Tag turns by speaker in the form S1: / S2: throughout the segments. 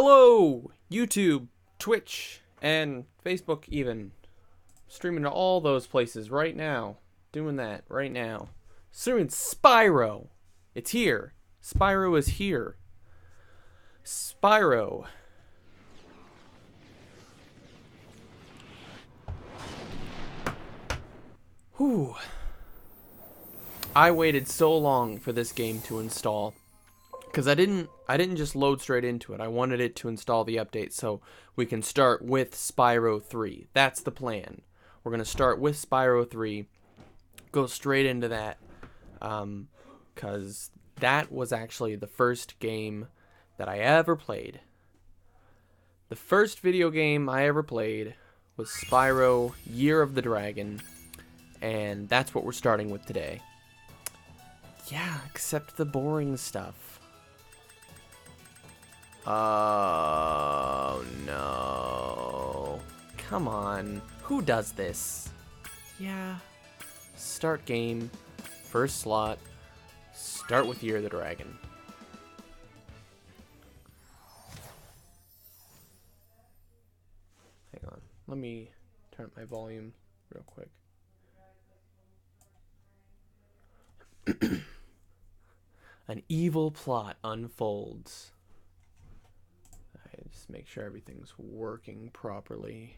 S1: Hello, YouTube, Twitch, and Facebook even. Streaming to all those places right now. Doing that right now. Streaming Spyro. It's here. Spyro is here. Spyro. Whew. I waited so long for this game to install. Because I didn't just load straight into it. I wanted it to install the update so we can start with Spyro 3. That's the plan. We're going to start with Spyro 3. Go straight into that. Because that was actually the first game that I ever played. The first video game I ever played was Spyro Year of the Dragon. And that's what we're starting with today. Yeah, except the boring stuff. Oh, no. Come on. Who does this? Yeah. Start game. First slot. Start with Year of the Dragon. Hang on. Let me turn up my volume real quick. An evil plot unfolds. Just make sure everything's working properly.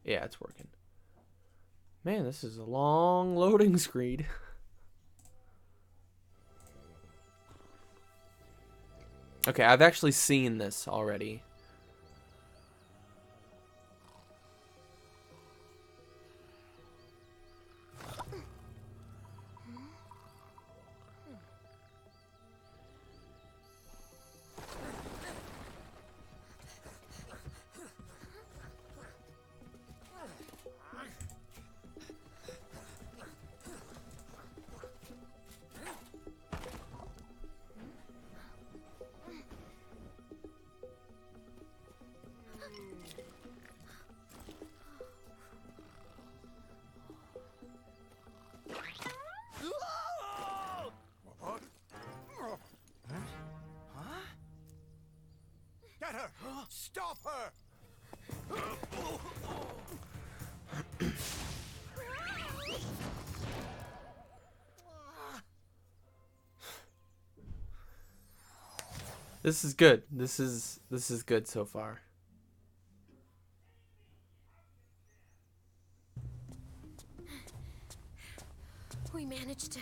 S1: Yeah, it's working. Man, this is a long loading screen. Okay, I've actually seen this already.
S2: Get her! Stop her!
S1: This is good. This is good so far.
S3: We managed to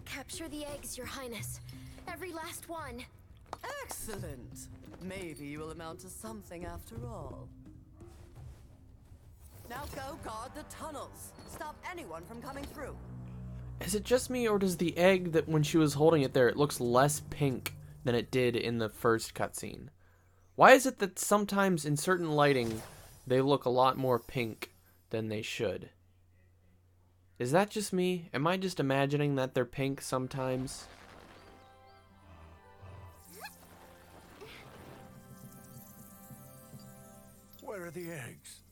S3: capture the eggs, Your Highness. Every last one.
S4: Excellent. Maybe you will amount to something after all. Now go guard the tunnels. Stop anyone from coming through.
S1: Is it just me, or does the egg that when she was holding it there, it looks less pink than it did in the first cutscene? Why is it that sometimes in certain lighting, they look a lot more pink than they should? Is that just me? Am I just imagining that they're pink sometimes?
S2: Where are the eggs?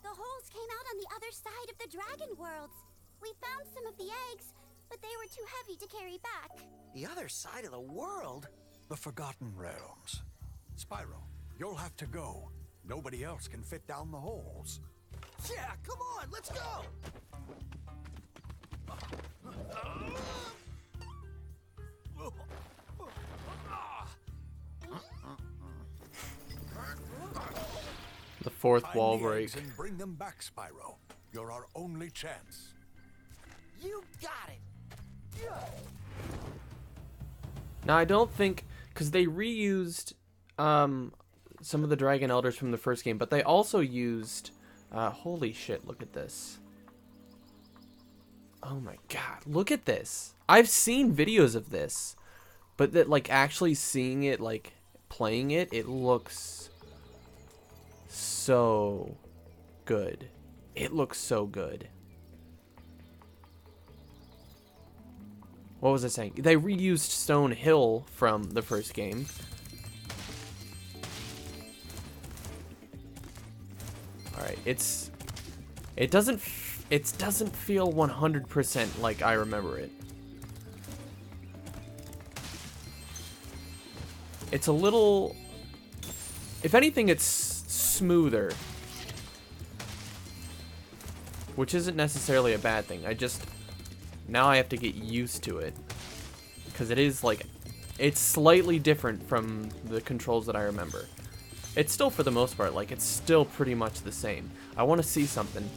S5: The holes came out on the other side of the dragon worlds. We found some of the eggs, but they were too heavy to carry back.
S6: The other side of the world?
S2: The Forgotten Realms. Spyro, you'll have to go. Nobody else can fit down the holes.
S6: Yeah, come on, let's go!
S1: The fourth
S2: Find
S1: wall
S2: the
S1: break.
S2: eggs and bring them back, Spyro. You're our only chance.
S6: You got it!
S1: Now, I don't think... Because they reused some of the Dragon Elders from the first game, but they also used... holy shit, look at this. Oh my god, look at this. I've seen videos of this, but that, like, actually seeing it, like, playing it, it looks so good. It looks so good. What was I saying? They reused Stone Hill from the first game. Alright, it doesn't feel 100% like I remember it. It's a little... If anything, it's smoother. Which isn't necessarily a bad thing. Now I have to get used to it. Because it is, like... It's slightly different from the controls that I remember. It's still, for the most part, like, it's still pretty much the same. I want to see something.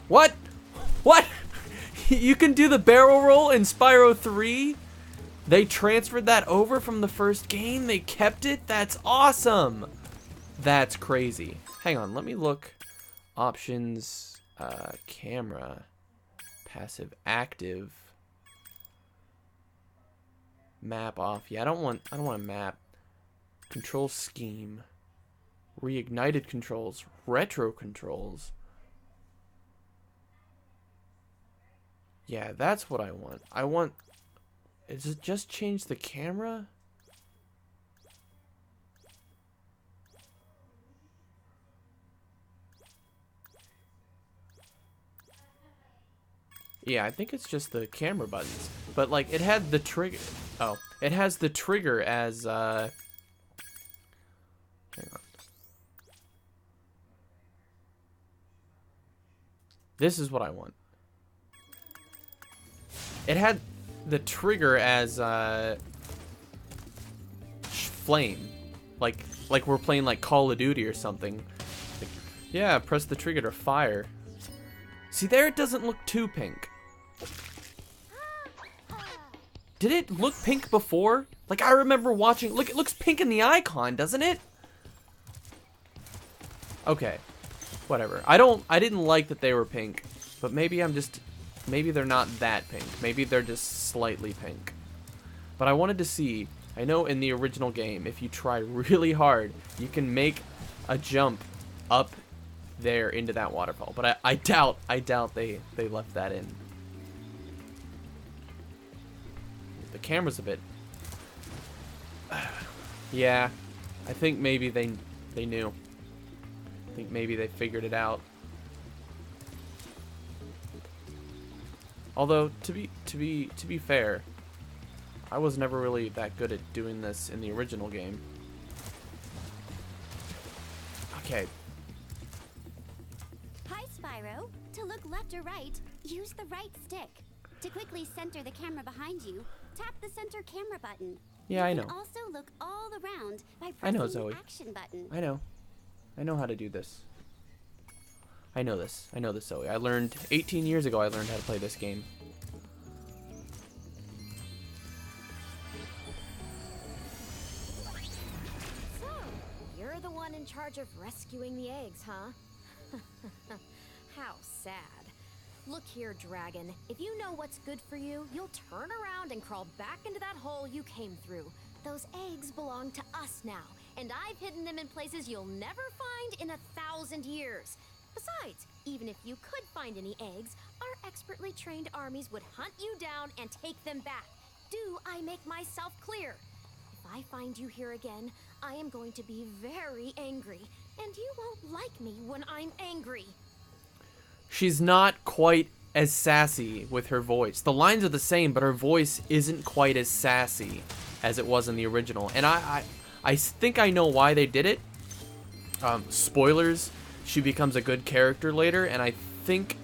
S1: What? What? You can do the barrel roll in Spyro 3? They transferred that over from the first game? They kept it? That's awesome! That's crazy. Hang on, let me look. Options, camera, passive, active, map off. Yeah, I don't want a map. Control scheme, reignited controls, retro controls. Yeah, that's what I want. Is it just change the camera? Yeah, I think it's just the camera buttons. But, like, it had the trigger... Oh, it has the trigger as, Hang on. This is what I want. It had the trigger as, flame. Like we're playing, like, Call of Duty or something. Like, yeah, press the trigger to fire. See, there it doesn't look too pink. Did it look pink before? Like, I remember watching... Look, it looks pink in the icon, doesn't it? Okay. Whatever. I didn't like that they were pink. But maybe maybe they're not that pink. Maybe they're just slightly pink. But I wanted to see... I know in the original game, if you try really hard, you can make a jump up there into that waterfall. But I doubt they left that in. The camera's a bit... Yeah, I think maybe they knew. I think maybe they figured it out. Although to be fair, I was never really that good at doing this in the original game. Okay.
S5: Hi, Spyro. To look left or right, use the right stick. To quickly center the camera behind you, tap the center camera button.
S1: Yeah, I
S5: You
S1: know.
S5: can also look all around by
S1: I
S5: pressing
S1: know,
S5: the
S1: Zoe.
S5: action button.
S1: I know. I know how to do this. I know this. I know this, Zoe. I learned 18 years ago. I learned how to play this game.
S3: So, you're the one in charge of rescuing the eggs, huh? How sad. Look here, Dragon. If you know what's good for you, you'll turn around and crawl back into that hole you came through. Those eggs belong to us now, and I've hidden them in places you'll never find in 1,000 years. Besides, even if you could find any eggs, our expertly trained armies would hunt you down and take them back. Do I make myself clear? If I find you here again, I am going to be very angry, and you won't like me when I'm angry.
S1: She's not quite as sassy with her voice. The lines are the same, but her voice isn't quite as sassy as it was in the original. And I think I know why they did it. Spoilers, she becomes a good character later, and I think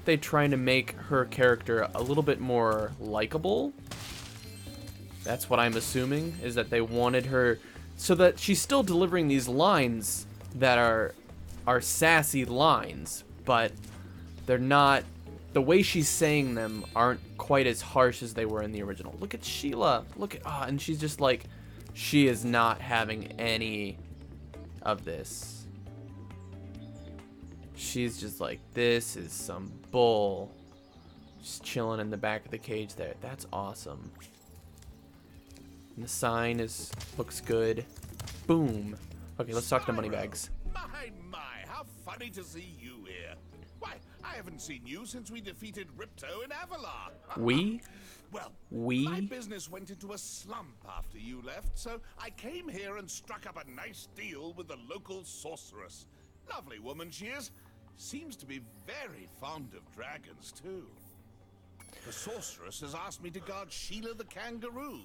S1: they're trying to make her character a little bit more likable. That's what I'm assuming, is that they wanted her so that she's still delivering these lines that are sassy lines, but they're not, the way she's saying them aren't quite as harsh as they were in the original. Look at Sheila. Look at, and she's just like, she is not having any of this. She's just like, this is some bull. Just chilling in the back of the cage there. That's awesome. And the sign looks good. Boom. Okay, let's talk to Moneybags.
S7: My, how funny to see you here. Why, I haven't seen you since we defeated Ripto in Avalar. Well, my business went into a slump after you left, so I came here and struck up a nice deal with the local sorceress. Lovely woman she is. Seems to be very fond of dragons, too. The sorceress has asked me to guard Sheila the kangaroo.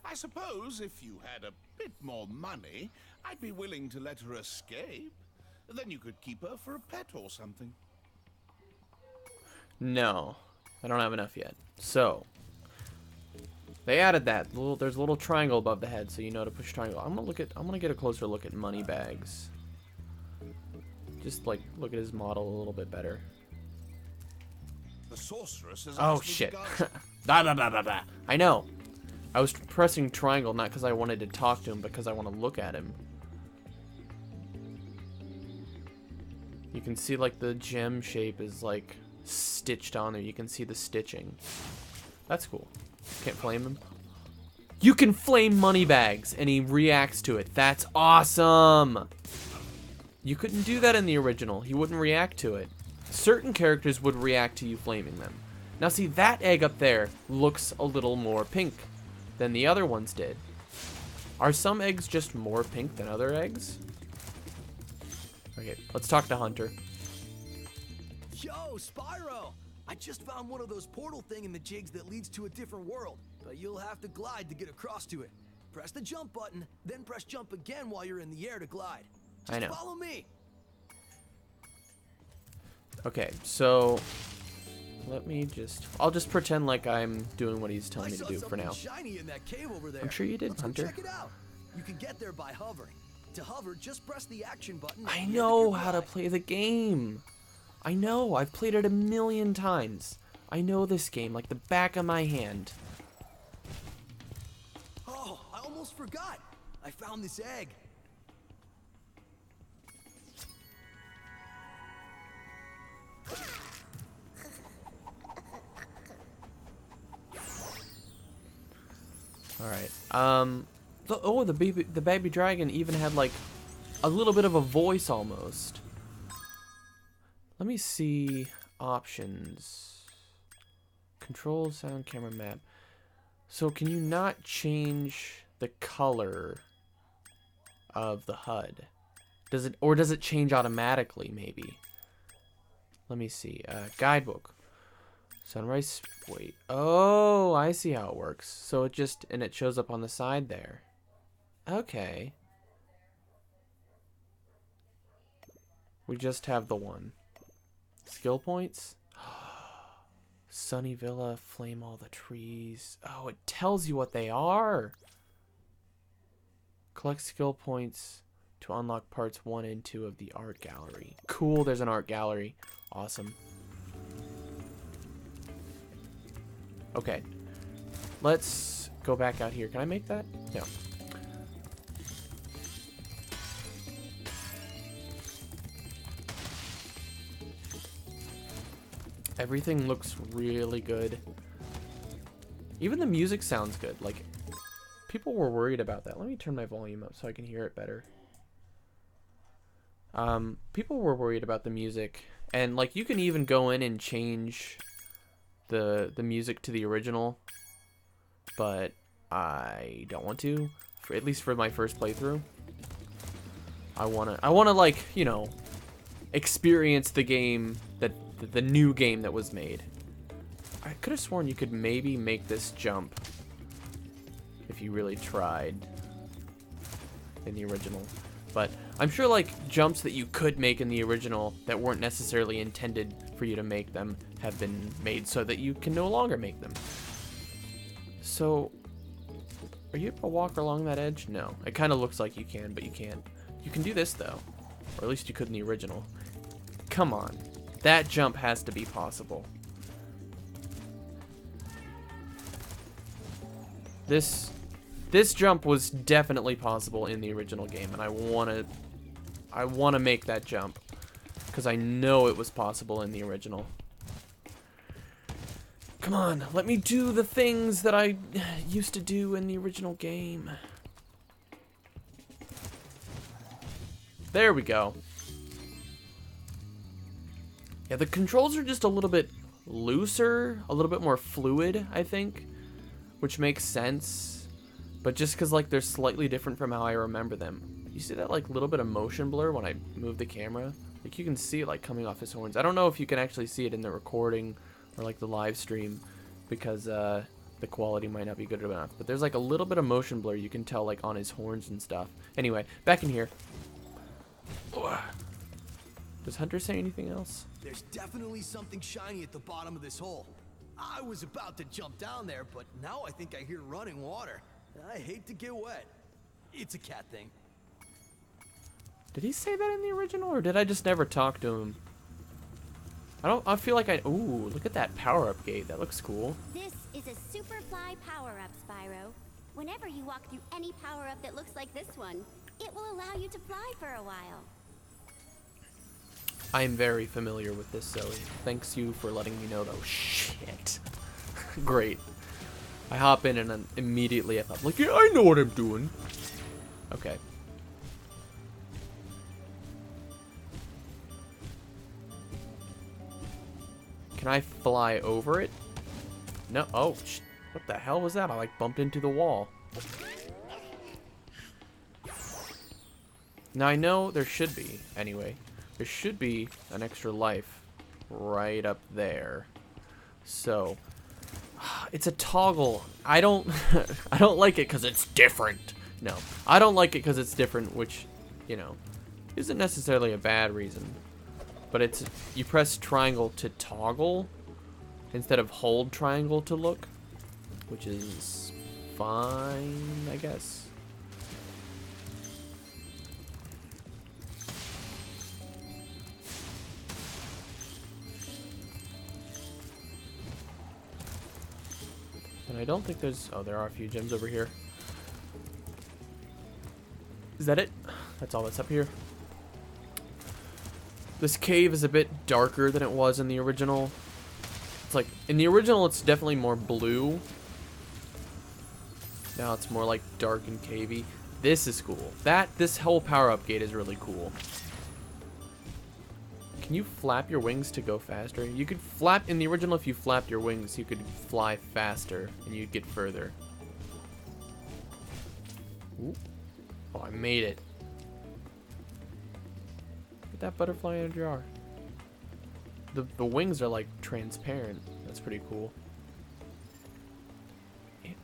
S7: I suppose if you had a bit more money, I'd be willing to let her escape. Then you could keep her for a pet or something.
S1: No, I don't have enough yet. So, they added that. There's a little triangle above the head, so you know to push triangle. I'm gonna get a closer look at money bags. Just like look at his model a little bit better.
S7: The sorceress has
S1: Oh
S7: asked me to
S1: shit!
S7: guard-
S1: Blah, blah, blah, blah, blah. I know. I was pressing triangle not because I wanted to talk to him, but because I want to look at him. You can see like the gem shape is like stitched on there. You can see the stitching. That's cool. Can't flame him. You can flame money bags and he reacts to it. That's awesome. You couldn't do that in the original. He wouldn't react to it. Certain characters would react to you flaming them. Now see, that egg up there looks a little more pink than the other ones did. Are some eggs just more pink than other eggs? Okay, let's talk to Hunter.
S6: Yo, Spyro! I just found one of those portal thingamajigs that leads to a different world, but you'll have to glide to get across to it. Press the jump button, then press jump again while you're in the air to glide. Just
S1: I know.
S6: follow me.
S1: Okay, so I'll just pretend like I'm doing what he's telling me to do for now.
S6: Shiny in that cave over there.
S1: I'm sure you did,
S6: Let's
S1: Hunter.
S6: go check it out. You can get there by hovering. To hover, just press the action button.
S1: I
S6: and
S1: know
S6: hit
S1: how to
S6: glide.
S1: play the game. I know, I've played it 1,000,000 times. I know this game like the back of my hand.
S6: Oh, I almost forgot. I found this egg.
S1: All right. The baby dragon even had like a little bit of a voice almost. Let me see options. Control, sound, camera, map. So can you not change the color of the HUD? Does it change automatically maybe? Let me see. Guidebook. Sunrise. Wait. Oh, I see how it works. So it shows up on the side there. Okay. We just have the one. Skill points. Sunny Villa, flame all the trees. Oh, it tells you what they are. Collect skill points to unlock parts 1 and 2 of the art gallery. Cool, there's an art gallery. Awesome. Okay. Let's go back out here. Can I make that? No. Everything looks really good. Even the music sounds good. Like, people were worried about that. Let me turn my volume up so I can hear it better. People were worried about the music. And, like, you can even go in and change the music to the original. But I don't want to. At least for my first playthrough. I wanna like, you know, experience the game the new game that was made. I could have sworn you could maybe make this jump if you really tried in the original. But I'm sure like jumps that you could make in the original that weren't necessarily intended for you to make them have been made so that you can no longer make them. So, are you able to walk along that edge? No. It kind of looks like you can, but you can't. You can do this though. Or at least you could in the original. Come on. That jump has to be possible. This jump was definitely possible in the original game, and I wanna make that jump because I know it was possible in the original. Come on, let me do the things that I used to do in the original game. There we go. Yeah, the controls are just a little bit looser, a little bit more fluid, I think, which makes sense. But just because, like, they're slightly different from how I remember them. You see that, like, little bit of motion blur when I move the camera? Like, you can see it, like, coming off his horns. I don't know if you can actually see it in the recording or, like, the live stream. because the quality might not be good enough. But there's like a little bit of motion blur you can tell like on his horns and stuff. Anyway, back in here. Does Hunter say anything else?
S6: There's definitely something shiny at the bottom of this hole. I was about to jump down there, but now I think I hear running water. I hate to get wet. It's a cat thing.
S1: Did he say that in the original, or did I just never talk to him? I feel like I... Ooh, look at that power-up gate. That looks cool.
S5: This is a Superfly power-up, Spyro. Whenever you walk through any power-up that looks like this one, it will allow you to fly for a while.
S1: I am very familiar with this, Zoe. Thanks you for letting me know, though. Shit. Great. I hop in and then immediately I'm like, yeah, I know what I'm doing. Okay. Can I fly over it? No. Oh, what the hell was that? I like bumped into the wall. Now I know there should be, anyway. There should be an extra life right up there. So, it's a toggle. I don't I don't like it because it's different. No, I don't like it because it's different, which, you know, isn't necessarily a bad reason. But it's, you press triangle to toggle instead of hold triangle to look, which is fine, I guess. And I don't think there's... Oh, there are a few gems over here. Is that it? That's all that's up here. This cave is a bit darker than it was in the original. It's like, in the original, it's definitely more blue. Now it's more like dark and cavey. This is cool. This whole power-up gate is really cool. Can you flap your wings to go faster? You could flap, in the original, if you flapped your wings, you could fly faster and you'd get further. Ooh. Oh, I made it. Look at that butterfly in a jar. The wings are like transparent. That's pretty cool.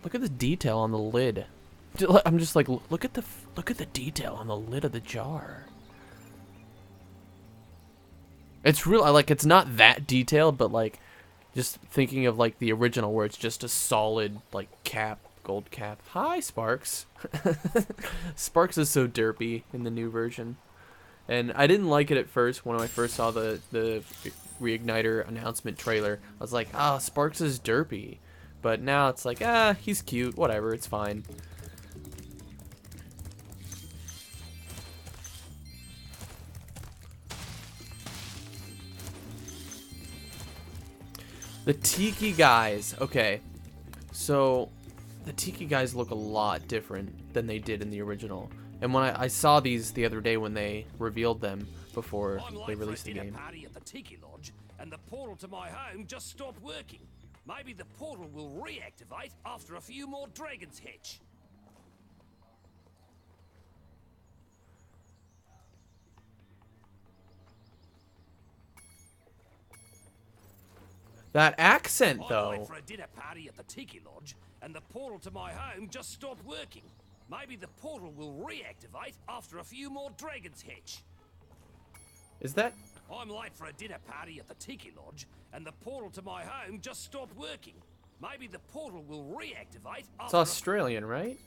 S1: Look at the detail on the lid. I'm just like, look at the detail on the lid of the jar. It's real, like, it's not that detailed, but like, just thinking of like the original where it's just a solid like cap, gold cap. Hi, Sparks. Sparks is so derpy in the new version, and I didn't like it at first when I first saw the Reigniter announcement trailer. I was like, ah, Sparks is derpy, but now it's like, ah, he's cute, whatever, it's fine. The Tiki guys. Okay, so the Tiki guys look a lot different than they did in the original. And when I saw these the other day when they revealed them before they released the game.
S8: Party at the Tiki Lodge, and the portal to my home just stopped working. Maybe the portal will reactivate after a few more dragons hatch.
S1: That accent, though.
S8: I went for a dinner party at the Tiki Lodge, and the portal to my home just stopped working. Maybe the portal will reactivate after a few more dragons hatch.
S1: Is that?
S8: I'm late for a dinner party at the Tiki Lodge, and the portal to my home just stopped working. Maybe the portal will reactivate after...
S1: It's Australian, right?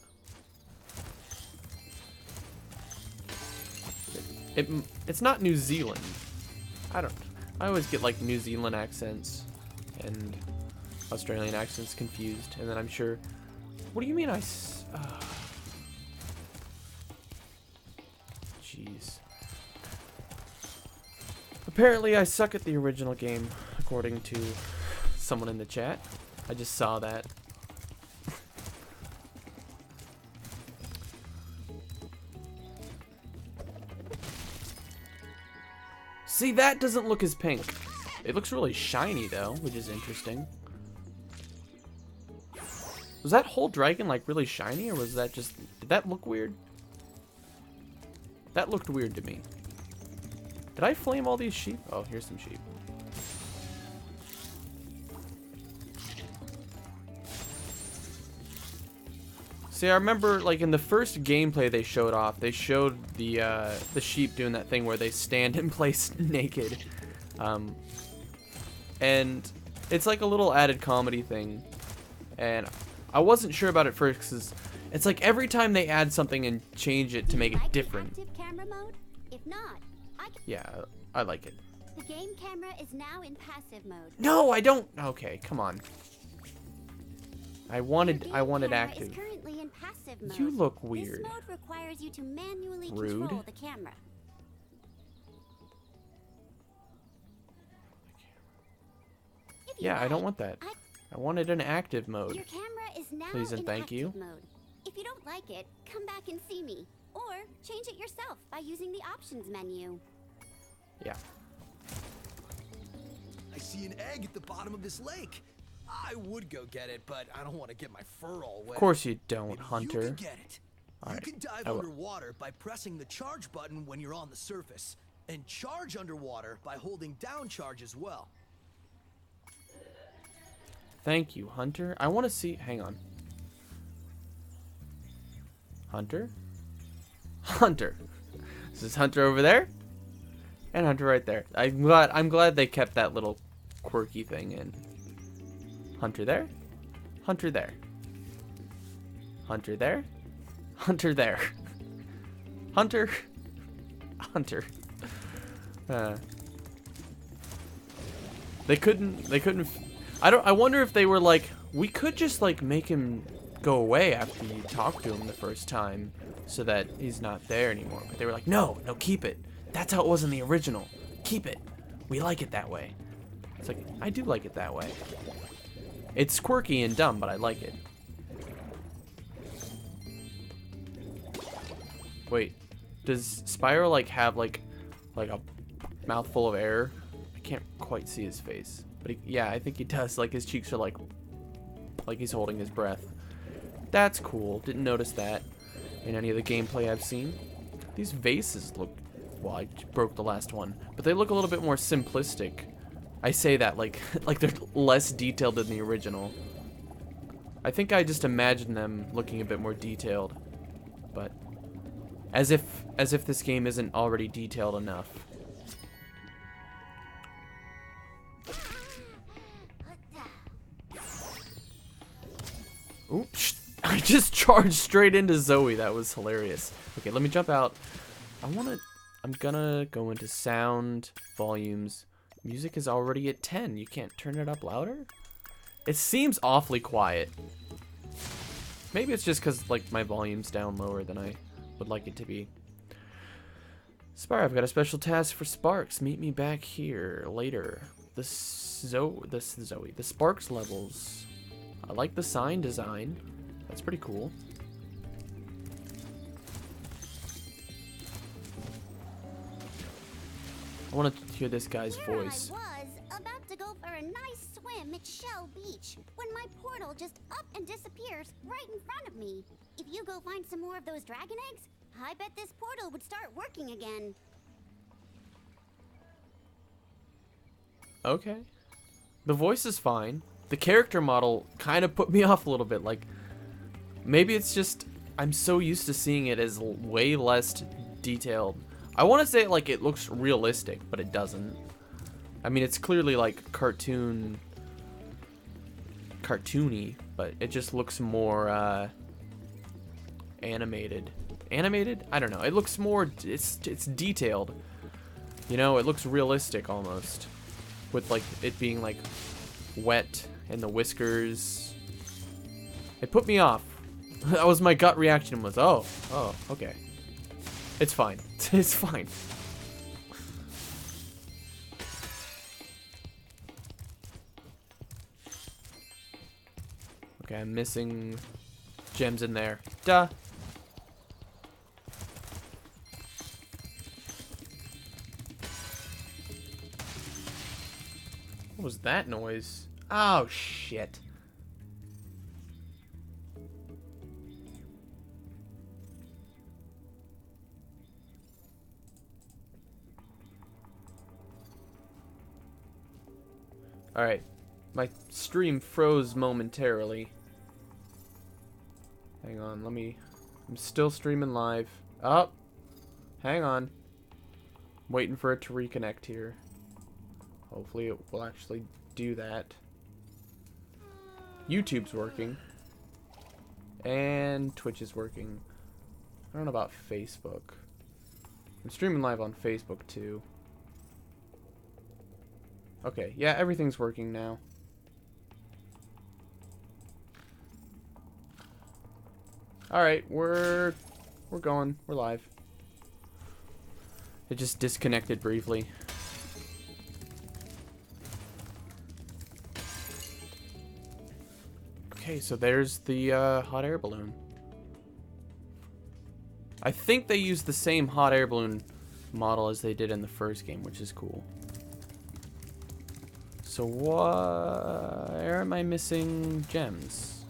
S1: It's not New Zealand. I always get like New Zealand accents and Australian accents confused, and then I'm sure... What do you mean Jeez. Apparently I suck at the original game, according to someone in the chat. I just saw that. See, that doesn't look as pink. It looks really shiny, though, which is interesting. Was that whole dragon, like, really shiny, or was that just... Did that look weird? That looked weird to me. Did I flame all these sheep? Oh, here's some sheep. See, I remember, like, in the first gameplay they showed off, they showed the sheep doing that thing where they stand in place naked. And it's like a little added comedy thing. And I wasn't sure about it first, because it's like every time they add something and change it to make it different.
S5: Active camera mode? If not,
S1: Yeah, I like it.
S5: the game camera is now in passive mode.
S1: No, I don't. Okay, come on. I wanted
S5: Camera
S1: active.
S5: is currently in passive mode.
S1: You look weird.
S5: This mode requires you to manually
S1: Rude.
S5: control the camera. If you
S1: Yeah, I don't
S5: like,
S1: want that. I wanted an active mode.
S5: Your camera is now
S1: Please and
S5: in
S1: thank
S5: active
S1: you.
S5: mode. If you don't like it, come back and see me. Or change it yourself by using the options menu.
S1: Yeah.
S6: I see an egg at the bottom of this lake. I would go get it, but I don't want to get my fur all wet.
S1: Of course you don't,
S6: Maybe
S1: Hunter.
S6: You can get it.
S1: Alright,
S6: You can dive
S1: I will.
S6: underwater by pressing the charge button when you're on the surface, and charge underwater by holding down charge as well.
S1: Thank you, Hunter. I want to see. Hang on. Hunter? Hunter. Is this Hunter over there? And Hunter right there. I'm glad they kept that little quirky thing in. Hunter there? Hunter there. Hunter there? Hunter there. Hunter. Hunter. They couldn't. I wonder if they were like, we could just like make him go away after you talk to him the first time, so that he's not there anymore. But they were like, no, keep it. That's how it was in the original. Keep it. We like it that way. It's like, I do like it that way. It's quirky and dumb, but I like it. Wait, does Spyro like have like a mouthful of air? I can't quite see his face, but yeah, I think he does. Like his cheeks are like he's holding his breath. That's cool. Didn't notice that in any of the gameplay I've seen. These vases look, well, I broke the last one, but they look a little bit more simplistic. I say that like they're less detailed than the original. I think I just imagined them looking a bit more detailed, but as if this game isn't already detailed enough. Oops. I just charged straight into Zoe. That was hilarious. Okay, let me jump out. I'm gonna go into sound, volumes. Music is already at 10. You can't turn it up louder? It seems awfully quiet. Maybe it's just because like my volume's down lower than I would like it to be. Spyro, I've got a special task for Sparks. Meet me back here later. The Sparks levels. I like the sign design. That's pretty cool. I want to hear this guy's voice.
S5: Here I was about to go for a nice swim at Shell Beach when my portal just up and disappears right in front of me. If you go find some more of those dragon eggs, I bet this portal would start working again.
S1: Okay. The voice is fine. The character model kind of put me off a little bit. Like, maybe it's just I'm so used to seeing it as way less detailed. I want to say like it looks realistic, but it doesn't. I mean, it's clearly like cartoony, but it just looks more animated. Animated? I don't know. It looks more. It's detailed. You know, it looks realistic almost, with like it being like wet and the whiskers. It put me off. That was my gut reaction. Was oh, okay. It's fine. It's fine. Okay, I'm missing gems in there. Duh. What was that noise? Oh, shit. Alright. My stream froze momentarily. Hang on, I'm still streaming live. Oh, hang on. Waiting for it to reconnect here. Hopefully it will actually do that. YouTube's working. And Twitch is working. I don't know about Facebook. I'm streaming live on Facebook too. Okay, yeah, everything's working now. Alright, we're going. We're live. It just disconnected briefly. Okay, so there's the hot air balloon. I think they used the same hot air balloon model as they did in the first game, which is cool. So where am I missing gems?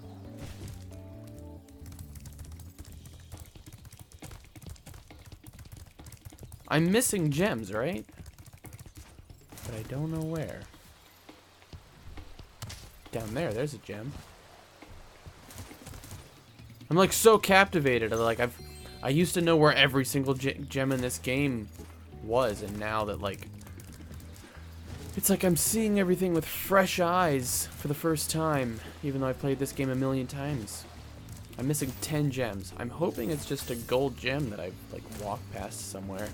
S1: I'm missing gems, right? But I don't know where. Down there, there's a gem. I'm like so captivated. Like I used to know where every single gem in this game was, and now that like it's like I'm seeing everything with fresh eyes for the first time, even though I've played this game a million times. I'm missing 10 gems. I'm hoping it's just a gold gem that I've like walked past somewhere.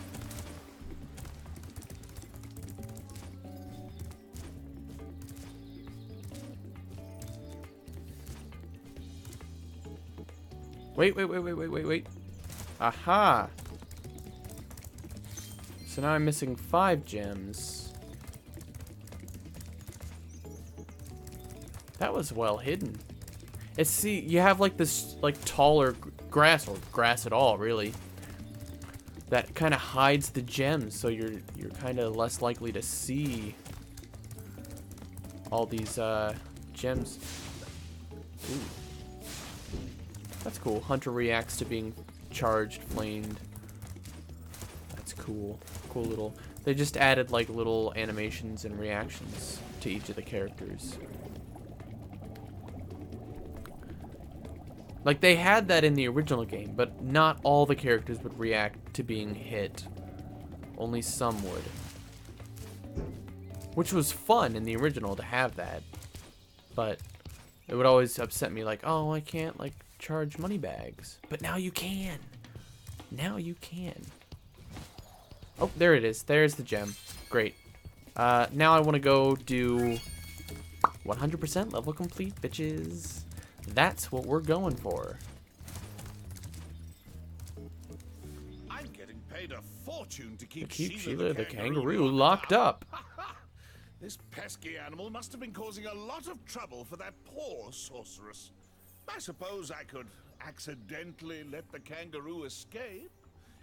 S1: Wait. Aha! So now I'm missing 5 gems. That was well hidden. It's, see, you have like this like taller grass, or grass at all, really, that kind of hides the gems, so you're kind of less likely to see all these gems. Ooh. That's cool. Hunter reacts to being charged, flamed. That's cool. Cool little... They just added like little animations and reactions to each of the characters. Like they had that in the original game, but not all the characters would react to being hit. Only some would. Which was fun in the original to have that. But it would always upset me like, oh, I can't like charge money bags. But now you can. Now you can. Oh, there it is. There's the gem. Great. Now I want to go do 100% level complete, bitches. That's what we're going for.
S7: I'm getting paid a fortune to keep
S1: Sheila the kangaroo locked up.
S7: This pesky animal must have been causing a lot of trouble for that poor sorceress. I suppose I could accidentally let the kangaroo escape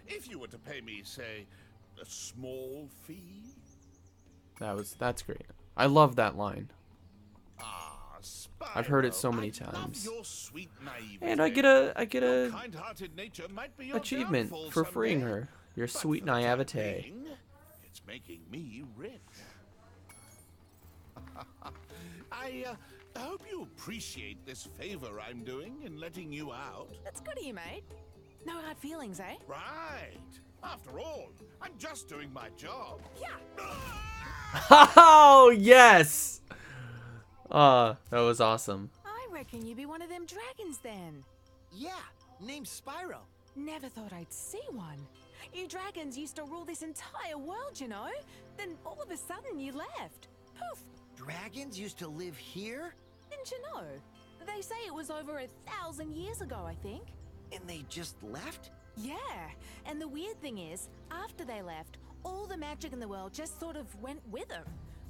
S7: if you were to pay me, say, a small fee.
S1: That's great. I love that line.
S7: Spyro,
S1: I've heard it so many
S7: I love
S1: times.
S7: your sweet naivety.
S1: And I get a
S7: Kind-hearted nature might be your
S1: achievement
S7: downfall
S1: for freeing
S7: someday.
S1: her. Your
S7: But
S1: sweet
S7: for the time
S1: naivete.
S7: being, it's making me rich. I hope you appreciate this favor I'm doing in letting you out.
S9: That's good of you, mate. No hard feelings, eh?
S7: Right. After all, I'm just doing my job.
S9: Yeah.
S1: Oh, yes! That was awesome.
S9: I reckon you be one of them dragons then.
S6: Yeah, name's Spyro.
S9: Never thought I'd see one. You dragons used to rule this entire world, you know? Then all of a sudden you left. Poof.
S6: Dragons used to live here?
S9: Didn't you know? They say it was over 1,000 years ago, I think.
S6: And they just left?
S9: Yeah, and the weird thing is, after they left, all the magic in the world just sort of went with them.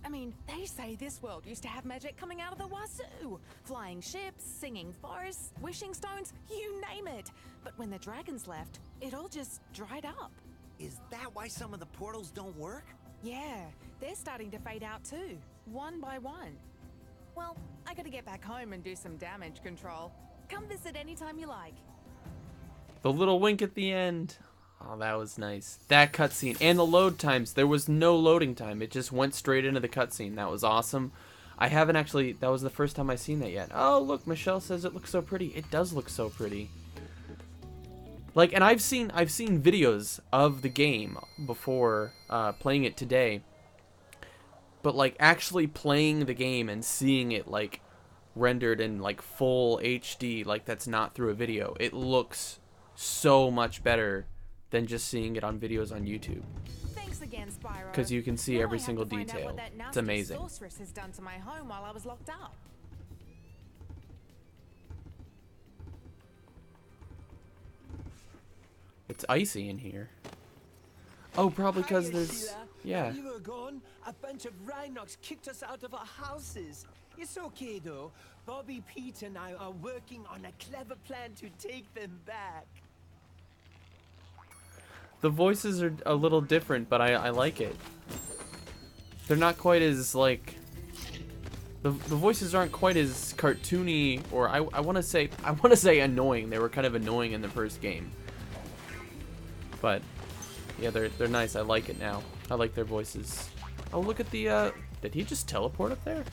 S9: I mean, they say this world used to have magic coming out of the wazoo. Flying ships, singing forests, wishing stones, you name it. But when the dragons left, it all just dried up.
S6: Is that why some of the portals don't work?
S9: Yeah, they're starting to fade out too, one by one. Well, I gotta get back home and do some damage control. Come visit anytime you like.
S1: The little wink at the end. Oh, that was nice. That cutscene and the load times. There was no loading time. It just went straight into the cutscene. That was awesome. I haven't actually, that was the first time I've seen that yet. Oh, look, Michelle says it looks so pretty. It does look so pretty. Like, and I've seen videos of the game before playing it today. But like actually playing the game and seeing it like rendered in like full HD, like that's not through a video, it looks so much better than just seeing it on videos on YouTube.
S9: Thanks again, Spyro.
S1: Because you can see
S9: Now
S1: every
S9: I have
S1: single
S9: to find out
S1: detail.
S9: what that
S1: It's
S9: nasty
S1: amazing.
S9: sorceress has done to my home while I was locked up.
S1: It's icy in here. Oh, probably because
S6: Hiya,
S1: there's...
S6: Sheila.
S1: Yeah.
S6: While you were gone, a bunch of Rhinox kicked us out of our houses. It's okay though. Bobby, Pete, and I are working on a clever plan to take them back.
S1: The voices are a little different, but I like it. They're not quite as, like... The voices aren't quite as cartoony, or I want to say annoying. They were kind of annoying in the first game. But, yeah, they're nice. I like it now. I like their voices. Oh, look at the, did he just teleport up there?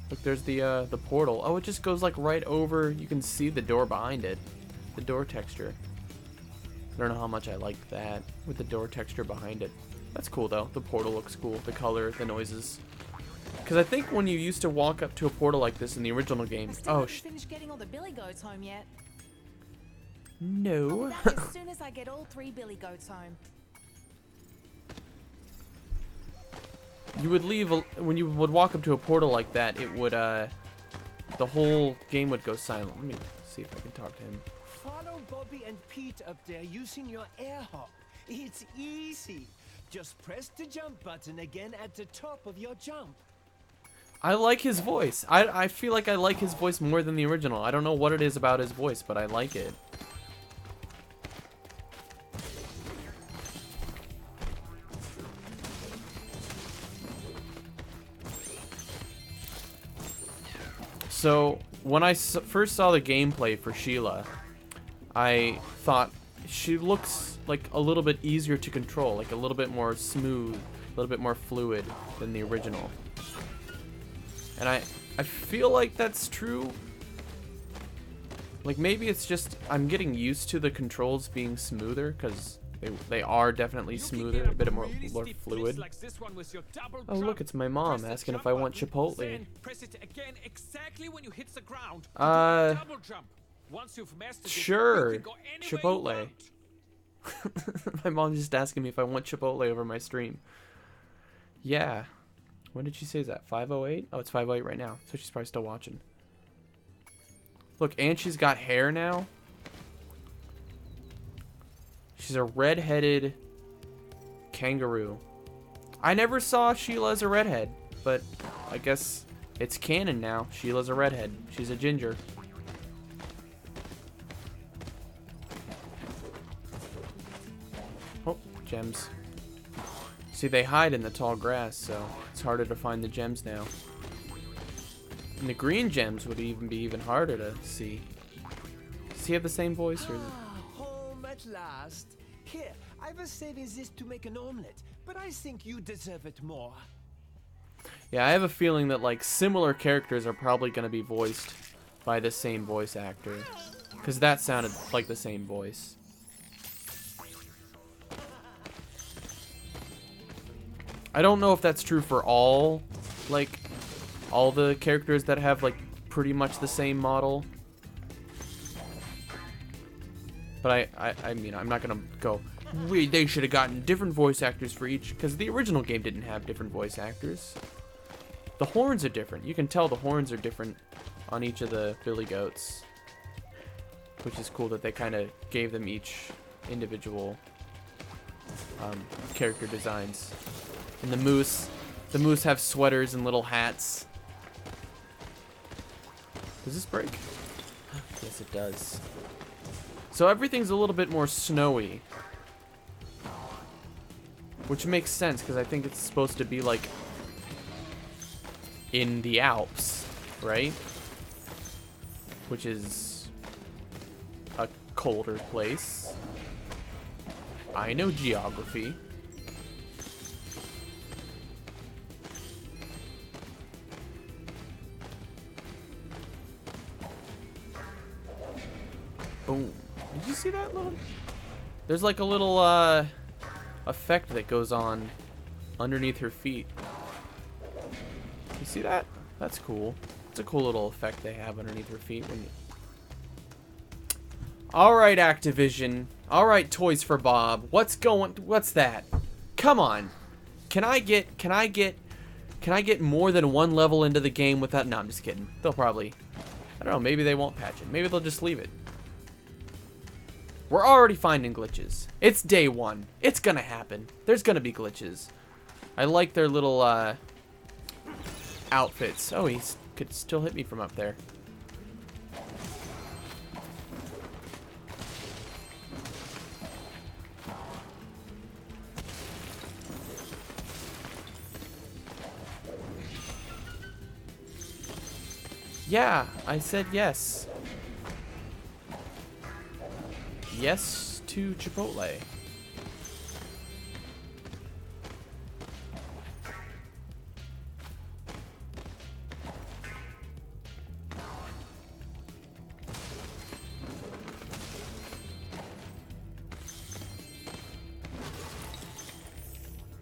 S1: Look, there's the portal. Oh, it just goes, like, right over. You can see the door behind it. The door texture. I don't know how much I like that with the door texture behind it. That's cool, though. The portal looks cool. The color, the noises. Because I think when you used to walk up to a portal like this in the original game...
S9: I still
S1: Oh,
S9: haven't finished getting all the Billy Goats home yet.
S1: No.
S9: I'll be back as soon as I get all 3 Billy Goats home.
S1: You would leave... When you would walk up to a portal like that, it would, the whole game would go silent. Let me see if I can talk to him.
S6: Follow Bobby and Pete up there using your air hop. It's easy. Just press the jump button again at the top of your jump.
S1: I like his voice. I feel like I like his voice more than the original. I don't know what it is about his voice, but I like it. So, when I first saw the gameplay for Sheila, I thought she looks like a little bit easier to control, like a little bit more smooth, a little bit more fluid than the original. And I feel like that's true. Like maybe it's just I'm getting used to the controls being smoother because they are definitely smoother, a bit more fluid. Oh look, it's my mom asking if I want Chipotle. Sure, Chipotle. My mom's just asking me if I want Chipotle over my stream. Yeah. When did she say that? 5:08? Oh, it's 5:08 right now. So she's probably still watching. Look, and she's got hair now. She's a red-headed kangaroo. I never saw Sheila as a redhead, but I guess it's canon now. Sheila's a redhead. She's a ginger. Oh, gems. See, they hide in the tall grass, so it's harder to find the gems now. And the green gems would even be harder to see. Does he have the same voice? Or
S6: Home at last. Here, I was saving this to make an omelet, but I think you deserve it more.
S1: Yeah, I have a feeling that like similar characters are probably going to be voiced by the same voice actor, because that sounded like the same voice. I don't know if that's true for all the characters that have like pretty much the same model. But I mean, I'm not gonna go, they should have gotten different voice actors for each, because the original game didn't have different voice actors. The horns are different. You can tell the horns are different on each of the Billy Goats, which is cool that they kind of gave them each individual character designs. And the moose have sweaters and little hats. Does this break? Yes, it does. So everything's a little bit more snowy, which makes sense because I think it's supposed to be like in the Alps, right? Which is a colder place. I know geography. Boom. Did you see that little? There's like a little effect that goes on underneath her feet. You see that? That's cool. It's a cool little effect they have underneath her feet when you... Alright, Activision. Alright, Toys for Bob. What's that? Come on. Can I get more than one level into the game without... No, I'm just kidding. They'll probably... I don't know, maybe they won't patch it. Maybe they'll just leave it. We're already finding glitches. It's day one. It's gonna happen. There's gonna be glitches. I like their little, outfits. Oh, he could still hit me from up there. Yeah, I said yes. Yes to Chipotle.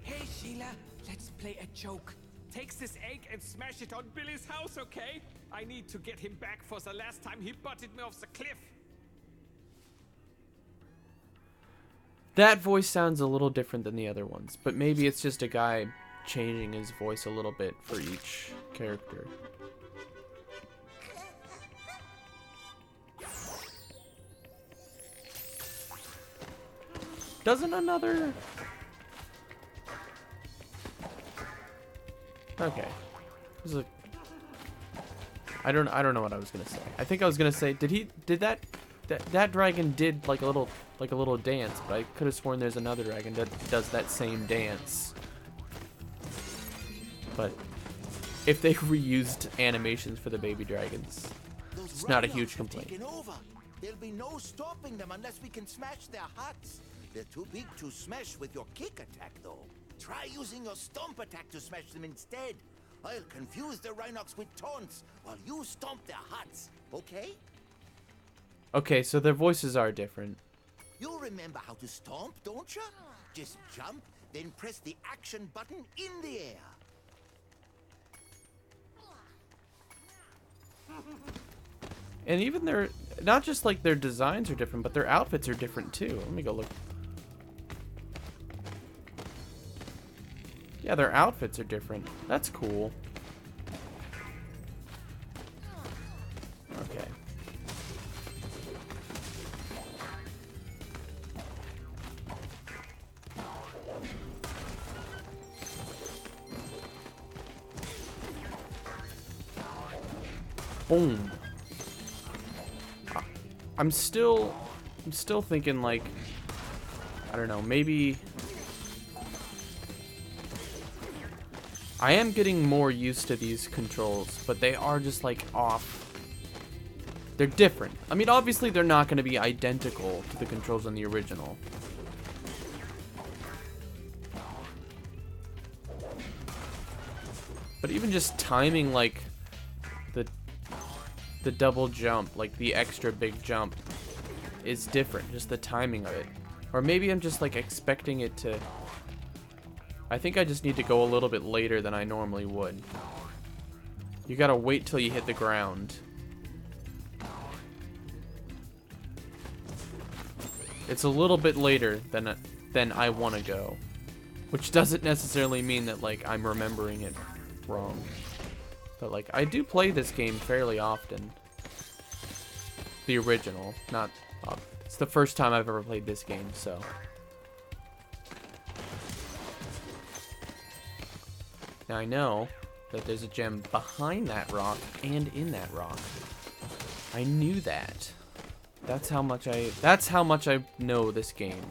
S10: Hey Sheila, let's play a joke. Takes this egg and smash it on Billy's house, okay? I need to get him back for the last time he butted me off the cliff.
S1: That voice sounds a little different than the other ones, but maybe it's just a guy changing his voice a little bit for each character. Doesn't another... Okay. I don't know what I was gonna say. I think I was gonna say, did that dragon did like a little dance, but I could have sworn there's another dragon that does that same dance. But if they reused animations for the baby dragons, it's not a huge complaint.
S11: There'll be no stopping them unless we can smash their huts. They're too big to smash with your kick attack, though. Try using your stomp attack to smash them instead. I'll confuse the Rhinox with taunts while you stomp their huts, okay?
S1: Okay, so their voices are different.
S11: You remember how to stomp, don't you? Just jump, then press the action button in the air.
S1: And even their, not just like their designs are different, but their outfits are different too. Let me go look. Yeah, their outfits are different. That's cool. Okay. Boom. I'm still thinking like, I don't know, maybe I am getting more used to these controls, but they are just like off. They're different. I mean, obviously they're not going to be identical to the controls on the original. But even just timing like the double jump, like the extra big jump, is different. Just the timing of it. Or maybe I'm just like expecting it to... I think I just need to go a little bit later than I normally would. You gotta wait till you hit the ground. It's a little bit later than I want to go. Which doesn't necessarily mean that like I'm remembering it wrong. But like, I do play this game fairly often. The original, not... it's the first time I've ever played this game, so... Now I know that there's a gem behind that rock and in that rock. I knew that. That's how much I know this game.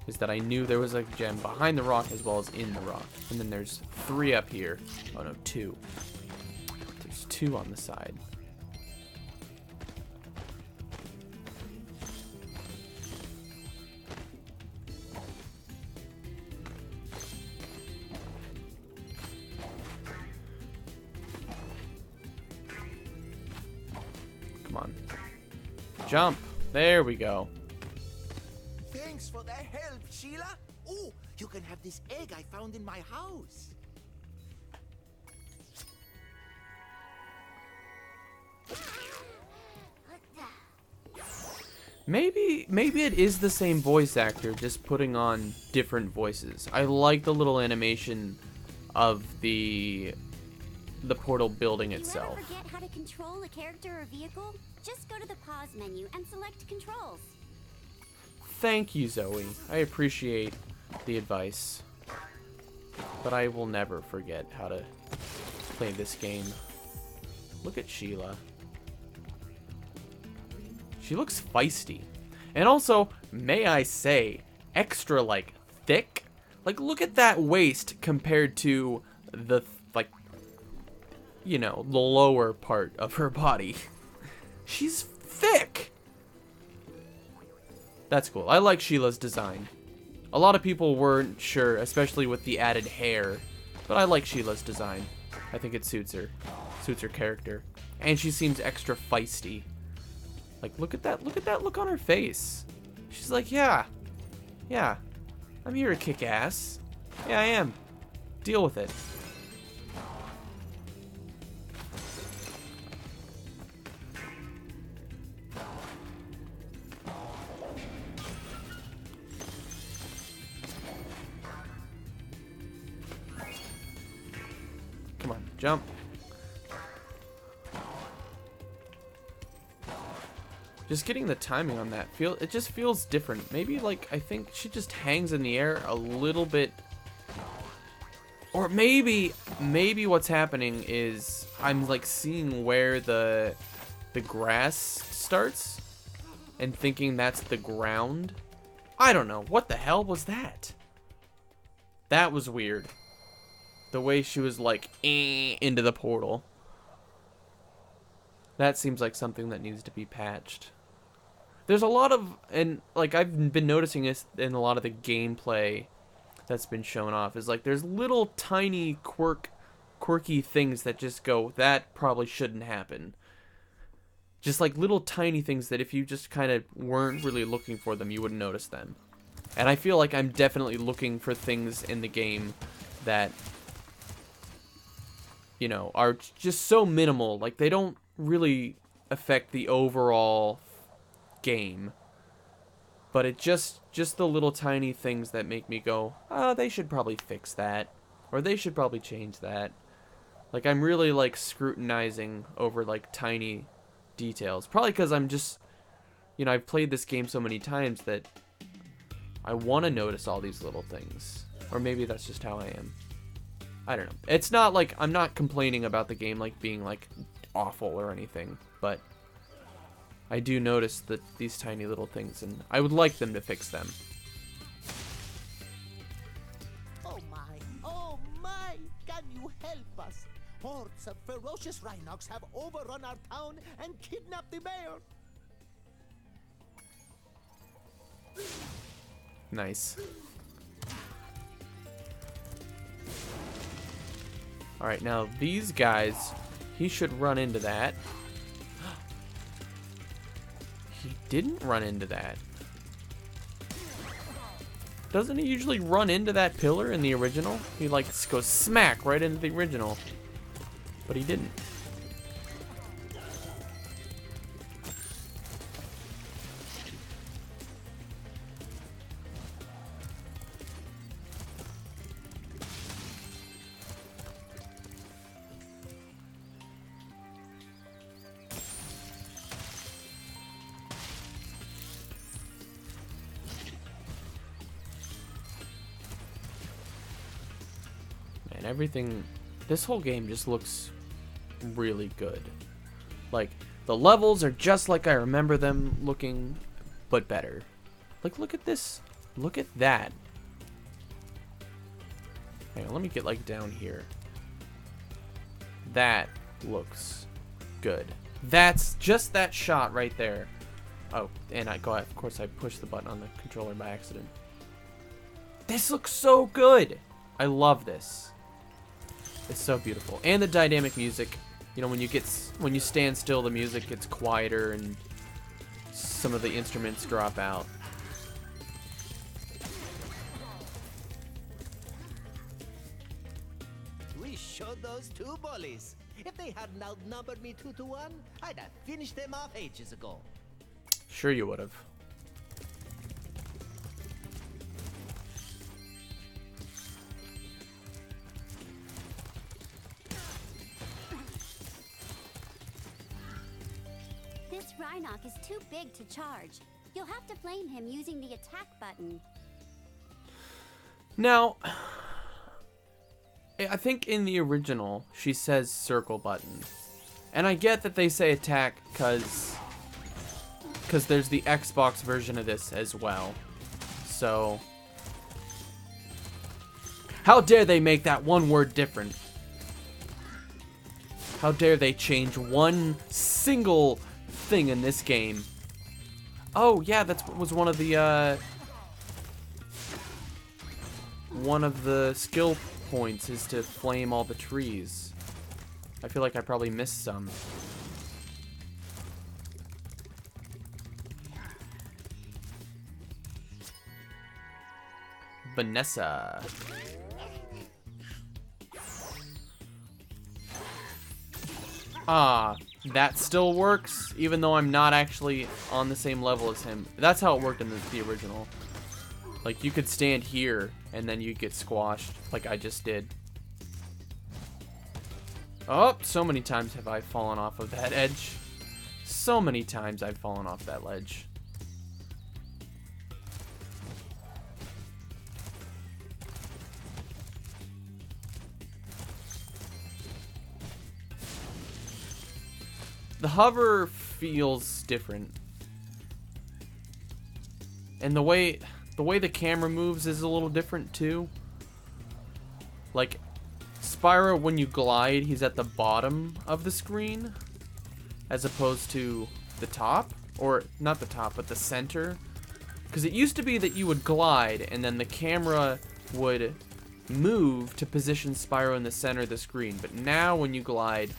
S1: Is that I knew there was a gem behind the rock as well as in the rock. And then there's 3 up here. Oh no, 2. There's 2 on the side. Come on. Jump. There we go.
S11: Thanks for the help, Sheila. Oh, you can have this egg I found in my house.
S1: Maybe it is the same voice actor, just putting on different voices. I like the little animation of the portal building itself.
S5: If you ever forget how to control a character or vehicle, just go to the pause menu and select controls.
S1: Thank you, Zoe. I appreciate the advice. But I will never forget how to play this game. Look at Sheila. She looks feisty. And also, may I say, extra, like, thick? Like, look at that waist compared to the, like, you know, the lower part of her body. She's thick! That's cool. I like Sheila's design. A lot of people weren't sure, especially with the added hair. But I like Sheila's design. I think it suits her. Suits her character. And she seems extra feisty. Like, look at that look on her face. She's like, yeah, I'm here to kick ass. Yeah, I am. Deal with it. Come on, jump. Just getting the timing on that, it just feels different. Maybe, like, I think she just hangs in the air a little bit. Or maybe what's happening is I'm, like, seeing where the grass starts and thinking that's the ground. I don't know. What the hell was that? That was weird. The way she was, like, into the portal. That seems like something that needs to be patched. There's a lot of, and like I've been noticing this in a lot of the gameplay that's been shown off, is like there's little tiny quirky things that just go, that probably shouldn't happen. Just like little tiny things that if you just kind of weren't really looking for them, you wouldn't notice them. And I feel like I'm definitely looking for things in the game that, you know, are just so minimal. Like, they don't really affect the overall game, but it just the little tiny things that make me go, oh, they should probably fix that, or they should probably change that. Like, I'm really, like, scrutinizing over, like, tiny details, probably because I'm just, you know, I've played this game so many times that I want to notice all these little things, or maybe that's just how I am. I don't know. It's not like I'm not complaining about the game like being like awful or anything, but I do notice that these tiny little things, and I would like them to fix them.
S11: Oh my, can you help us? Hordes of ferocious rhinocs have overrun our town and kidnapped the mayor.
S1: Nice. Alright, now these guys, he should run into that. He didn't run into that. Doesn't he usually run into that pillar in the original? He like goes smack right into the original. But he didn't. Man, everything, this whole game just looks really good. Like, the levels are just like I remember them looking, but better. Like, look at this. Look at that. Hang on, let me get, like, down here. That looks good. That's just that shot right there. Oh, and of course I pushed the button on the controller by accident. This looks so good. I love this. It's so beautiful. And the dynamic music. You know, when you stand still, the music gets quieter, and some of the instruments drop out.
S12: We showed those two bullies. If they hadn't outnumbered me 2-1, I'd have finished them off ages ago.
S1: Sure you would have.
S5: This Rhinoc is too big to charge. You'll have to flame him using the attack button.
S1: Now, I think in the original, she says circle button. And I get that they say attack because there's the Xbox version of this as well. So, how dare they make that one word different? How dare they change one single thing in this game? Oh yeah, that was one of the skill points is to flame all the trees. I feel like I probably missed some. Vanessa. Ah, that still works, even though I'm not actually on the same level as him. That's how it worked in the original. Like, you could stand here, and then you'd get squashed, like I just did. Oh, so many times have I fallen off of that edge. So many times I've fallen off that ledge. The hover feels different. And the way the camera moves is a little different too. Like, Spyro, when you glide, he's at the bottom of the screen as opposed to the top, or not the top, but the center. Because it used to be that you would glide and then the camera would move to position Spyro in the center of the screen. But now when you glide,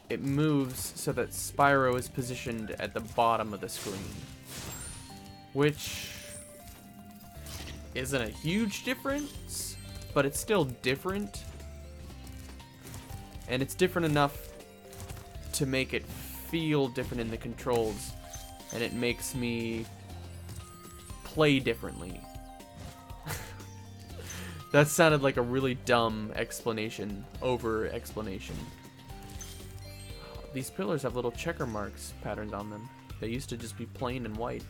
S1: it moves so that Spyro is positioned at the bottom of the screen. Which isn't a huge difference, but it's still different. And it's different enough to make it feel different in the controls. And it makes me play differently. That sounded like a really dumb explanation, over-explanation. These pillars have little checker marks patterned on them. They used to just be plain and white.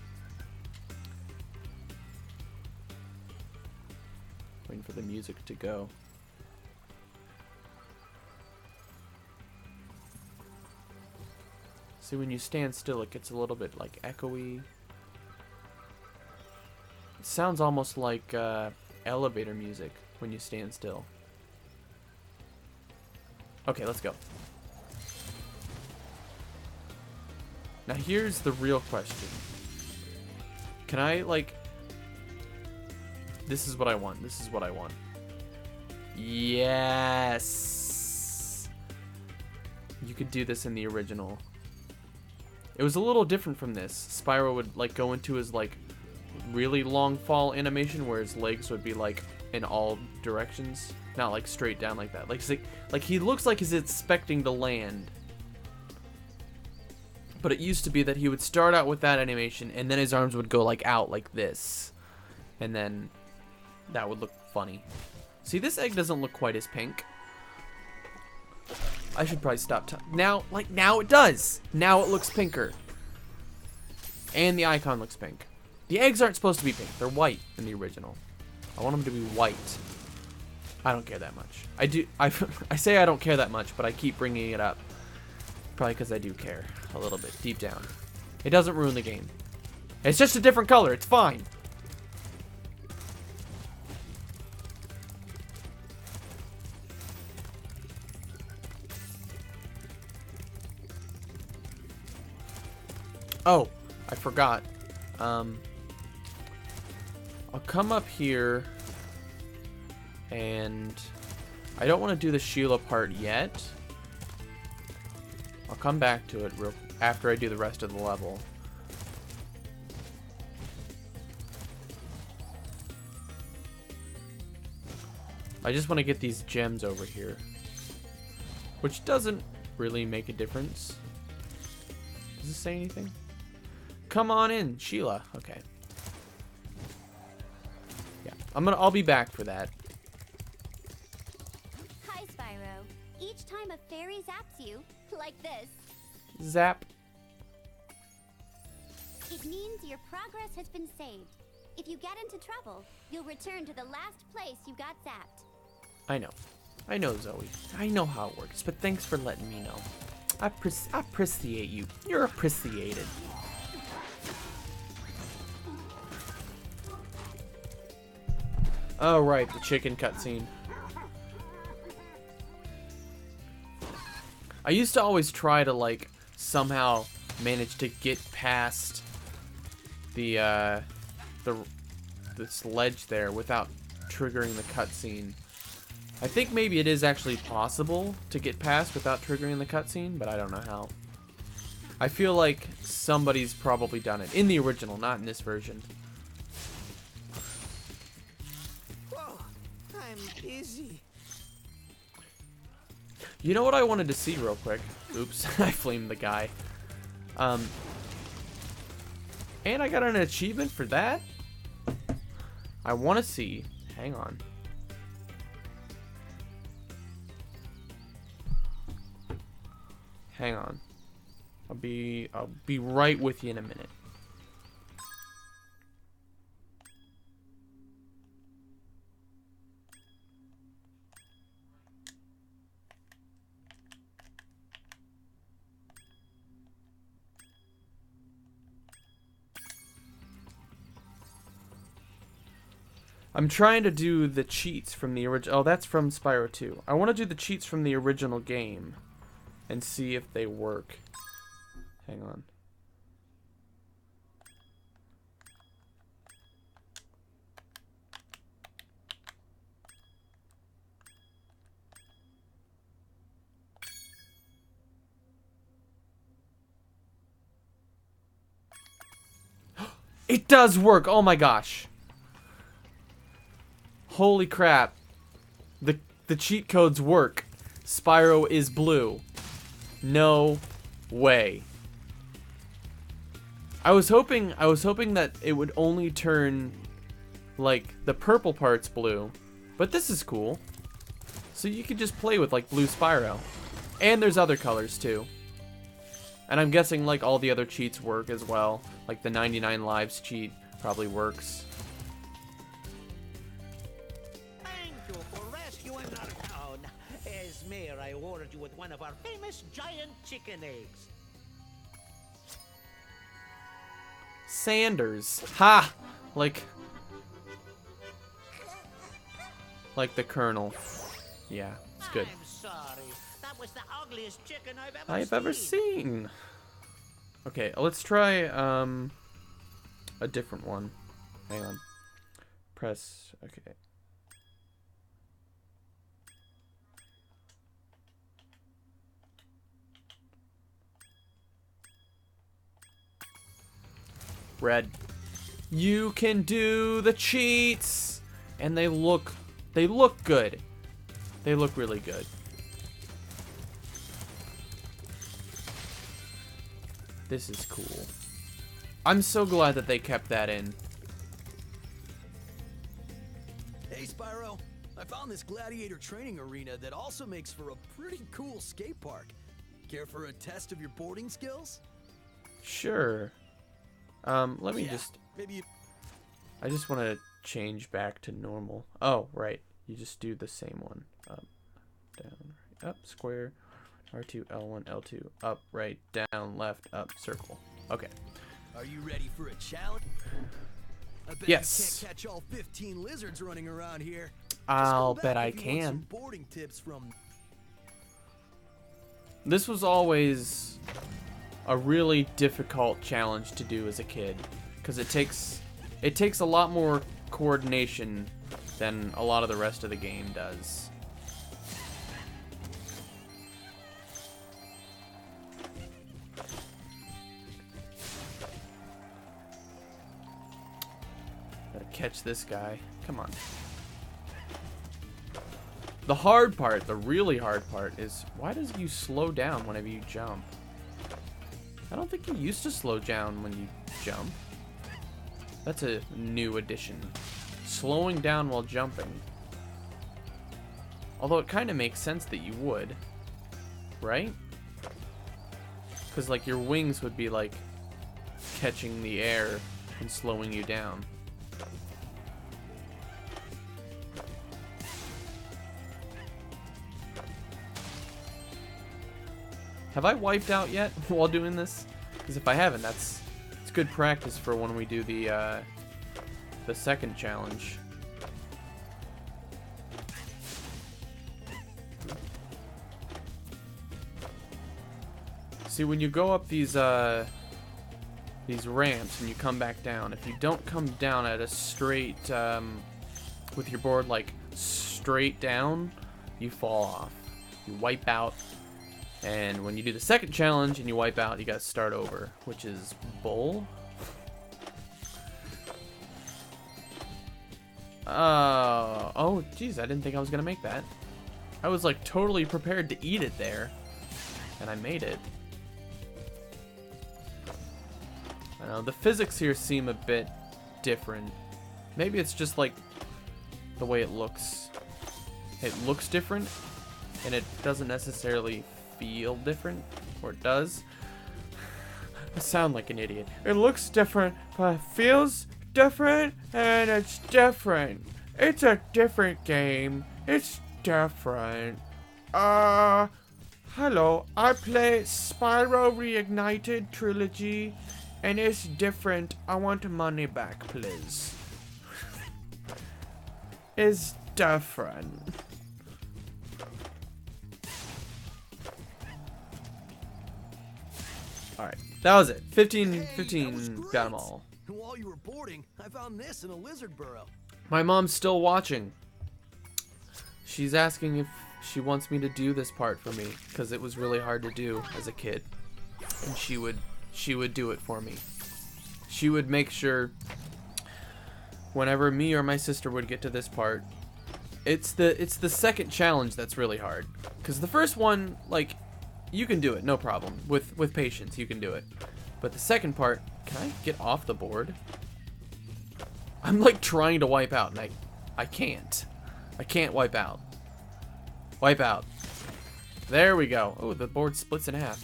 S1: Waiting for the music to go. See, when you stand still, it gets a little bit like echoey. It sounds almost like elevator music when you stand still. Okay, let's go. Now here's the real question. Can I, like... This is what I want. This is what I want. Yes! You could do this in the original. It was a little different from this. Spyro would, like, go into his, like, really long fall animation where his legs would be, like, in all directions. Not, like, straight down like that. Like he looks like he's expecting to land. But it used to be that he would start out with that animation, and then his arms would go, like, out like this. And then that would look funny. See, this egg doesn't look quite as pink. I should probably stop. Now it does. Now it looks pinker. And the icon looks pink. The eggs aren't supposed to be pink. They're white in the original. I want them to be white. I don't care that much. I say I don't care that much, but I keep bringing it up. Probably because I do care a little bit deep down. It doesn't ruin the game. It's just a different color. It's fine. Oh, I forgot. I'll come up here, and I don't want to do the Sheila part yet. I'll come back to it after I do the rest of the level. I just want to get these gems over here. Which doesn't really make a difference. Does this say anything? Come on in, Sheila. Okay. Yeah, I'll be back for that.
S5: Hi, Spyro. Each time a fairy zaps you, like this,
S1: Zap.
S5: it means your progress has been saved. If you get into trouble, you'll return to the last place you got zapped.
S1: I know. I know, Zoe. I know how it works, but thanks for letting me know. I appreciate you. You're appreciated. Oh, right, the chicken cutscene. I used to always try to, like, somehow manage to get past this ledge there without triggering the cutscene. I think maybe it is actually possible to get past without triggering the cutscene, but I don't know how. I feel like somebody's probably done it. In the original, not in this version.
S12: Whoa, I'm busy.
S1: You know what I wanted to see real quick? Oops, I flamed the guy. And I got an achievement for that? I want to see. Hang on. Hang on. I'll be right with you in a minute. I'm trying to do the cheats from the original. Oh, that's from Spyro 2. I want to do the cheats from the original game and see if they work. Hang on. It does work. Oh my gosh. Holy crap. The cheat codes work. Spyro is blue. No way. I was hoping that it would only turn like the purple parts blue, but this is cool. So you could just play with like blue Spyro. And there's other colors too. And I'm guessing like all the other cheats work as well. Like the 99 lives cheat probably works.
S12: Thank you for rescuing our town. As mayor, I ordered you with one of our famous giant chicken eggs.
S1: Sanders. Ha! Like the Colonel. Yeah, it's good.
S12: I'm sorry. That was the ugliest chicken
S1: I've ever seen. Okay, let's try a different one. Hang on. Press. Okay. Red. You can do the cheats, and they look good. They look really good. This is cool. I'm so glad that they kept that in.
S6: Hey, Spyro. I found this gladiator training arena that also makes for a pretty cool skate park. Care for a test of your boarding skills?
S1: Sure. Let me
S6: Maybe
S1: I just want to change back to normal. Oh, right. You just do the same one. Up, down, right, up, square. R2, L1, L2, up, right, down, left, up, circle. Okay.
S6: Are you ready for a challenge? I bet
S1: Yes.
S6: you can't catch all 15 lizards running around here.
S1: I'll
S6: Just go
S1: bet
S6: back
S1: I
S6: if you want some
S1: can.
S6: boarding tips from.
S1: This was always a really difficult challenge to do as a kid, because it takes a lot more coordination than a lot of the rest of the game does. Gotta catch this guy. Come on. The hard part, the really hard part, is why does you slow down whenever you jump? I don't think you used to slow down when you jump. That's a new addition. Slowing down while jumping. Although it kind of makes sense that you would. Right? Because, like, your wings would be, like, catching the air and slowing you down. Have I wiped out yet while doing this? Because if I haven't, it's good practice for when we do the second challenge. See, when you go up these ramps and you come back down, if you don't come down at a straight, with your board like straight down, you fall off. You wipe out. And when you do the second challenge and you wipe out, you gotta start over, which is bull. Oh, geez, I didn't think I was gonna make that. I was like totally prepared to eat it there, and I made it. I don't know, the physics here seem a bit different. Maybe it's just like the way it looks. It looks different, and it doesn't necessarily feel different, or it does. I sound like an idiot. It looks different, but it feels different, and it's different. It's a different game. It's different. Hello, I play Spyro Reignited Trilogy, and it's different. I want money back, please. It's different. Alright, that was it. 15 got them all.
S6: And while you were boarding, I found this in a lizard burrow.
S1: My mom's still watching. She's asking if she wants me to do this part for me, because it was really hard to do as a kid. And she would do it for me. She would make sure whenever me or my sister would get to this part, it's the second challenge that's really hard. Because the first one, like, you can do it, no problem. With patience, you can do it. But the second part, can I get off the board? I'm like trying to wipe out, and I can't. I can't wipe out. Wipe out. There we go. Oh, the board splits in half.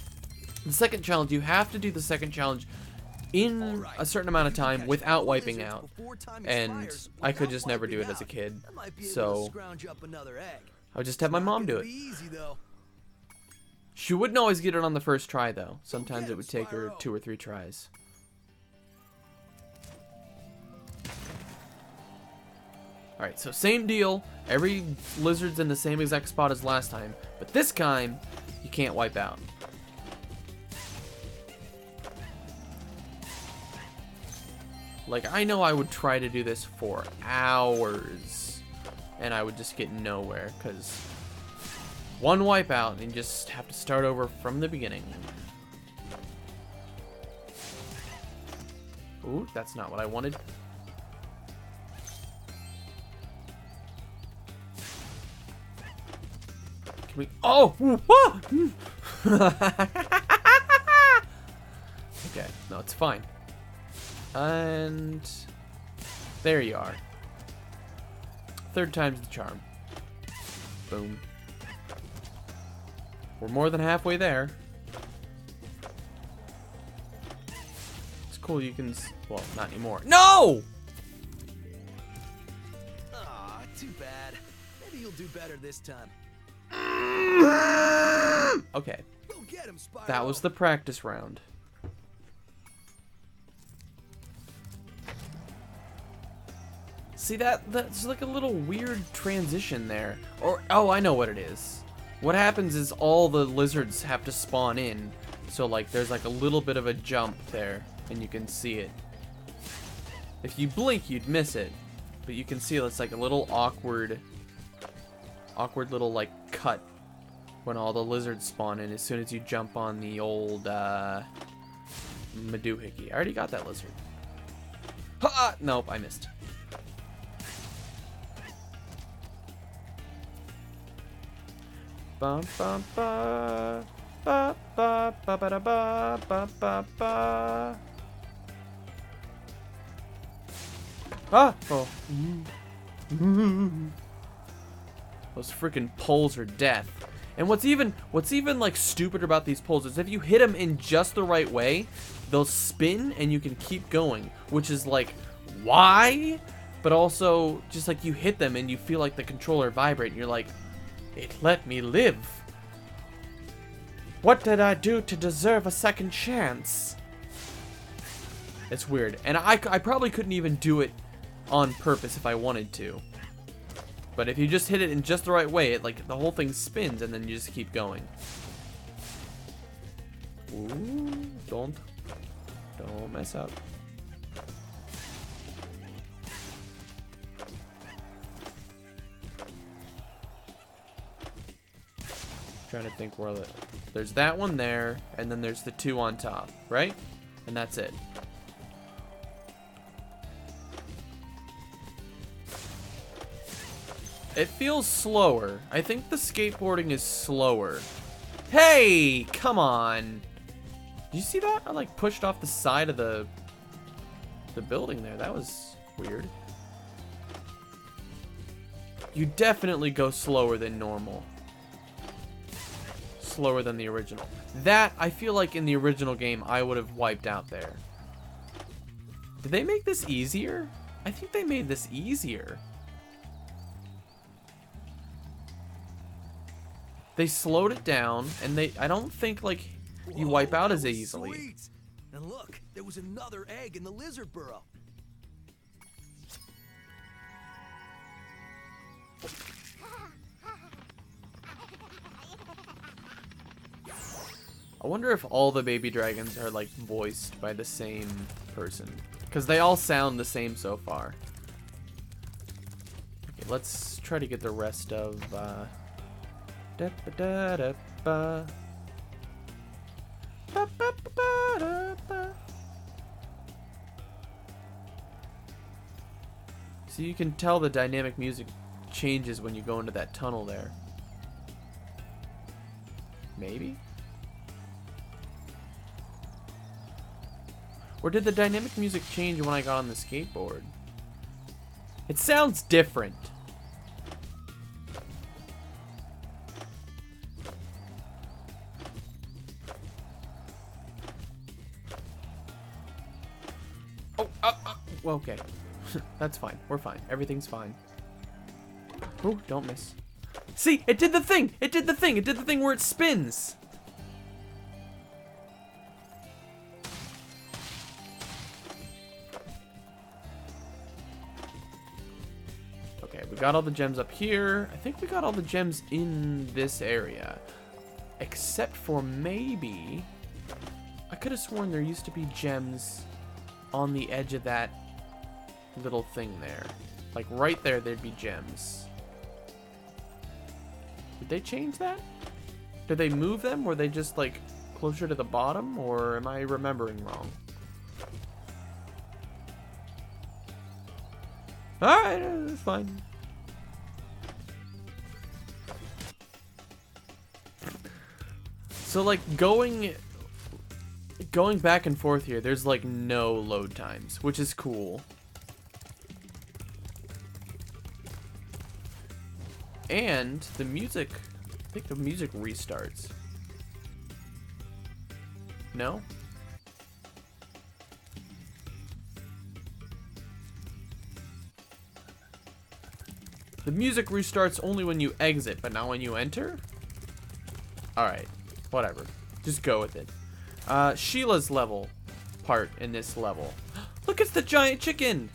S1: The second challenge, you have to do the second challenge in a certain amount of time without wiping out. And I could just never do it as a kid. So I would just have my mom do it. She wouldn't always get it on the first try, though. Sometimes it would take her 2 or 3 tries. Alright, so same deal. Every lizard's in the same exact spot as last time. But this time, you can't wipe out. Like, I know I would try to do this for hours. And I would just get nowhere, because one wipeout, and you just have to start over from the beginning. Ooh, that's not what I wanted. Can we... Oh! Ooh, ah! Okay, no, it's fine. And there you are. Third time's the charm. Boom. We're more than halfway there. It's cool you can... Well, not anymore. No!
S6: Aw, too bad. Maybe you'll do better this time.
S1: Okay.
S6: Go get him, Spyro.
S1: That was the practice round. See, that's like a little weird transition there. Or, oh, I know what it is. What happens is all the lizards have to spawn in. So, like, there's like a little bit of a jump there, and you can see it. If you blink, you'd miss it. But you can see it's like a little awkward little, like, cut when all the lizards spawn in as soon as you jump on the old, Maduhiki. I already got that lizard. Ha! Nope, I missed. Bum, bum, ba. Ba, ba, ba, ba, da, ba, ba, ba, ba. Ah! Oh. Those freaking poles are death. And what's even like stupider about these poles is if you hit them in just the right way, they'll spin and you can keep going, which is like, why? But also just like you hit them and you feel like the controller vibrate and you're like, it let me live. What did I do to deserve a second chance? It's weird. And I probably couldn't even do it on purpose if I wanted to. But if you just hit it in just the right way, it like the whole thing spins and then you just keep going. Ooh, don't mess up. Trying to think where there's that one there, and then there's the two on top, right? And that's it. It feels slower. I think the skateboarding is slower. Hey, come on. Did you see that? I like pushed off the side of the building there. That was weird. You definitely go slower than normal. Slower than the original. That, I feel like in the original game, I would have wiped out there. Did they make this easier? I think they made this easier. They slowed it down, and I don't think, like, you wipe out as easily.
S6: Sweet. And look, there was another egg in the lizard burrow.
S1: I wonder if all the baby dragons are, like, voiced by the same person. Because they all sound the same so far. Okay, let's try to get the rest of, Da, ba, da, da, ba. Ba, ba, ba, ba, da, ba. So you can tell the dynamic music changes when you go into that tunnel there. Maybe? Or did the dynamic music change when I got on the skateboard? It sounds different. Well, okay. That's fine. We're fine. Everything's fine. Oh, don't miss. See, it did the thing! It did the thing! It did the thing where it spins! Okay, we got all the gems up here. I think we got all the gems in this area. Except for maybe... I could have sworn there used to be gems on the edge of that little thing there. Like right there, there'd be gems. Did they change that? Did they move them? Were they just like closer to the bottom? Or am I remembering wrong? Alright, that's fine. So like going back and forth here, there's like no load times, which is cool. And the music, I think the music restarts. No? The music restarts only when you exit, but not when you enter? Alright, whatever. Just go with it. Sheila's level part in this level. Look, it's the giant chicken!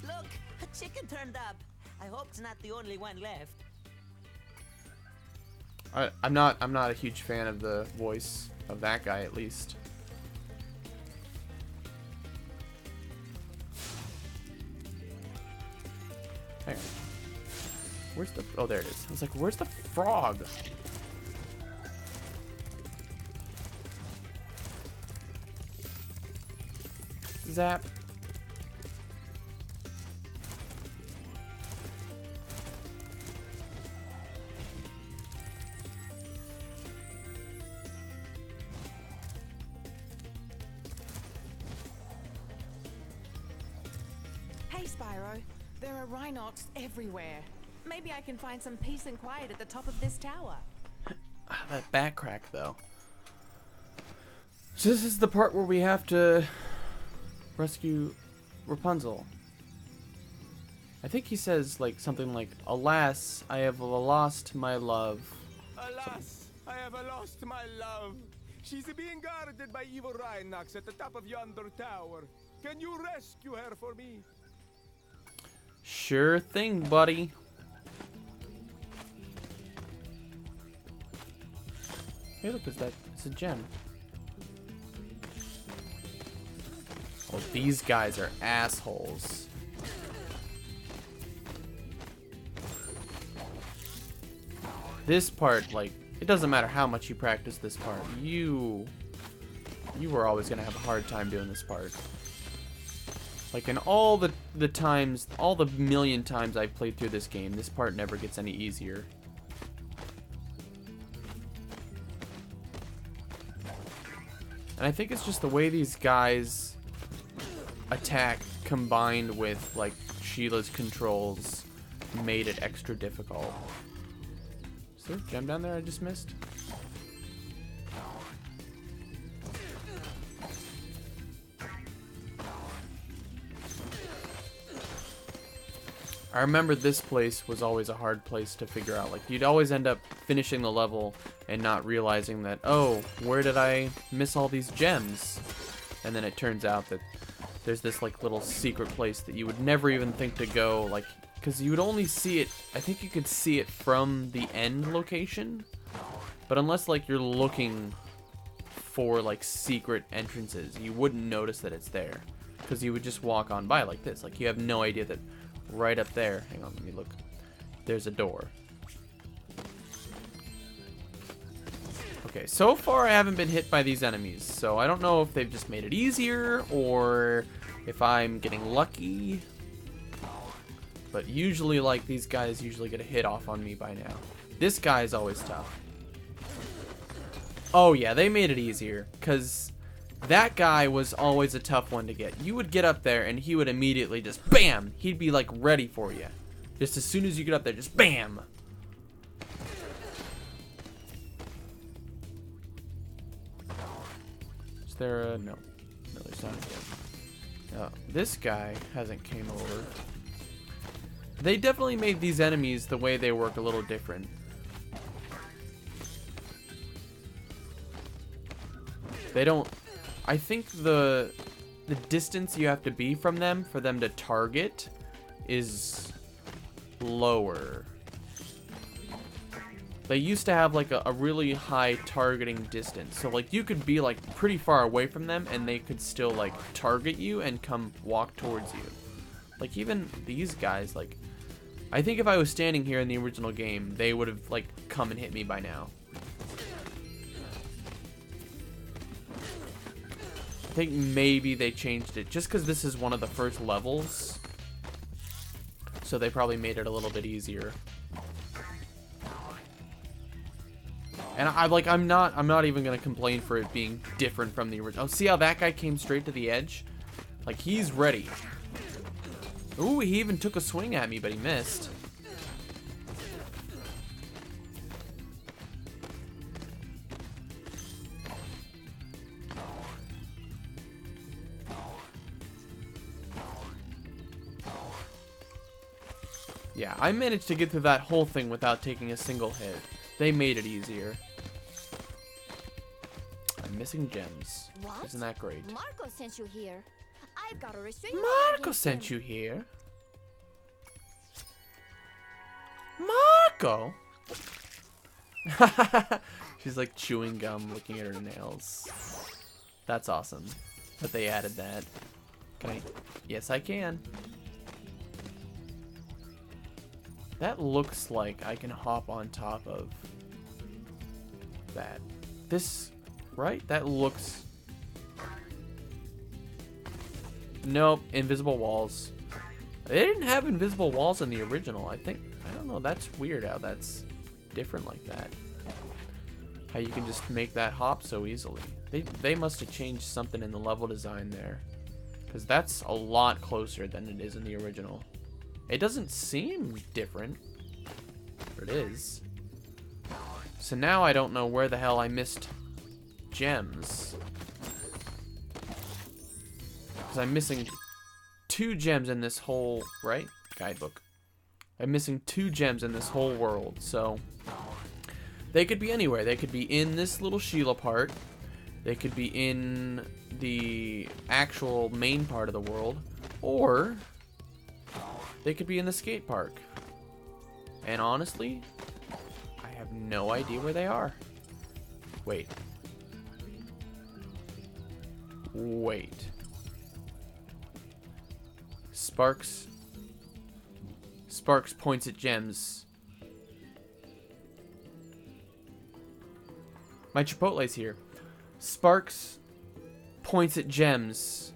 S12: Look, a chicken turned up. I hope it's not the only one left.
S1: I'm not a huge fan of the voice of that guy, at least. Hang on. Where's the... Oh, there it is. I was like, where's the frog? Zap.
S9: Hey, Spyro. There are Rhinox everywhere. Maybe I can find some peace and quiet at the top of this tower.
S1: That back crack, though. So this is the part where we have to rescue Rapunzel. I think he says like something like, "Alas, I have lost my love."
S13: Alas, I have lost my love. She's being guarded by evil Rhinox at the top of yonder tower. Can you rescue her for me?
S1: Sure thing, buddy. Hey, look, it's a gem. Oh, these guys are assholes. This part, like, it doesn't matter how much you practice this part. You were always gonna have a hard time doing this part. Like, in all the times, all the million times I've played through this game, this part never gets any easier. And I think it's just the way these guys attack combined with, like, Sheila's controls made it extra difficult. Is there a gem down there I just missed? I remember this place was always a hard place to figure out. Like, you'd always end up finishing the level and not realizing that, oh, where did I miss all these gems? And then it turns out that there's this, like, little secret place that you would never even think to go, like, because you would only see it, I think you could see it from the end location, but unless, like, you're looking for, like, secret entrances, you wouldn't notice that it's there, because you would just walk on by like this. Like, you have no idea that right up there, hang on, let me look, there's a door. Okay, so far I haven't been hit by these enemies, so I don't know if they've just made it easier, or if I'm getting lucky. But usually, like, these guys usually get a hit off on me by now. This guy is always tough. Oh yeah, they made it easier, because that guy was always a tough one to get. You would get up there and he would immediately just BAM! He'd be like ready for you. Just as soon as you get up there, just BAM! Is there a... no. No, there's not again. This guy hasn't came over. They definitely made these enemies, the way they work, a little different. They don't... I think the distance you have to be from them for them to target is lower. They used to have like a really high targeting distance. So like you could be like pretty far away from them and they could still like target you and come walk towards you. Like even these guys, like I think if I was standing here in the original game, they would have like come and hit me by now. I think maybe they changed it just because this is one of the first levels, so they probably made it a little bit easier. And I'm not even gonna complain for it being different from the original. Oh, see how that guy came straight to the edge? Like he's ready. Ooh, he even took a swing at me, but he missed. Yeah, I managed to get through that whole thing without taking a single hit. They made it easier. I'm missing gems.
S3: What?
S1: Isn't that great?
S3: Marco sent you here. I've got a restraining
S1: Marco sent you here? Marco? She's like chewing gum, looking at her nails. That's awesome that they added that. Can I? Yes, I can. That looks like I can hop on top of that. This, right? That looks... Nope, invisible walls. They didn't have invisible walls in the original, I think. I don't know, that's weird how that's different like that. How you can just make that hop so easily. They must have changed something in the level design there. Because that's a lot closer than it is in the original. It doesn't seem different. But it is. So now I don't know where the hell I missed gems. Because I'm missing 2 gems in this whole, right? Guidebook. I'm missing 2 gems in this whole world, so they could be anywhere. They could be in this little Sheila part. They could be in the actual main part of the world, or they could be in the skate park. And honestly, I have no idea where they are. Wait. Wait. Sparks points at gems. My Chipotle's here. Sparks points at gems.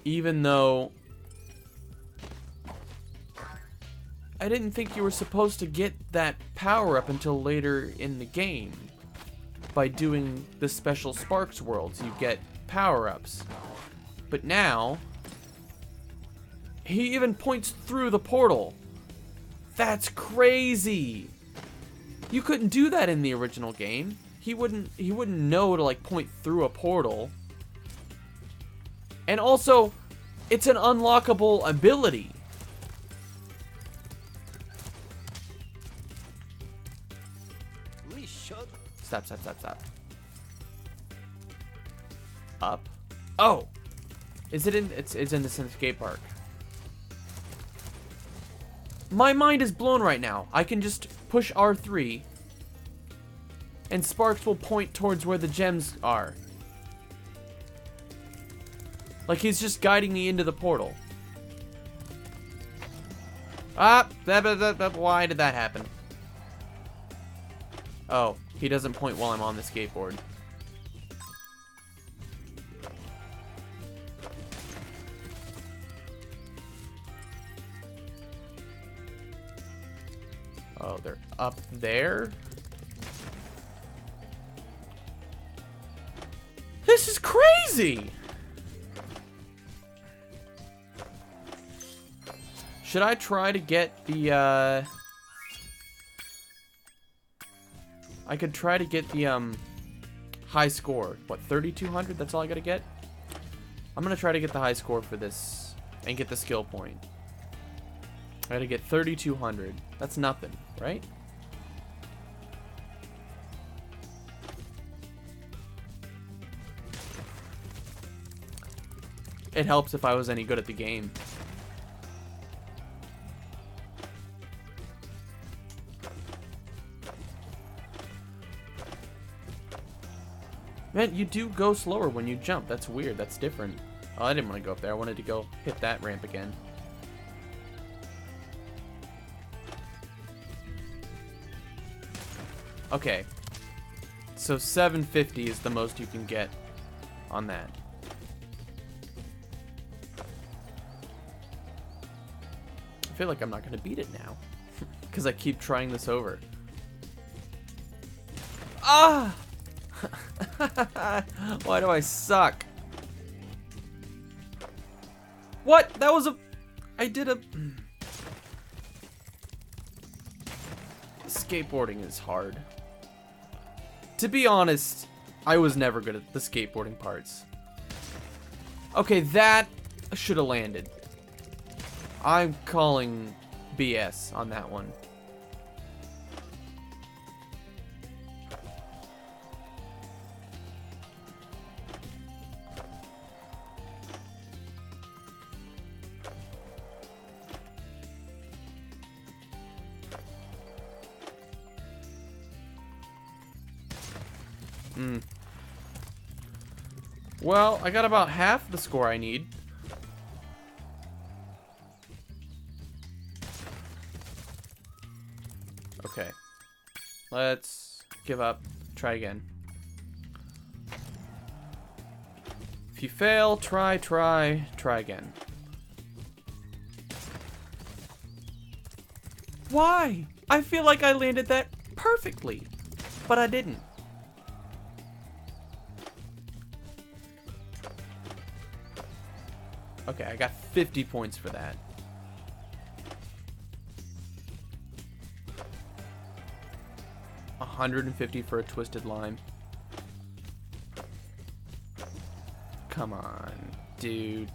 S1: Even though I didn't think you were supposed to get that power up until later in the game. By doing the special Sparks worlds, you get power-ups. But now, he even points through the portal. That's crazy. You couldn't do that in the original game. He wouldn't know to like point through a portal. And also, it's an unlockable ability.
S11: We should.
S1: Stop. Up. Oh! Is it in? It's in the skate park. My mind is blown right now. I can just push R3 and Sparks will point towards where the gems are. Like he's just guiding me into the portal. Ah! Why did that happen? Oh, he doesn't point while I'm on the skateboard. Oh, they're up there? This is crazy! Should I try to get the, I could try to get the, high score. What, 3,200? That's all I gotta get? I'm gonna try to get the high score for this and get the skill point. I gotta get 3,200. That's nothing, right? It helps if I was any good at the game. Man, you do go slower when you jump. That's weird. That's different. Oh, I didn't want to go up there. I wanted to go hit that ramp again. Okay. So 750 is the most you can get on that. I feel like I'm not going to beat it now. Because I keep trying this over. Ah! Why do I suck? What? That was a... I did a... Skateboarding is hard. To be honest, I was never good at the skateboarding parts. Okay, that should have landed. I'm calling BS on that one. Well, I got about half the score I need. Okay. Let's give up. Try again. If you fail, try again. Why? I feel like I landed that perfectly, but I didn't. Okay, I got 50 points for that. $150 for a twisted lime. Come on, dude.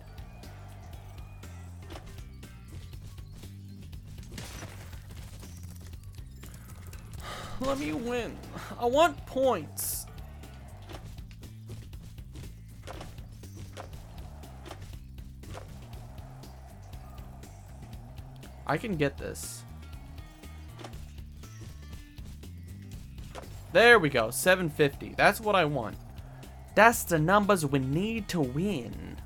S1: Let me win. I want points. I can get this. There we go. 750. That's what I want. That's the numbers we need to win.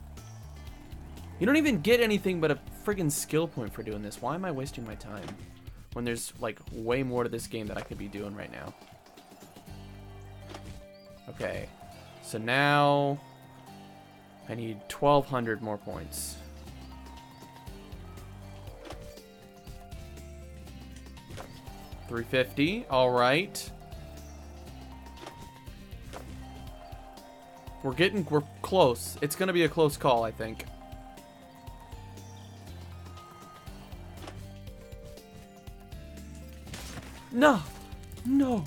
S1: You don't even get anything but a friggin' skill point for doing this. Why am I wasting my time? When there's, like, way more to this game that I could be doing right now. Okay. So now I need 1,200 more points. $350. Alright. We're close. It's gonna be a close call, I think. No! No!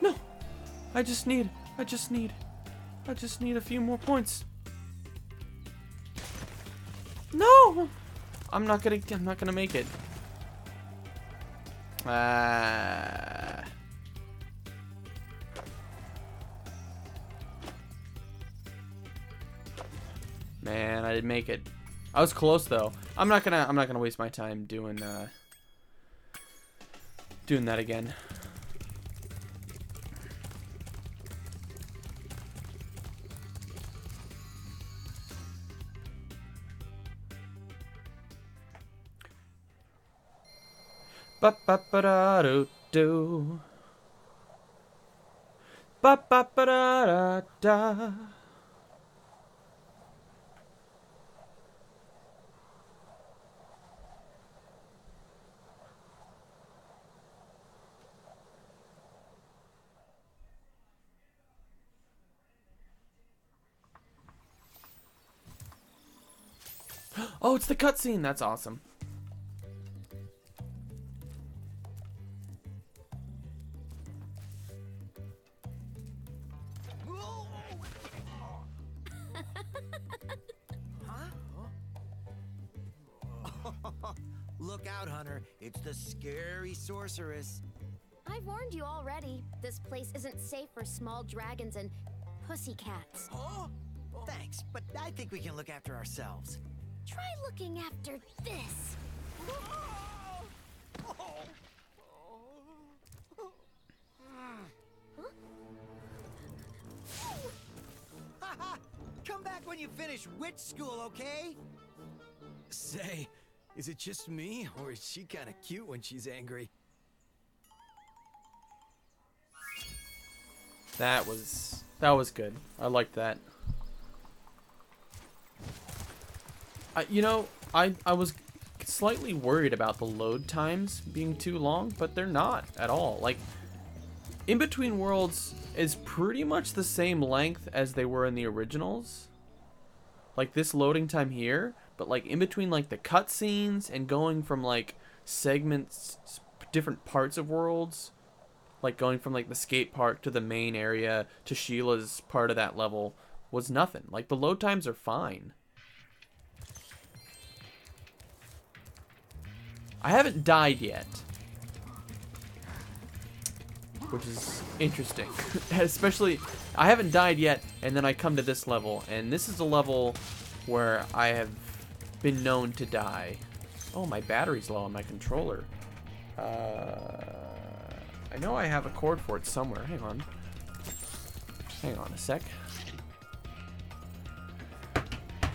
S1: No! I just need a few more points. No! I'm not gonna make it. Man, I didn't make it. I was close though. I'm not gonna waste my time doing that again. Ba ba ba da do do. Ba ba ba da da da. Oh, it's the cutscene. That's awesome.
S6: Look out, Hunter. It's the scary sorceress.
S3: I've warned you already. This place isn't safe for small dragons and pussycats.
S6: Oh, thanks, but I think we can look after ourselves.
S3: Try looking after this.
S6: Come back when you finish witch school, okay? Say, is it just me, or is she kind of cute when she's angry?
S1: That was good. I liked that. You know, I was slightly worried about the load times being too long, but they're not at all. Like, In Between Worlds is pretty much the same length as they were in the originals. Like this loading time here, but like in between like the cutscenes and going from like segments, different parts of worlds, like going from like the skate park to the main area to Sheila's part of that level was nothing. Like the load times are fine. I haven't died yet, which is interesting. Especially, I haven't died yet, and then I come to this level, and this is a level where I have been known to die. Oh, my battery's low on my controller. I know I have a cord for it somewhere. Hang on. Hang on a sec.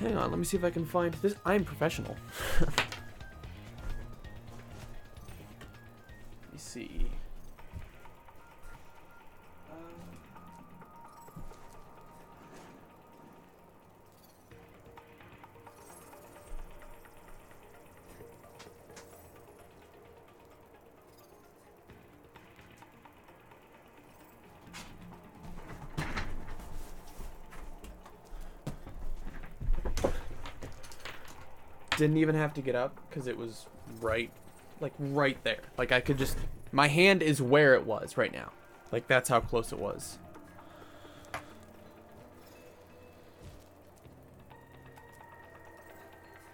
S1: Hang on, let me see if I can find this. I'm professional. Let me see. didn't even have to get up because it was right, like right there. Like I could just, my hand is where it was right now. Like that's how close it was.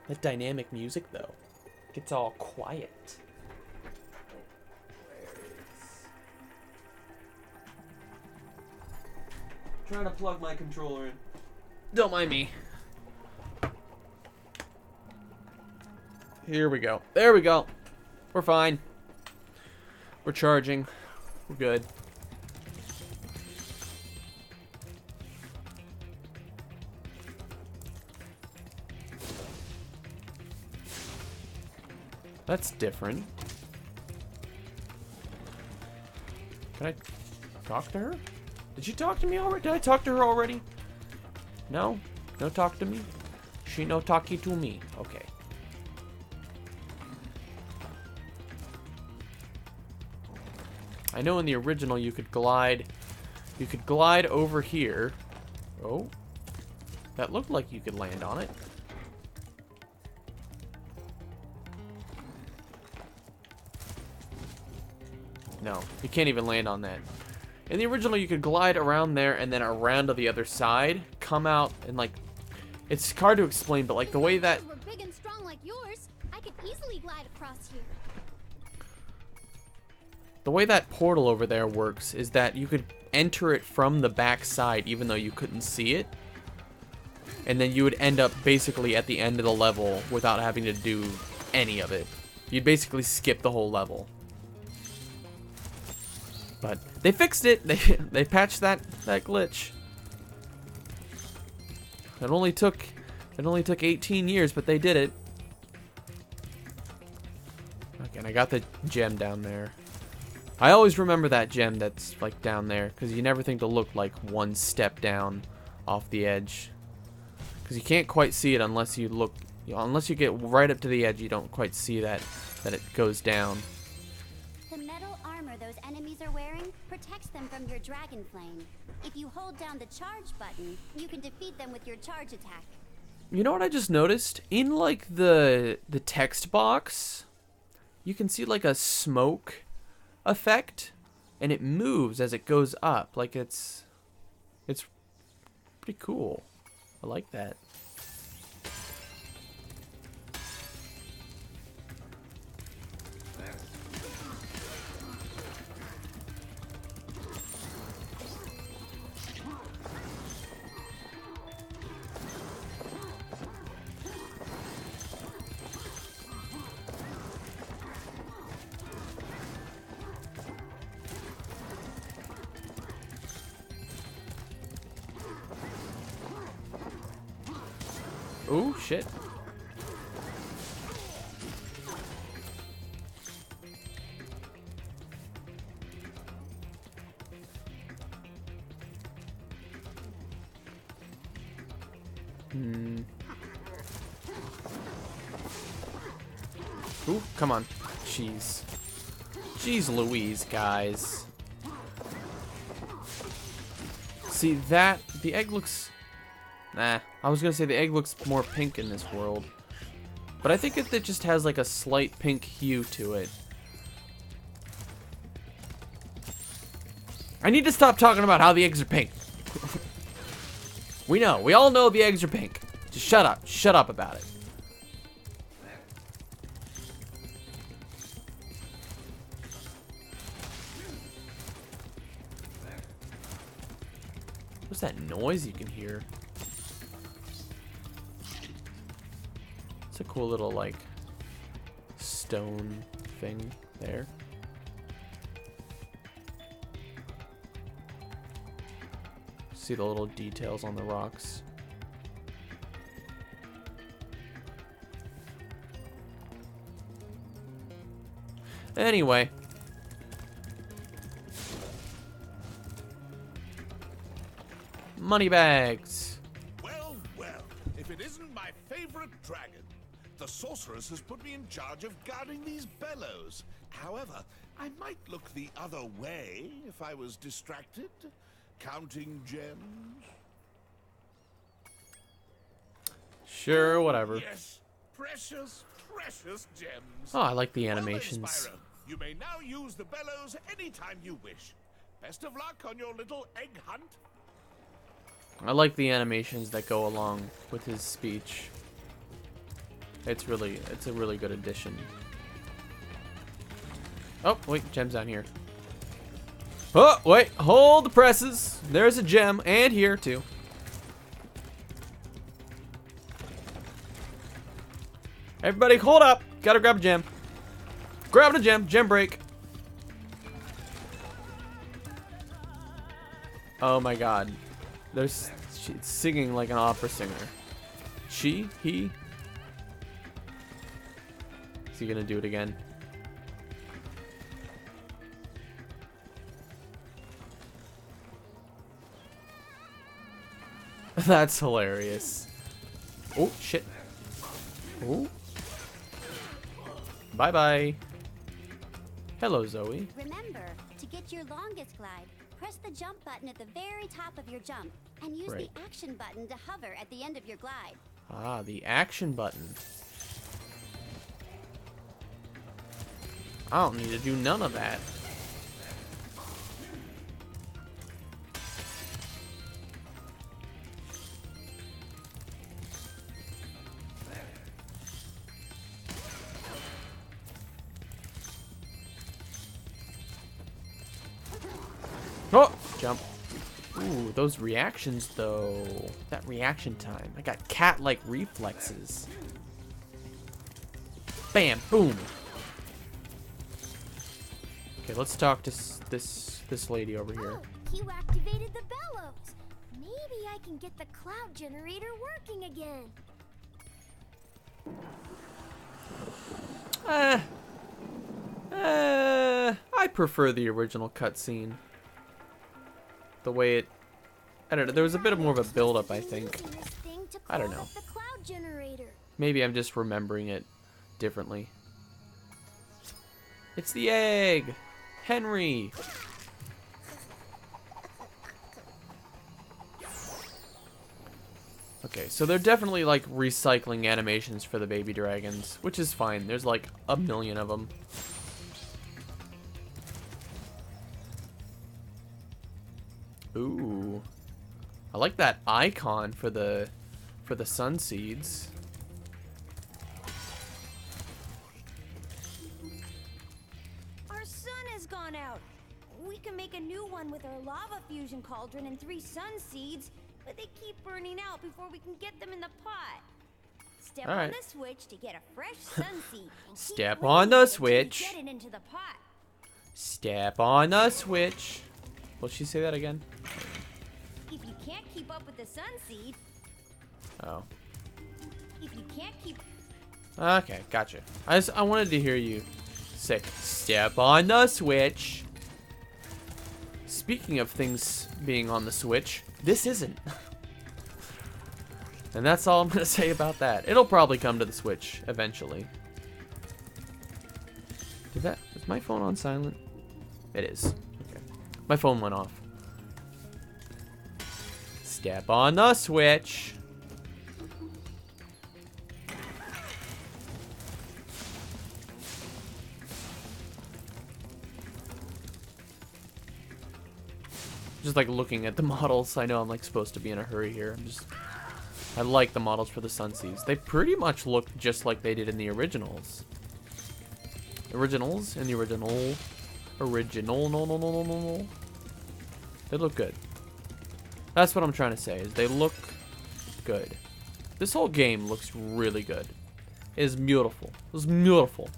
S1: That dynamic music though, gets all quiet. Trying to plug my controller in. Don't mind me. Here we go. There we go. We're fine. We're charging. We're good. That's different. Can I talk to her? Did she talk to me already? Did I talk to her already? No? No talk to me? She no talkie to me. Okay. I know in the original you could glide over here. Oh. That looked like you could land on it. No, you can't even land on that. In the original, you could glide around there and then around to the other side, come out, and like, it's hard to explain, but like the way that...
S3: We're big and strong like yours. I could easily glide across here.
S1: The way that portal over there works is that you could enter it from the back side even though you couldn't see it. And then you would end up basically at the end of the level without having to do any of it. You'd basically skip the whole level. But they fixed it. They patched that glitch. It only took 18 years, but they did it. Okay, and I got the gem down there. I always remember that gem that's like down there because you never think to look like one step down off the edge. Because you can't quite see it unless you look, unless you get right up to the edge. You don't quite see that it goes down.
S5: The metal armor those enemies are wearing protects them from your dragon flame. If you hold down the charge button, you can defeat them with your charge attack.
S1: You know what I just noticed? In like the text box, you can see like a smoke effect, and it moves as it goes up. Like it's pretty cool. I like that. Oh, shit. Ooh, come on. Jeez. Jeez Louise, guys. See, the egg looks... Nah, I was gonna say the egg looks more pink in this world. But I think it just has like a slight pink hue to it. I need to stop talking about how the eggs are pink. We all know the eggs are pink. Just shut up about it. What's that noise you can hear? It's a cool little, like, stone thing there. See the little details on the rocks. Anyway. Money bags.
S7: Well, if it isn't my favorite dragon. The sorceress has put me in charge of guarding these bellows. However, I might look the other way if I was distracted. Counting gems.
S1: Sure, whatever.
S7: Yes, Precious, precious gems.
S1: Oh, I like the
S7: Well then,
S1: animations.
S7: Spyro, you may now use the bellows anytime you wish. Best of luck on your little egg hunt.
S1: I like the animations that go along with his speech. It's a really good addition. Oh, wait, gem's down here. Oh, wait, hold the presses. There's a gem, and here too. Everybody hold up. Gotta grab a gem. Grab a gem. Gem break. Oh my god. She's singing like an opera singer. He? Is he gonna do it again? That's hilarious. Oh, shit. Oh. Bye-bye. Hello, Zoe.
S5: Remember, to get your longest glide, press the jump button at the very top of your jump, and use the action button to hover at the end of your glide.
S1: Ah, the action button. I don't need to do none of that. Oh, jump. Ooh, those reactions though. That reaction time. I got cat-like reflexes. Bam, boom. Okay, let's talk to this lady over here.
S3: Oh, you activated the bellows. Maybe I can get the cloud generator working again.
S1: I prefer the original cutscene. The way it, I don't know, there was a bit more of a build-up, I think. I don't know. Maybe I'm just remembering it differently. It's the egg! Henry! Okay, so they're definitely like recycling animations for the baby dragons, which is fine. There's like a million of them. Ooh. I like that icon for the sun seeds.
S3: Our sun has gone out. We can make a new one with our lava fusion cauldron and 3 sun seeds, but they keep burning out before we can get them in the pot. Step on the switch to get a fresh sun seed.
S1: Step on the switch.
S3: Get it into the pot.
S1: Step on the switch. Will she say that again?
S3: If you can't keep up with the sun seed.
S1: Oh.
S3: If you can't keep.
S1: Okay, gotcha. I wanted to hear you say, step on the switch. Speaking of things being on the switch, this isn't. And that's all I'm going to say about that. It'll probably come to the Switch eventually. Is my phone on silent? It is. Okay. My phone went off. Step on the switch. Just like looking at the models. I know I'm like supposed to be in a hurry here. I like the models for the Sunseas. They pretty much look just like they did in the originals. Originals? In the original. No. They look good. That's what I'm trying to say, is they look good. This whole game looks really good. It is beautiful. It's beautiful.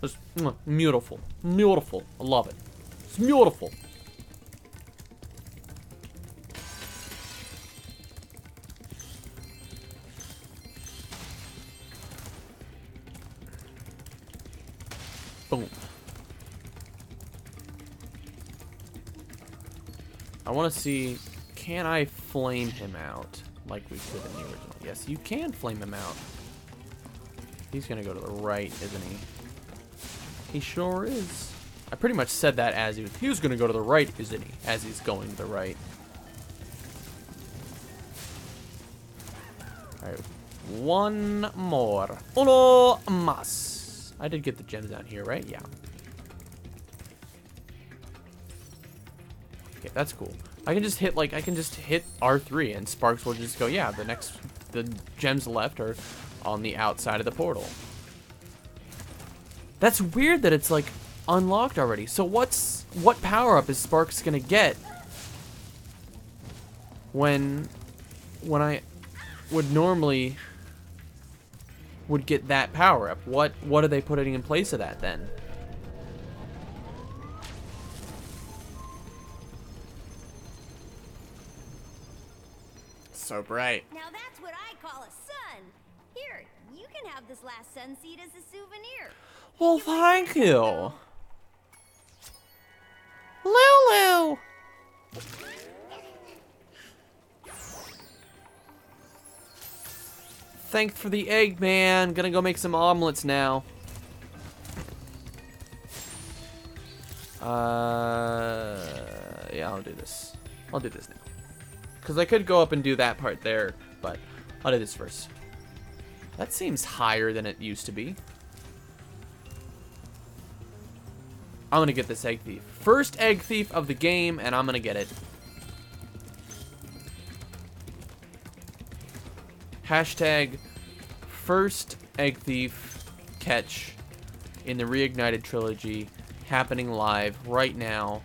S1: It's beautiful. Beautiful. I love it. It's beautiful. Boom. I want to see, can I flame him out like we could in the original? Yes, you can flame him out. He's going to go to the right, isn't he? He sure is. I pretty much said that as he was going to go to the right, isn't he? As he's going to the right. Alright, One more. Uno más. I did get the gems down here, right? Yeah. Okay, that's cool. I can just hit R3 and sparks will just go, yeah, the gems left are on the outside of the portal. That's weird that it's like unlocked already. So what power up is Sparks gonna get when I would normally get that power up? What are they putting in place of that then? So bright.
S3: Now that's what I call a sun. Here, you can have this last sun seed as a souvenir.
S1: Well, thank you. Lulu! Thanks for the egg, man. Gonna go make some omelets now. Yeah, I'll do this. I'll do this now. Because I could go up and do that part there, but I'll do this first. That seems higher than it used to be. I'm gonna get this egg thief. First egg thief of the game, and I'm gonna get it. Hashtag first egg thief catch in the Reignited Trilogy, happening live right now.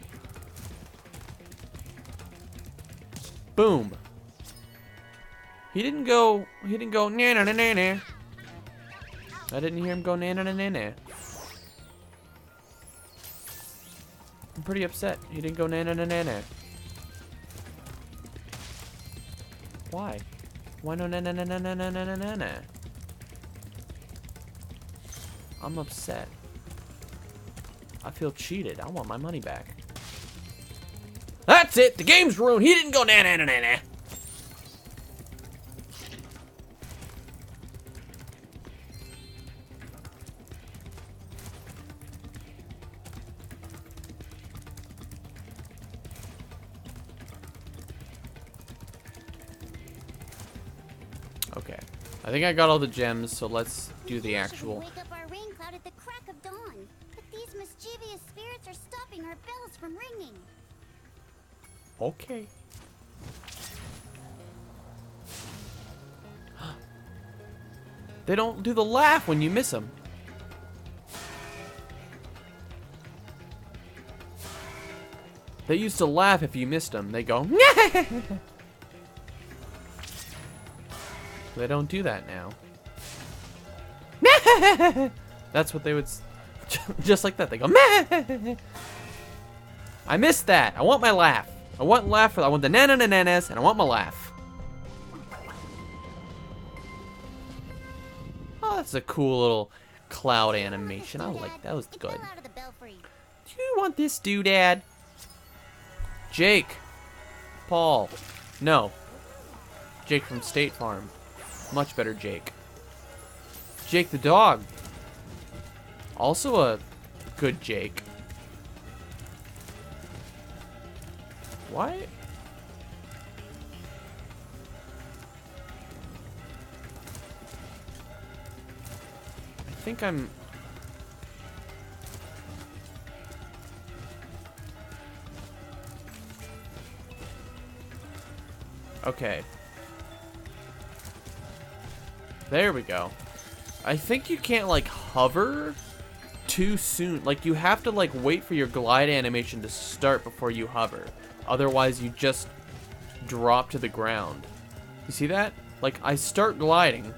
S1: Boom. He didn't go na na na na na. I didn't hear him go na na na na na. I'm pretty upset. He didn't go na na na na na. Why? Why no na na na na na na na na na? I'm upset. I feel cheated. I want my money back. That's it. The game's ruined. He didn't go na na na na na. Okay. I think I got all the gems, so let's do the actual.
S5: Wake up our rain cloud at the crack of dawn. But these mischievous spirits are stopping our bells from ringing.
S1: Okay. They don't do the laugh when you miss them. They used to laugh if you missed them. They go, They don't do that now. That's what they would, just like that. They go, I missed that. I want my laugh. I want laugh. I want the na-na-na-na-nas, and I want my laugh. Oh, that's a cool little cloud animation. I like that. That was good. Do you want this doodad? Jake. Paul. No. Jake from State Farm. Much better Jake. Jake the dog. Also a good Jake. Why? I think I'm... Okay. There we go. I think you can't, like, hover too soon. Like, you have to, like, wait for your glide animation to start before you hover. Otherwise, you just drop to the ground. You see that? Like, I start gliding,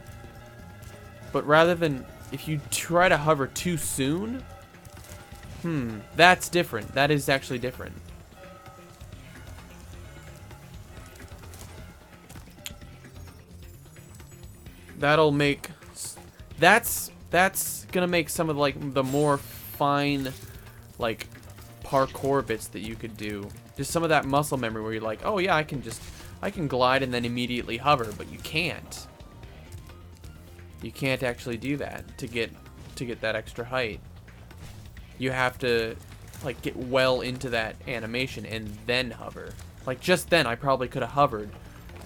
S1: but rather than... If you try to hover too soon... that's different. That is actually different. That'll make... That's gonna make some of, like, the more fine, like, parkour bits that you could do. Just some of that muscle memory where you're like, oh yeah, I can glide and then immediately hover, but you can't. You can't actually do that to get that extra height. You have to, like, get well into that animation and then hover. Like, just then I probably could have hovered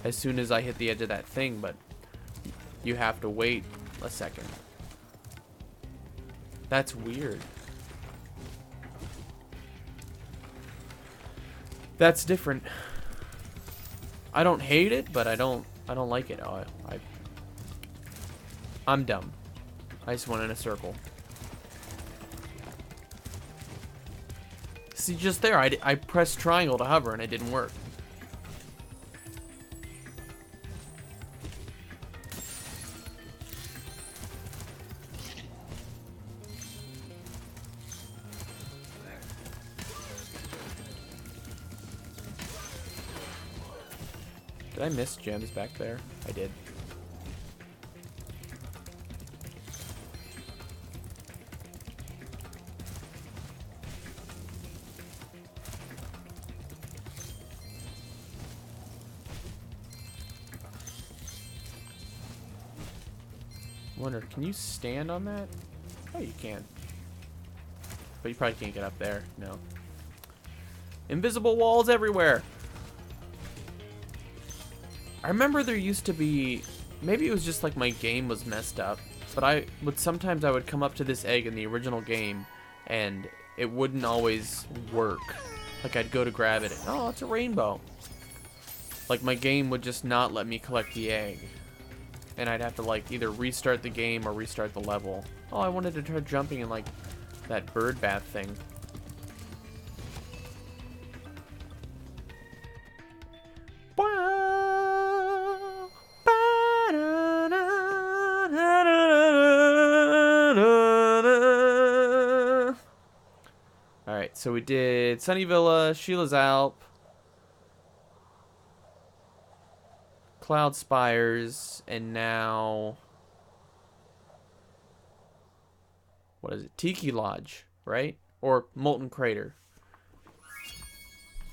S1: as soon as I hit the edge of that thing, but you have to wait a second. That's weird. That's different. I don't hate it, but I don't like it. I'm dumb. I just went in a circle. See, just there, I pressed triangle to hover and it didn't work. Did I miss gems back there? I did. Wonder, can you stand on that? Oh, you can. But you probably can't get up there. No. Invisible walls everywhere. I remember there used to be, maybe it was just like my game was messed up, but sometimes I would come up to this egg in the original game and it wouldn't always work. Like I'd go to grab it and, oh, it's a rainbow. Like my game would just not let me collect the egg. And I'd have to like either restart the game or restart the level. Oh, I wanted to try jumping in like that bird bath thing. Alright, so we did Sunny Villa, Sheila's Alp, Cloud Spires, and now, what is it? Tiki Lodge, right? Or Molten Crater.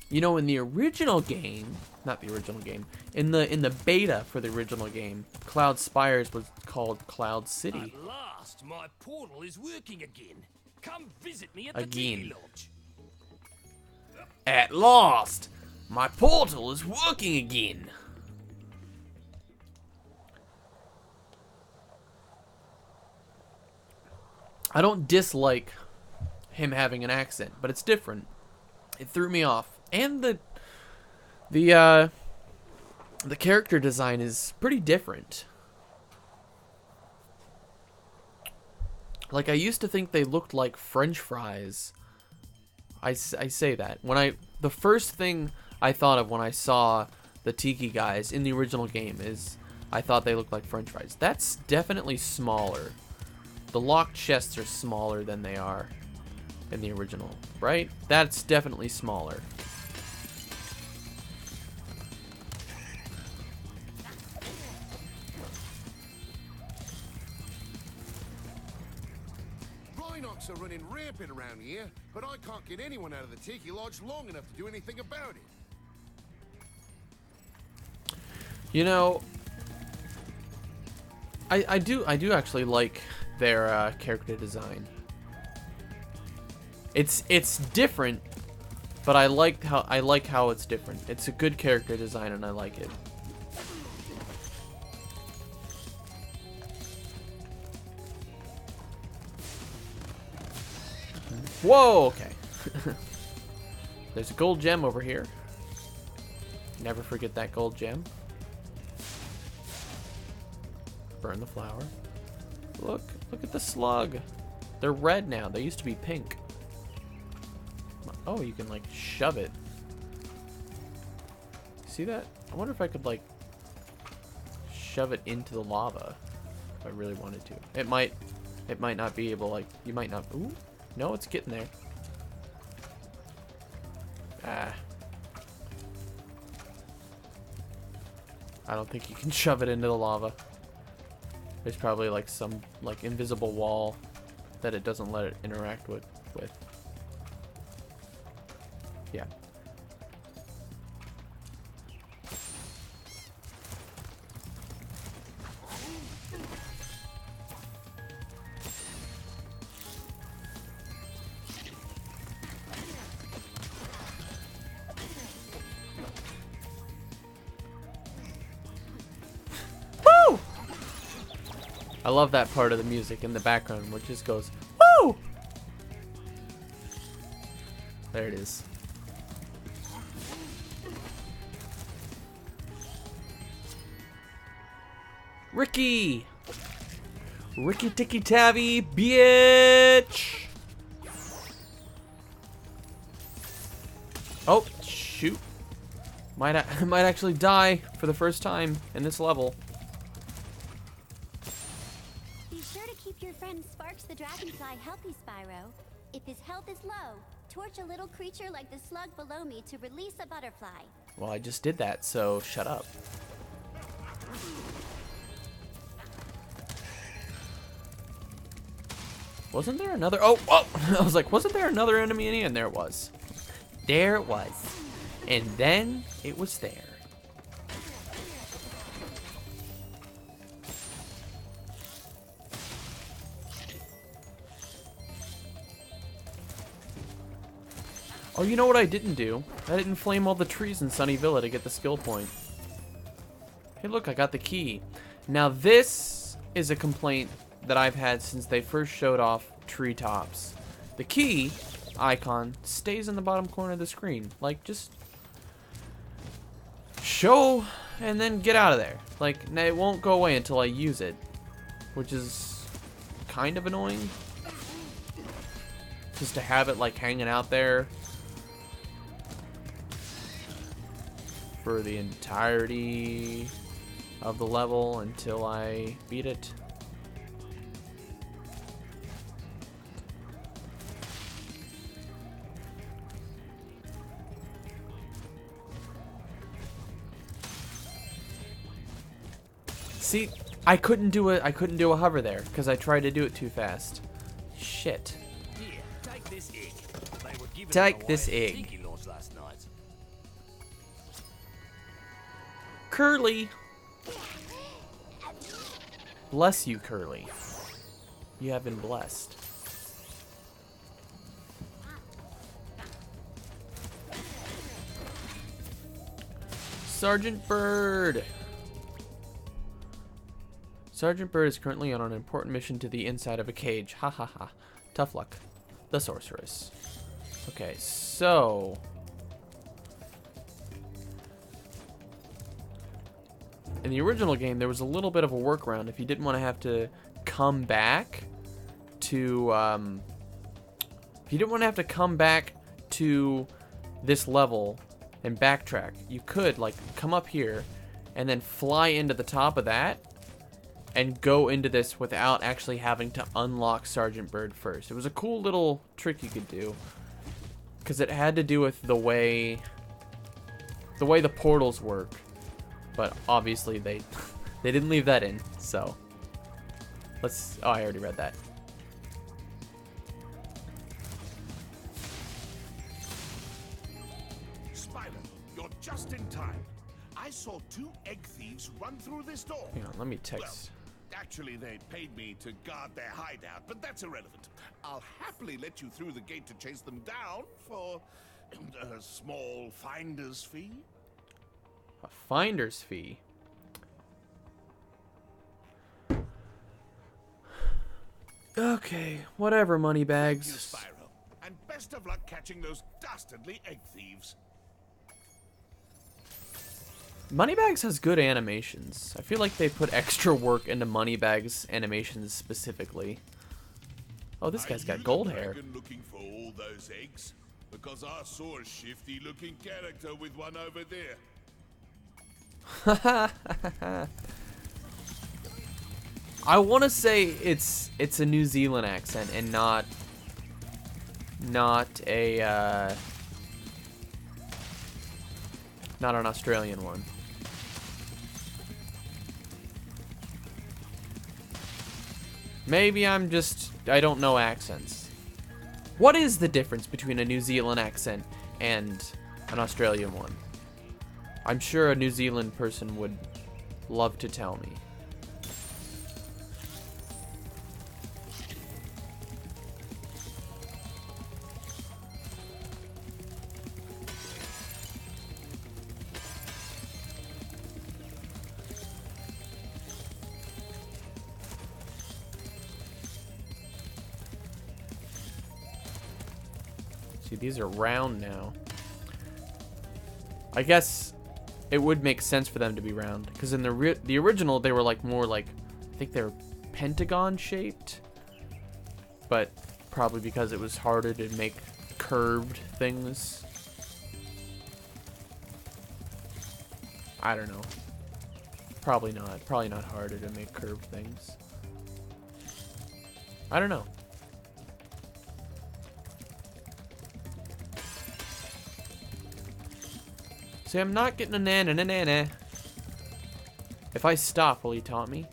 S1: You know, in the original game, not the original game, in the beta for the original game, Cloud Spires was called Cloud City.
S8: At last, my portal is working again. Come visit me at the Tiki Lodge.
S1: At last, my portal is working again. I don't dislike him having an accent, but it's different. It threw me off. And the character design is pretty different. Like, I used to think they looked like French fries. I say that. The first thing I thought of when I saw the Tiki guys in the original game is I thought they looked like French fries. That's definitely smaller. The locked chests are smaller than they are in the original, right? That's definitely smaller.
S7: Rhinox are running rampant around here, but I can't get anyone out of the Tiki Lodge long enough to do anything about it.
S1: You know, I do actually like their character design. It's different, but I like how it's different. It's a good character design and I like it. Whoa, okay. There's a gold gem over here. Never forget that gold gem. Burn the flower. Look at the slug. They're red now. They used to be pink. Oh, you can like shove it. See that? I wonder if I could like shove it into the lava if I really wanted to. It might not be able, like, you might not. Ooh, no, it's getting there. Ah. I don't think you can shove it into the lava. There's probably like some like invisible wall that it doesn't let it interact with. Yeah. I love that part of the music in the background where it just goes, woo! There it is. Ricky! Ricky Ticky Tavi, bitch! Oh, shoot. Might actually die for the first time in this level.
S5: Be sure to keep your friend Sparks the Dragonfly healthy, Spyro. If his health is low, torch a little creature like the slug below me to release a butterfly.
S1: Well, I just did that, so shut up. Wasn't there another? Oh, oh! I was like, wasn't there another enemy in here? And there it was. There it was. And then it was there. Oh, you know what I didn't do? I didn't flame all the trees in Sunny Villa to get the skill point. Hey, look, I got the key. Now this is a complaint that I've had since they first showed off treetops. The key icon stays in the bottom corner of the screen. Like, just show and then get out of there. Like, it won't go away until I use it, which is kind of annoying. Just to have it like hanging out there for the entirety of the level until I beat it. See, I couldn't do a hover there because I tried to do it too fast. Shit.
S8: Here, take this egg. They were giving
S1: Take
S8: it away
S1: this
S8: at
S1: egg.
S8: Tiki Lodge last night.
S1: Curly. Bless you, Curly. You have been blessed. Sergeant Bird. Sergeant Bird is currently on an important mission to the inside of a cage. Ha ha ha. Tough luck. The sorceress. Okay, so in the original game, there was a little bit of a workaround if you didn't want to have to come back to this level and backtrack. You could like come up here and then fly into the top of that and go into this without actually having to unlock Sergeant Bird first. It was a cool little trick you could do because it had to do with the way the portals work. But obviously they didn't leave that in, so let's. Oh, I already read that.
S7: Spyro, you're just in time. I saw 2 egg thieves run through this door.
S1: Hang on, let me text.
S7: Well, actually, they paid me to guard their hideout, but that's irrelevant. I'll happily let you through the gate to chase them down for a small finder's fee.
S1: A finder's fee. Okay, whatever, Moneybags.
S7: Thank you, Spyro, and best of luck catching those dastardly egg thieves.
S1: Moneybags has good animations. I feel like they put extra work into Moneybags animations specifically. Oh, this guy's got gold hair.
S7: Looking for all those eggs? Because I saw a shifty-looking character with one over there.
S1: I want to say it's a New Zealand accent and not a not an Australian one. Maybe I don't know accents. What is the difference between a New Zealand accent and an Australian one? I'm sure a New Zealand person would love to tell me. See, these are round now. I guess it would make sense for them to be round, because in the original they were like more like, I think they were pentagon shaped, but probably because it was harder to make curved things. I don't know. Probably not. Probably not harder to make curved things. I don't know. See, I'm not getting a nana. If I stop, will he taunt me?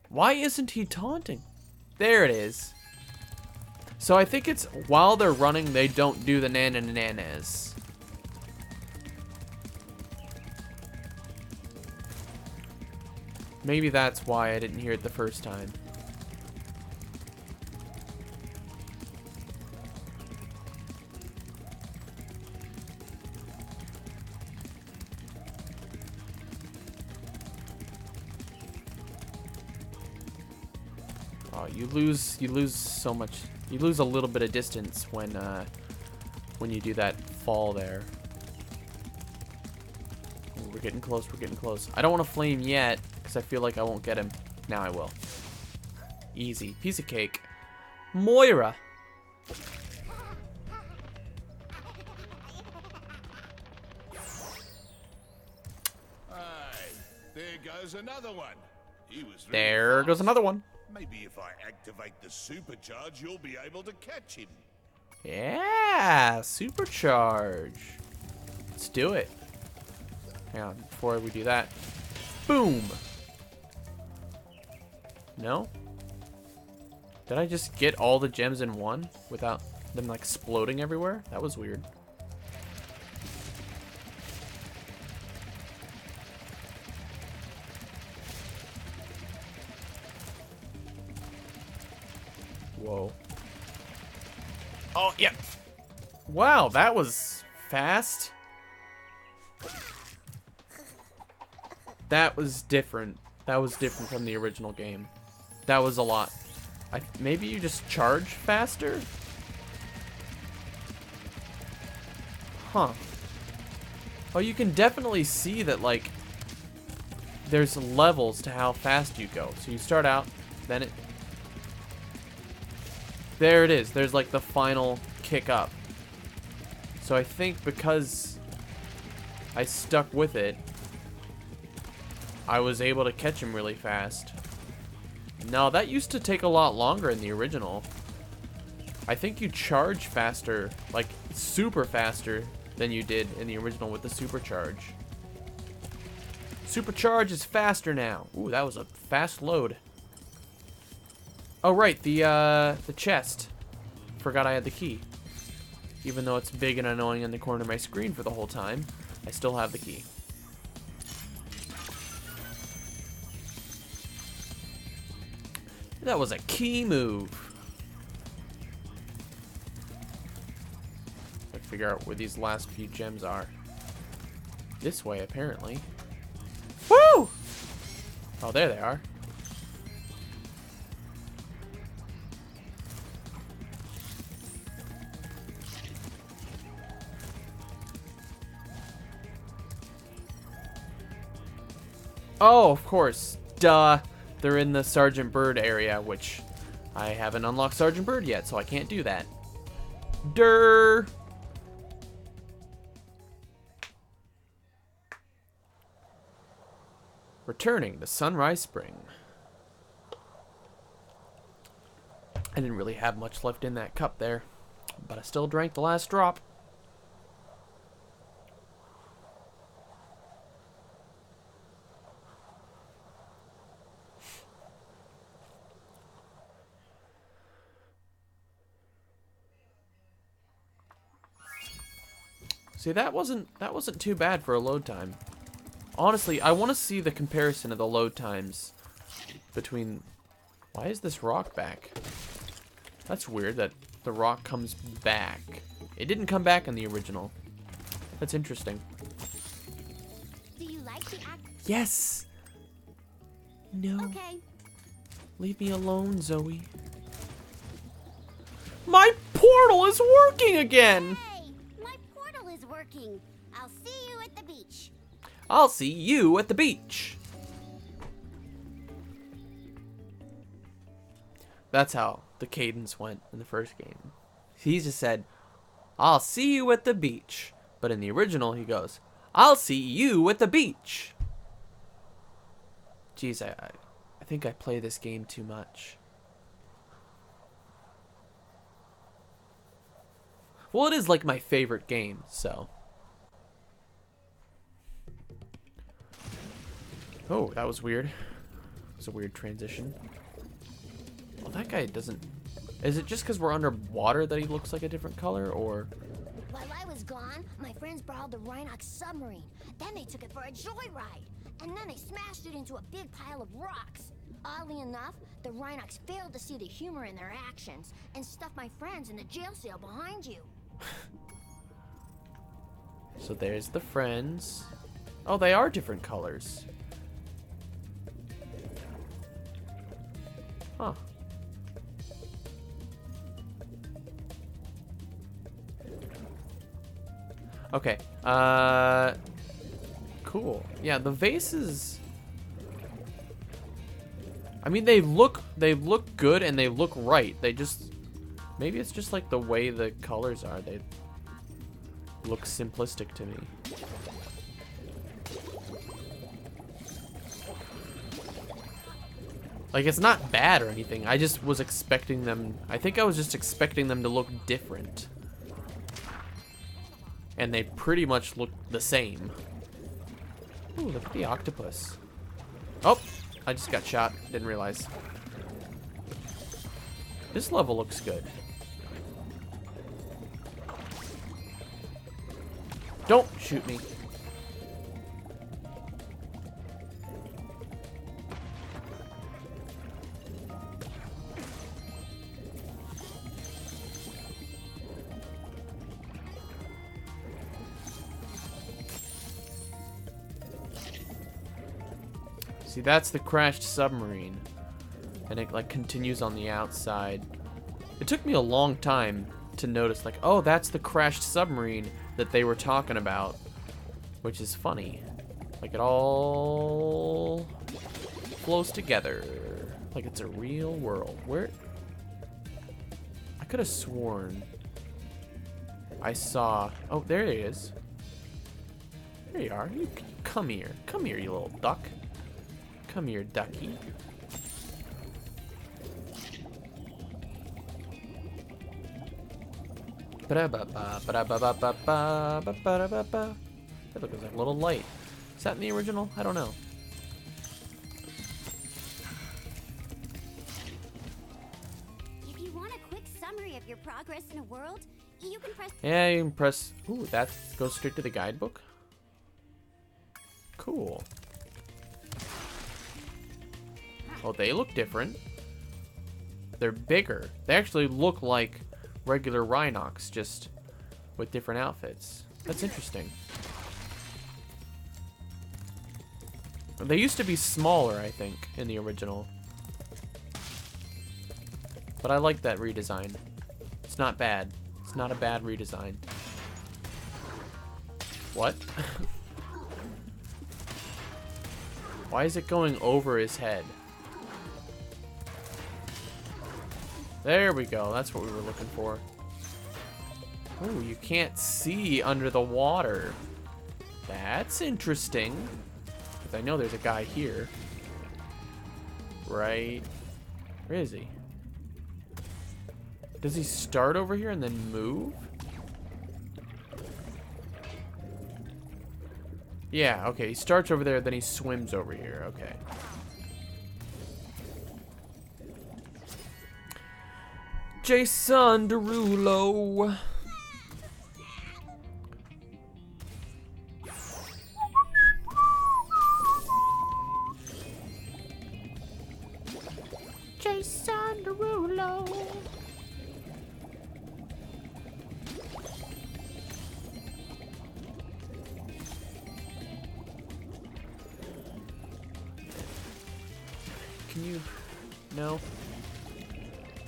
S1: Why isn't he taunting? There it is. So I think it's while they're running, they don't do the nanas. Maybe that's why I didn't hear it the first time. Oh, you lose so much. You lose a little bit of distance when you do that fall there. Ooh, we're getting close. We're getting close. I don't want to flame yet because I feel like I won't get him. Now I will. Easy. Piece of cake. Moira.
S7: There goes another one. He was really
S1: There
S7: fast.
S1: goes another one.
S7: Maybe if I activate the supercharge, you'll be able to catch him.
S1: Yeah, supercharge. Let's do it. Hang on, before we do that. Boom. No? Did I just get all the gems in one without them like exploding everywhere? That was weird. Whoa. Oh, yeah. Wow, that was fast. That was different. That was different from the original game. That was a lot. Maybe you just charge faster? Huh. Oh, you can definitely see that, like, there's levels to how fast you go. So you start out, then it... There it is. There's, like, the final kick up. So I think because I stuck with it, I was able to catch him really fast. No, that used to take a lot longer in the original. I think you charge faster, like super faster than you did in the original with the supercharge. Supercharge is faster now. Ooh, that was a fast load. Oh right, the chest. Forgot I had the key. Even though it's big and annoying in the corner of my screen for the whole time, I still have the key. That was a key move. Let's figure out where these last few gems are. This way, apparently. Woo! Oh, there they are. Oh, of course. Duh. They're in the Sergeant Bird area, which I haven't unlocked Sergeant Bird yet, so I can't do that. Durr. Returning to Sunrise Spring. I didn't really have much left in that cup there, but I still drank the last drop. See, that wasn't too bad for a load time. Honestly, I want to see the comparison of the load times between... Why is this rock back? That's weird that the rock comes back. It didn't come back in the original. That's interesting.
S5: Do you like the act?
S1: Yes! No.
S5: Okay.
S1: Leave me alone, Zoe. My portal is working again!
S5: Hey, my portal is working. I'll see you at the beach.
S1: I'll see you at the beach. That's how the cadence went in the first game. He just said, I'll see you at the beach. But in the original, he goes, I'll see you at the beach. Jeez, I think I play this game too much. Well, it is like my favorite game, so. Oh, that was weird. It was a weird transition. Well, that guy doesn't... Is it just because we're underwater that he looks like a different color, or...
S3: While I was gone, my friends borrowed the Rhinox submarine. Then they took it for a joyride. And then they smashed it into a big pile of rocks. Oddly enough, the Rhinox failed to see the humor in their actions and stuffed my friends in the jail cell behind you.
S1: So there's the friends. Oh, they are different colors. Huh. Okay. Cool. Yeah, the vases... I mean, they look good and they look right. They just... Maybe it's just like the way the colors are. They look simplistic to me. Like, it's not bad or anything. I just was expecting them... I think I was just expecting them to look different. And they pretty much look the same. Ooh, look at the octopus. Oh, I just got shot. Didn't realize. This level looks good. Don't shoot me. See, that's the crashed submarine. And it, like, continues on the outside. It took me a long time to notice, like, oh, that's the crashed submarine that they were talking about. Which is funny. Like, it all flows together. Like it's a real world. Where? I could have sworn I saw... Oh, there he is. There you are. You come here. Come here, you little duck. Come here, ducky. That looks like a little light. Is that in the original? I don't know.
S5: If you want a quick summary of your progress in a world, you can press...
S1: Yeah, you can press... Ooh, that goes straight to the guidebook. Cool. Oh, they look different. They're bigger. They actually look like regular Rhinox, just with different outfits. That's interesting. They used to be smaller, I think, in the original. But I like that redesign. It's not bad. It's not a bad redesign. What? Why is it going over his head? There we go. That's what we were looking for. Oh, you can't see under the water. That's interesting. Because I know there's a guy here. Right. Where is he? Does he start over here and then move? Yeah, okay. He starts over there, then he swims over here. Okay. Jason Derulo. Jason Derulo. Can you... No.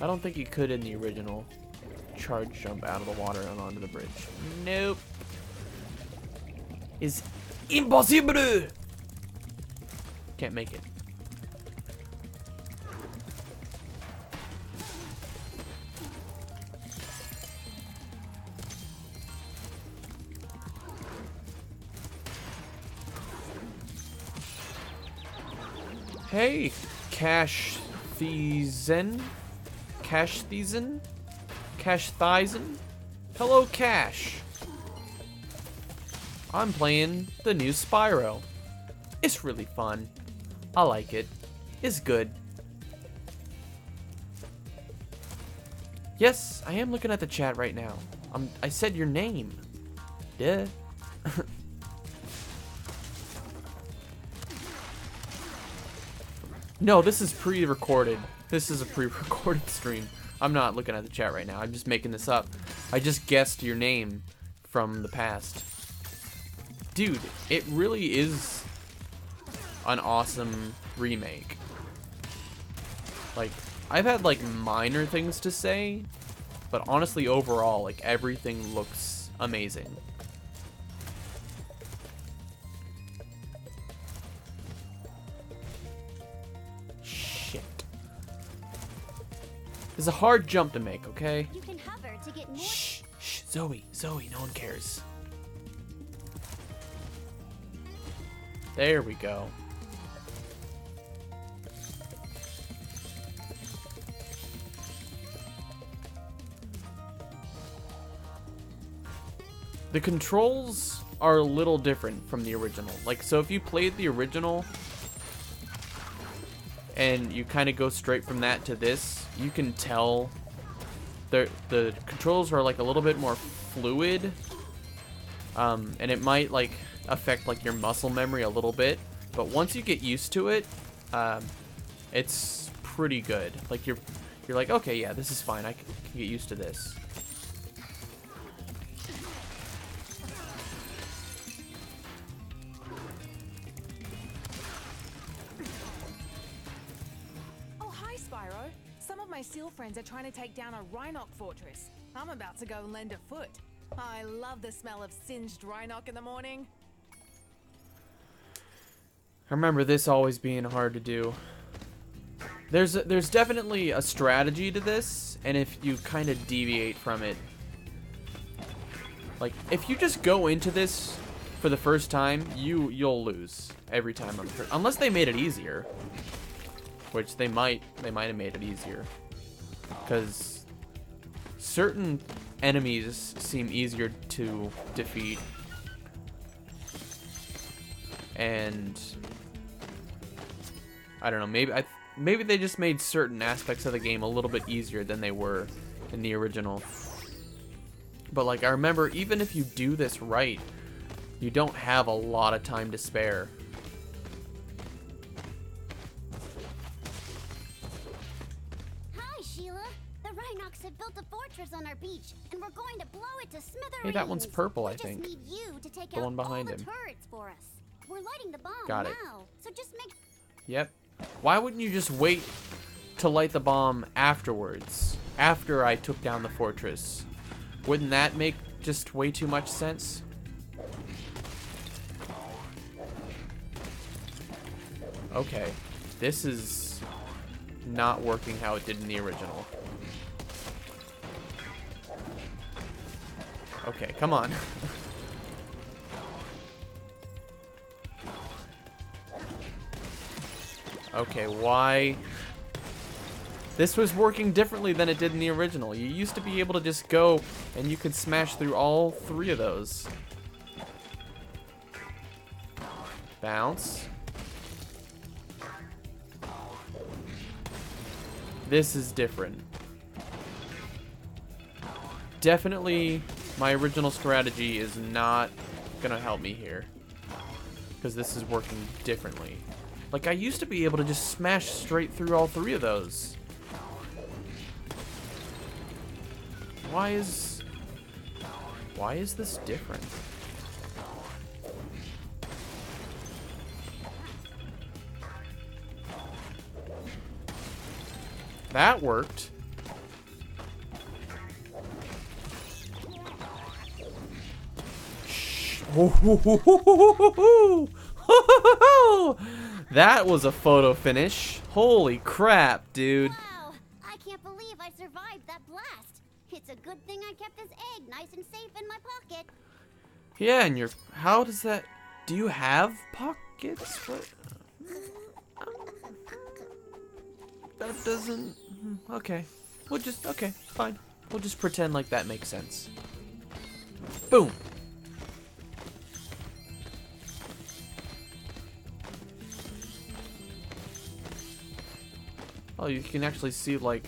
S1: I don't think you could in the original. charge jump out of the water and onto the bridge. Nope. Is impossible. Can't make it. Hey, Cash Thiezen? Cash Thiezen? Cash Thiezen? Hello, Cash. I'm playing the new Spyro. It's really fun. I like it. It's good. Yes, I am looking at the chat right now. I said your name. Duh. No, this is pre-recorded. This is a pre-recorded stream. I'm not looking at the chat right now. I'm just making this up. I just guessed your name from the past. Dude, it really is an awesome remake. Like, I've had like minor things to say, but honestly overall, like everything looks amazing. It's a hard jump to make, okay?
S5: You can hover to get more.
S1: Shh, Zoe, no one cares. There we go. The controls are a little different from the original. Like, so if you played the original and you kind of go straight from that to this, you can tell the controls are like a little bit more fluid, and it might like affect like your muscle memory a little bit, but once you get used to it, it's pretty good. Like you're like, okay, yeah, this is fine. I can get used to this.
S9: My seal friends are trying to take down a Rhinoc fortress. I'm about to go and lend a foot. I love the smell of singed Rhinoc in the morning.
S1: I remember this always being hard to do. There's definitely a strategy to this, and if you kind of deviate from it, like if you just go into this for the first time, you'll lose every time on the first, unless they made it easier, which they might have made it easier. Because certain enemies seem easier to defeat, and I don't know, maybe they just made certain aspects of the game a little bit easier than they were in the original. But like I remember, even if you do this right, you don't have a lot of time to spare.
S5: Have built a fortress on our beach, and we're going to blow it to smithereens.
S1: Hey, that one's purple, I think.
S5: We just need you to take
S1: the
S5: out
S1: one behind
S5: all the
S1: him.
S5: turrets for us. We're lighting the bomb
S1: Got
S5: now,
S1: it.
S5: so just make.
S1: Yep. Why wouldn't you just wait to light the bomb afterwards? After I took down the fortress, wouldn't that make just way too much sense? Okay, this is not working how it did in the original. Okay, come on. Okay, why? This was working differently than it did in the original. You used to be able to just go and you could smash through all three of those. Bounce. This is different. Definitely, my original strategy is not gonna help me here, because this is working differently. Like, I used to be able to just smash straight through all three of those. Why is this different? That worked. That was a photo finish. Holy crap, dude.
S5: Wow, I can't believe I survived that blast. It's a good thing I kept this egg nice and safe in my pocket.
S1: Yeah, and how does that, do you have pockets? What? That doesn't, okay. Okay, fine. We'll just pretend like that makes sense. Boom. Oh, you can actually see like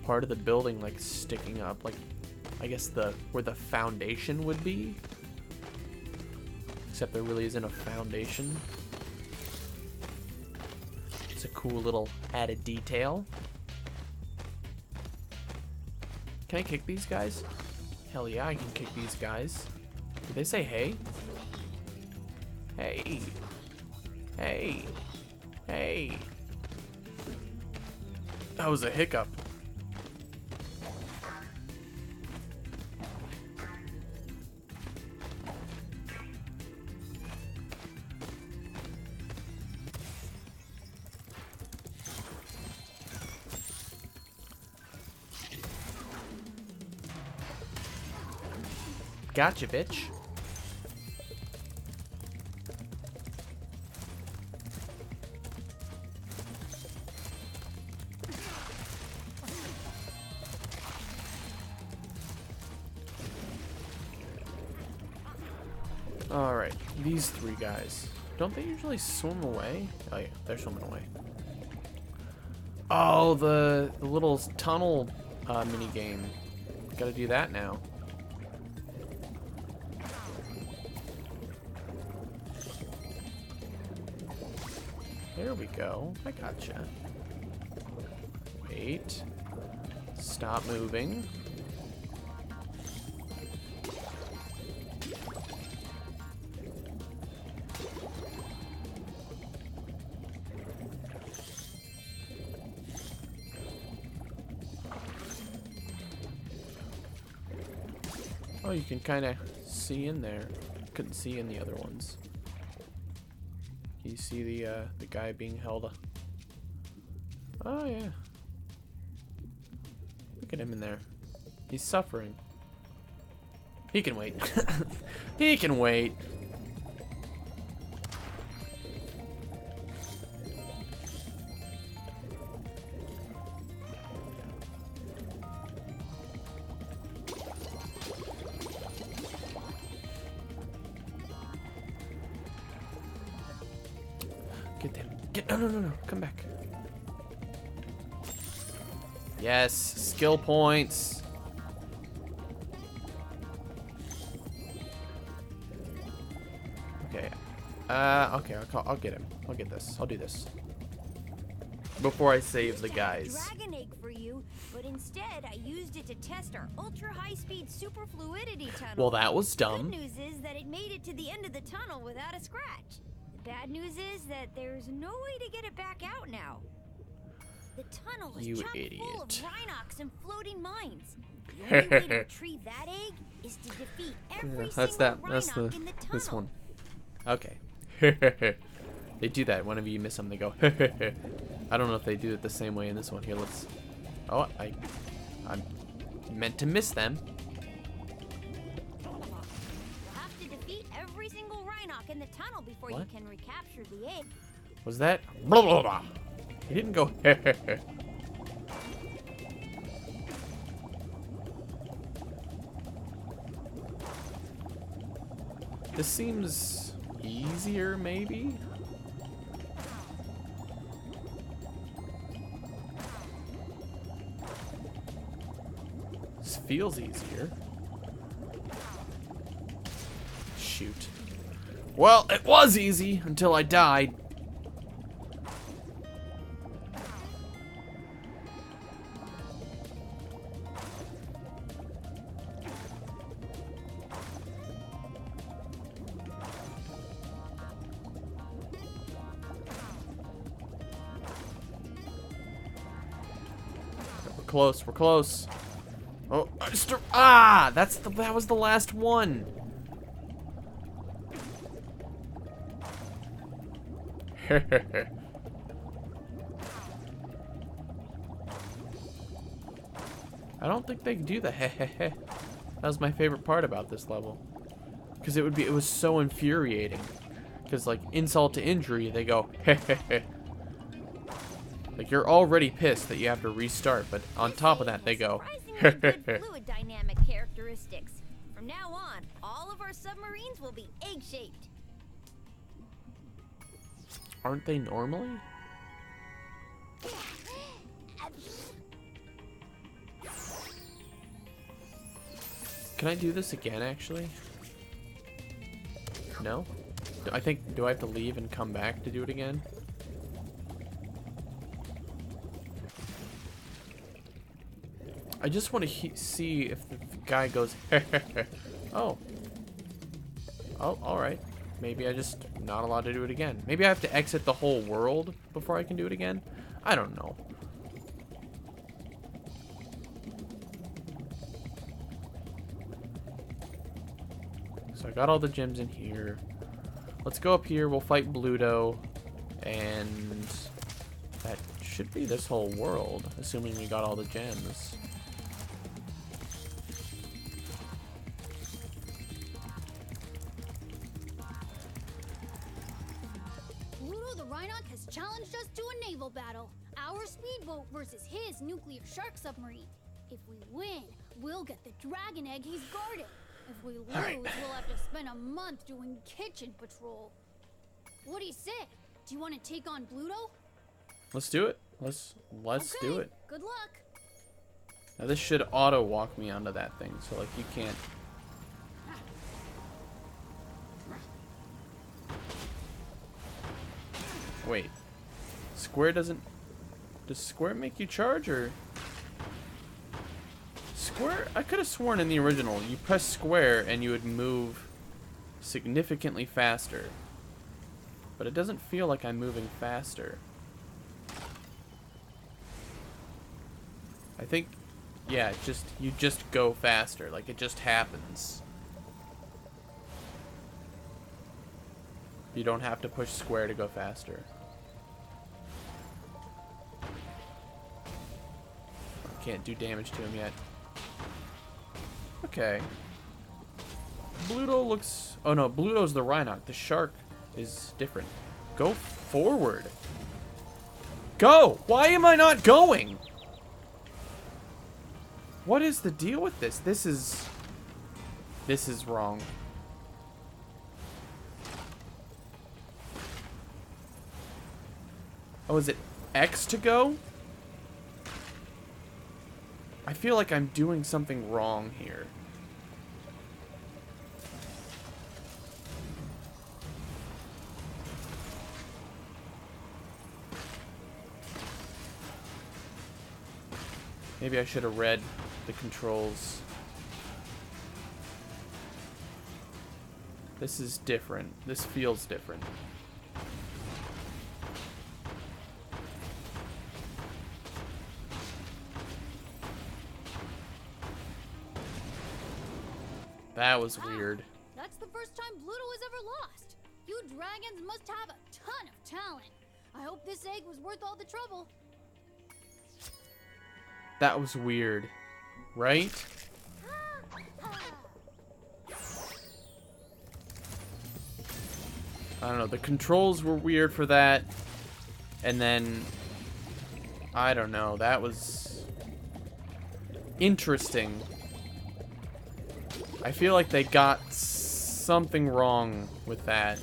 S1: part of the building like sticking up, like I guess where the foundation would be. Except there really isn't a foundation. It's a cool little added detail. Can I kick these guys? Hell yeah, I can kick these guys. Did they say hey? Hey. Hey. Hey. That was a hiccup. Gotcha, bitch. Alright, these three guys. Don't they usually swim away? Oh yeah, they're swimming away. Oh, the little tunnel mini game. Gotta do that now. There we go. I gotcha. Wait. Stop moving. Oh, you can kind of see in there. Couldn't see in the other ones. You see the guy being held. Oh yeah. Look at him in there. He's suffering. He can wait. He can wait. Get them. No. Come back. Yes, skill points. Okay. Okay, I'll get him. I'll get this. I'll do this. Before I save the guys.
S3: Dragon egg for you, but instead I used it to test our ultra high-speed super fluidity tunnel.
S1: Well, that was dumb.
S3: The good news is that it made it to the end of the tunnel without a scratch. The bad news is that there's no way to get it back out now. The tunnel was chock full of Rhinox and floating mines. The only way to retrieve that egg is to defeat every single Rhinox in the tunnel.
S1: This one. Okay. They do that whenever you miss them. They go. I don't know if they do it the same way in this one. Here, let's. Oh, I meant to miss them.
S3: You'll have to defeat every single Rhinox in the tunnel before you can recapture the egg.
S1: Was that? Blah, blah, blah. He didn't go. This seems easier, maybe? This feels easier. Shoot. Well, it was easy until I died. We're close. Oh, that was the last one. I don't think they do the heh. That was my favorite part about this level. Because it was so infuriating. Because, like, insult to injury, they go heh. Like, you're already pissed that you have to restart, but on top of that, they go
S3: Surprisingly good fluid dynamic characteristics. From now on, all of our submarines will be egg-shaped.
S1: Aren't they normally? Can I do this again, actually? No? Do I have to leave and come back to do it again? I just want to see if the guy goes, oh. Oh, alright. Maybe I just not allowed to do it again. Maybe I have to exit the whole world before I can do it again? I don't know. So I got all the gems in here. Let's go up here. We'll fight Bluto. And that should be this whole world, assuming we got all the gems.
S14: Bluto the Rhinoc has challenged us to a naval battle. Our speedboat versus his nuclear shark submarine. If we win, we'll get the dragon egg he's guarding. If we lose, we'll have to spend a month doing kitchen patrol. What do you say? Do you want to take on Bluto?
S1: Let's do it. Let's do it.
S14: Good luck.
S1: Now this should auto walk me onto that thing, so like you can't. Wait. Square doesn't. Does square make you charge or? Square? I could have sworn in the original you press square and you would move significantly faster. But it doesn't feel like I'm moving faster. I think, yeah, you just go faster. Like, it just happens. You don't have to push square to go faster. I can't do damage to him yet. Okay. Bluto looks... Oh no, Bluto's the Rhinoc. The shark is different. Go forward. Go! Why am I not going? What is the deal with this? This is wrong. Oh, is it X to go? I feel like I'm doing something wrong here. Maybe I should have read the controls. This is different. This feels different. That was weird.
S14: That's the first time Bluto has ever lost. You dragons must have a ton of talent. I hope this egg was worth all the trouble.
S1: That was weird, right? I don't know, the controls were weird for that. And then, I don't know, that was interesting. I feel like they got something wrong with that.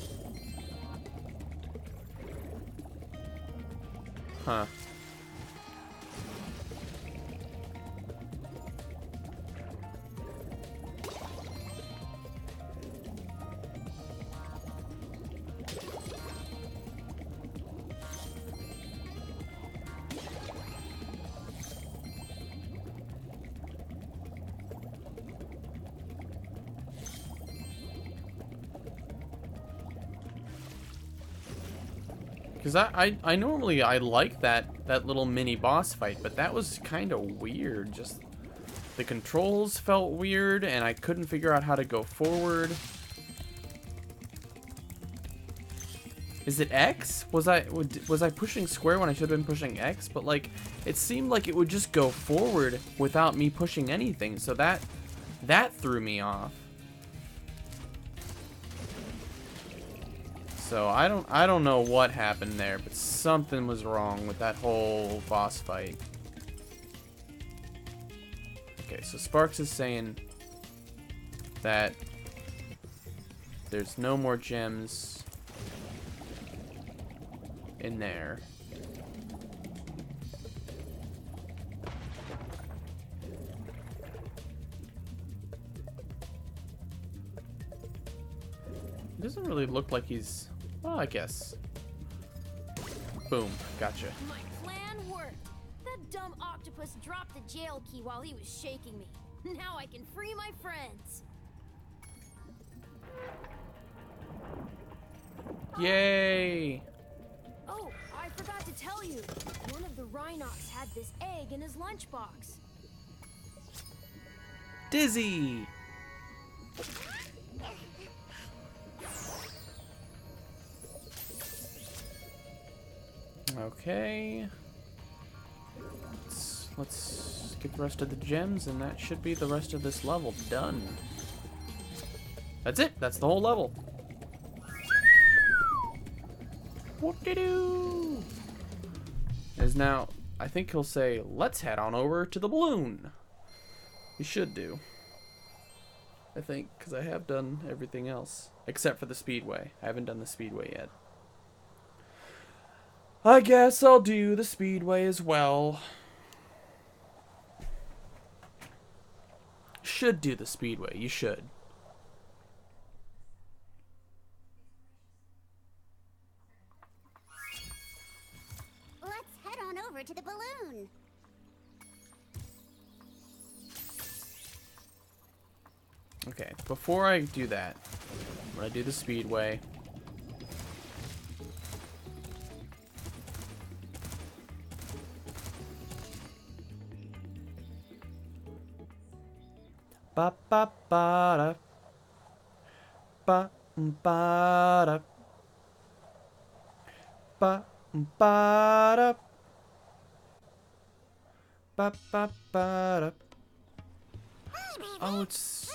S1: Huh. Because I normally like that little mini boss fight, but that was kind of weird. Just the controls felt weird, and I couldn't figure out how to go forward. Is it X? Was I pushing square when I should have been pushing X? But like, it seemed like it would just go forward without me pushing anything. So that threw me off. So I don't know what happened there, but something was wrong with that whole boss fight. Okay, so Sparks is saying that there's no more gems in there. It doesn't really look like he's... Well, I guess. Boom. Gotcha.
S3: My plan worked. That dumb octopus dropped the jail key while he was shaking me. Now I can free my friends.
S1: Yay!
S3: Oh, I forgot to tell you. One of the Rhinocs had this egg in his lunchbox.
S1: Dizzy! Okay. Let's get the rest of the gems, and that should be the rest of this level done. That's it. That's the whole level. Whoop-de-doo! As now, I think he'll say, let's head on over to the balloon. He should do. I think, because I have done everything else. Except for the speedway. I haven't done the speedway yet. I guess I'll do the speedway as well. Should do the speedway. You should.
S5: Let's head on over to the balloon.
S1: Okay, before I do that, I'm gonna do the speedway. Ba ba ba da. Ba ba da. Ba ba da. Ba ba ba da. Oh, it's...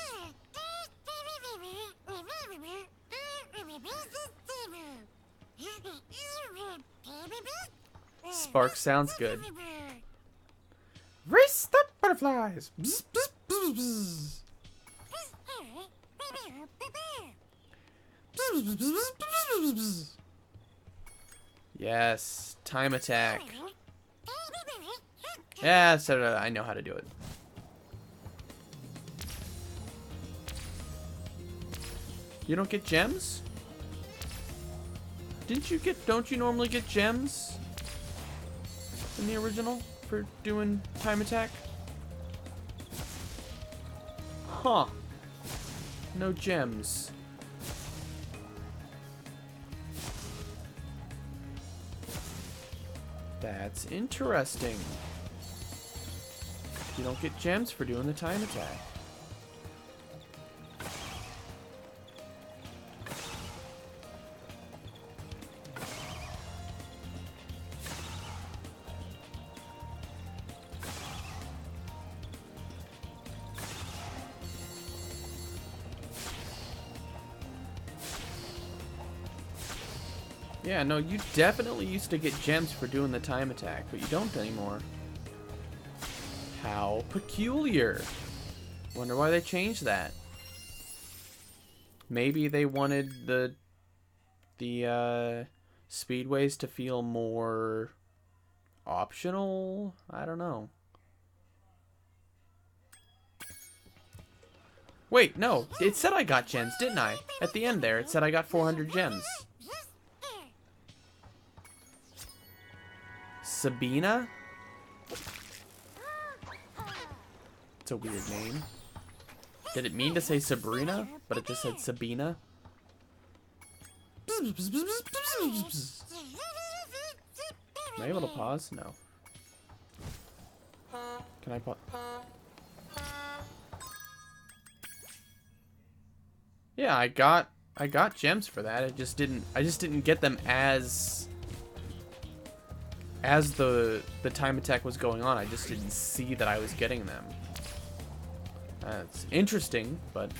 S1: Spark sounds good. Race the butterflies. Bzz, bzz, bzz, bzz. Bzz, bzz, bzz, bzz, bzz, bzz. Yes, time attack. Yeah, so I know how to do it. You don't get gems? Don't you normally get gems in the original for doing time attack? Huh. No gems. That's interesting. You don't get gems for doing the time attack. Yeah, no, you definitely used to get gems for doing the time attack, but you don't anymore. How peculiar. Wonder why they changed that. Maybe they wanted the speedways to feel more optional? I don't know. Wait, no. It said I got gems, didn't I? At the end there, it said I got 400 gems. Sabina? It's a weird name. Did it mean to say Sabrina? But it just said Sabina? Am I able to pause? No. Can I pause? Yeah, I got I got gems for that. I just didn't get them as the time attack was going on. I just didn't see that I was getting them. It's interesting, but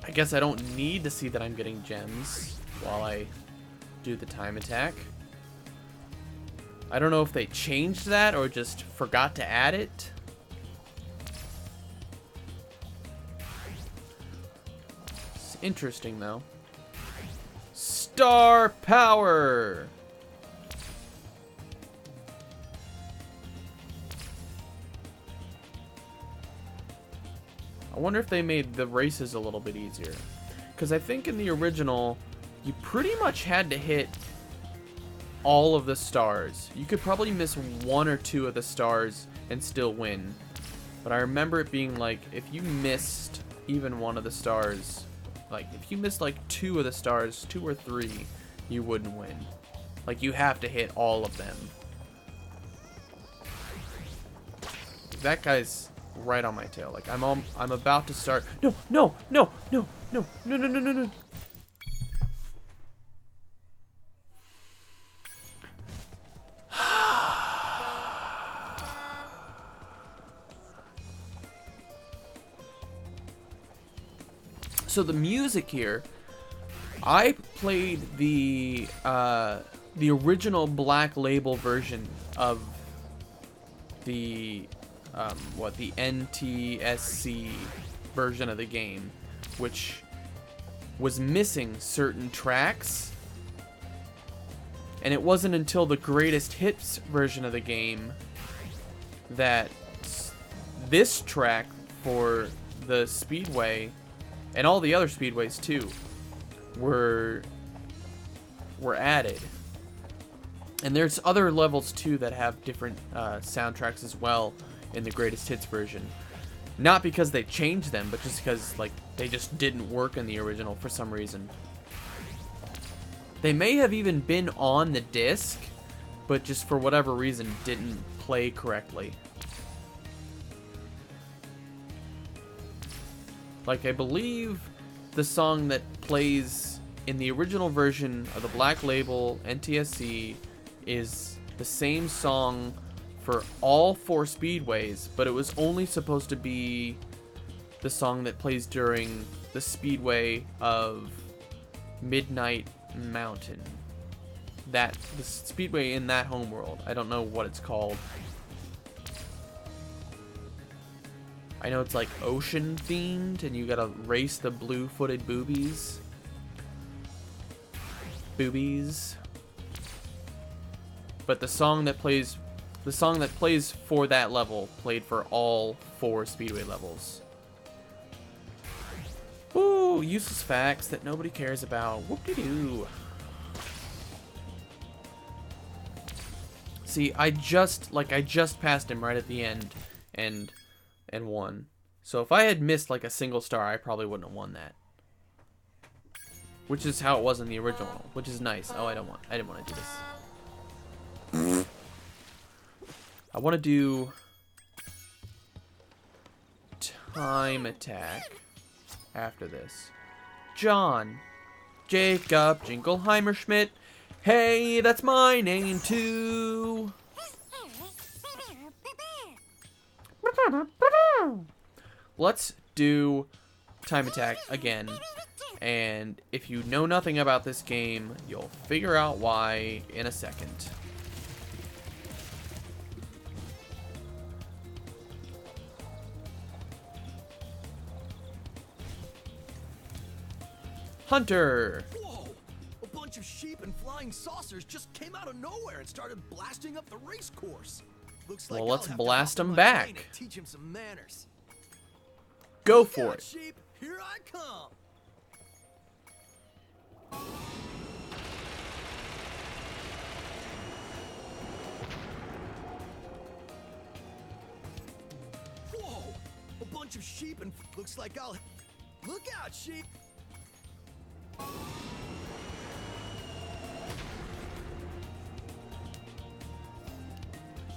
S1: I guess I don't need to see that I'm getting gems while I do the time attack. I don't know if they changed that or just forgot to add it. It's interesting, though. Star power! I wonder if they made the races a little bit easier. Because I think in the original, you pretty much had to hit all of the stars. You could probably miss 1 or 2 of the stars and still win. But I remember it being like, if you missed even 1 of the stars, like if you missed like 2 of the stars, 2 or 3, you wouldn't win. Like you have to hit all of them. That guy's right on my tail. Like I'm about to start. No, no, no, no, no, no, no, no, no, no. So the music here, I played the original Black Label version of the the NTSC version of the game, which was missing certain tracks, and it wasn't until the Greatest Hits version of the game that this track for the Speedway and all the other speedways too were added. And there's other levels too that have different soundtracks as well in the Greatest Hits version. Not because they changed them, but just because like they just didn't work in the original for some reason. They may have even been on the disc, but just for whatever reason didn't play correctly. Like, I believe the song that plays in the original version of the Black Label NTSC is the same song for all 4 speedways, but it was only supposed to be the song that plays during the speedway of Midnight Mountain. The speedway in that homeworld. I don't know what it's called. I know it's like ocean themed, and you gotta race the blue-footed boobies. But the song that plays for that level played for all 4 speedway levels. Ooh, useless facts that nobody cares about. Whoop-de-doo. See, I just passed him right at the end and won. So if I had missed like a single star, I probably wouldn't have won that. Which is how it was in the original, which is nice. Oh, I didn't want to do this. I want to do time attack after this. John, Jacob, Jingleheimer Schmidt. Hey, that's my name too. Let's do time attack again. And if you know nothing about this game, you'll figure out why in a second. Hunter!
S6: Whoa! A bunch of sheep and flying saucers just came out of nowhere and started blasting up the race course. Looks like
S1: Well, let's
S6: I'll have
S1: blast
S6: to hop
S1: them
S6: on my
S1: back.
S6: train and teach him some manners.
S1: Go
S6: Look
S1: for
S6: out,
S1: it.
S6: sheep! Here I come! Whoa! A bunch of sheep and looks like I'll... Look out, sheep!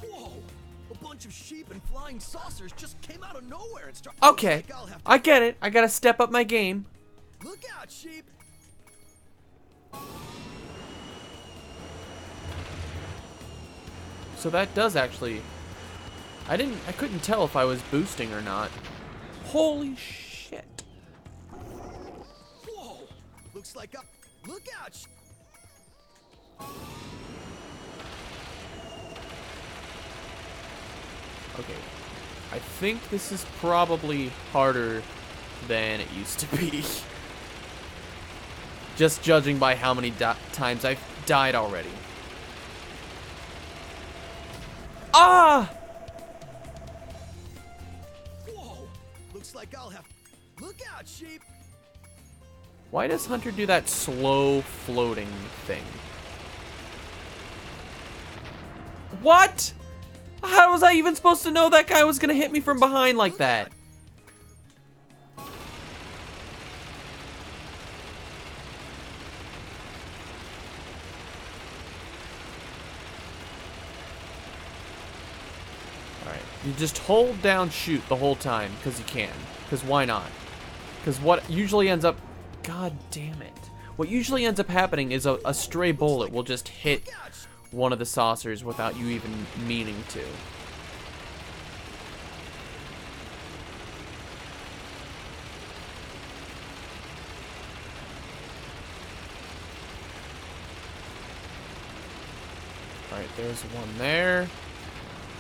S6: Whoa! A bunch of sheep flippin' flying saucers just came out of nowhere and started.
S1: Okay, I get it. I gotta step up my game.
S6: Look out, sheep!
S1: So that does actually... I couldn't tell if I was boosting or not. Holy shit.
S6: Whoa! Looks like look out!
S1: Okay. I think this is probably harder than it used to be. Just judging by how many times I've died already. Ah!
S6: Whoa! Looks like I'll have. Look out, sheep!
S1: Why does Hunter do that slow floating thing? What? How was I even supposed to know that guy was gonna hit me from behind like that? Alright, you just hold down shoot the whole time, because you can. Because why not? Because what usually ends up... God damn it. What usually ends up happening is a stray bullet will just hit one of the saucers without you even meaning to. Alright, there's one there.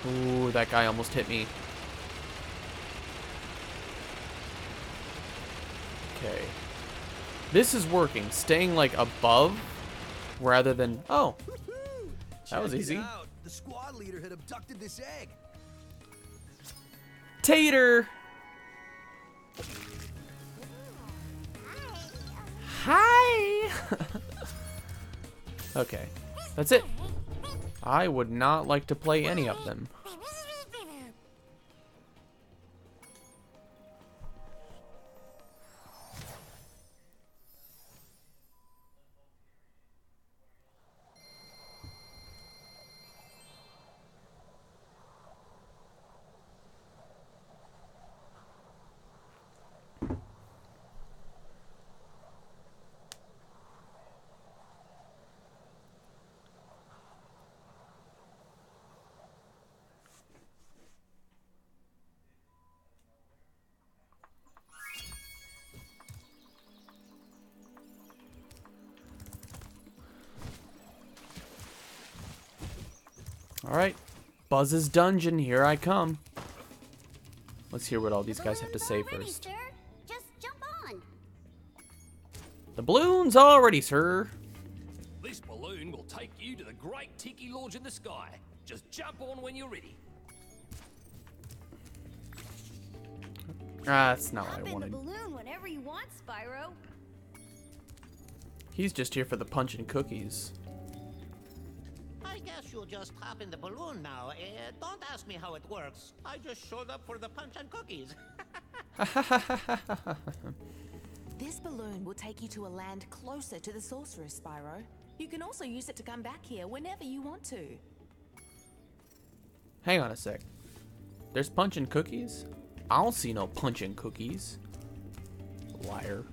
S1: Ooh, that guy almost hit me. Okay. This is working. Staying, like, above rather than... Oh. That was easy.
S6: The squad leader had abducted this egg.
S1: Tater! Hi! Okay. That's it. I would not like to play any of them. Alright, Buzz's dungeon, here I come. Let's hear what all these guys have to say first.
S5: Sir, just jump on.
S1: The balloon's all ready, sir.
S8: This balloon will take you to the great Tiki Lodge in the sky. Just jump on when you're ready.
S1: That's not what
S3: Hop
S1: I
S3: in
S1: wanted.
S3: the balloon whenever you want, Spyro.
S1: He's just here for the punch and cookies.
S12: I guess you'll just hop in the balloon now. Don't ask me how it works. I just showed up for the punch and cookies.
S9: This balloon will take you to a land closer to the sorceress, Spyro. You can also use it to come back here whenever you want to.
S1: Hang on a sec. There's punch and cookies? I don't see no punch and cookies. Liar.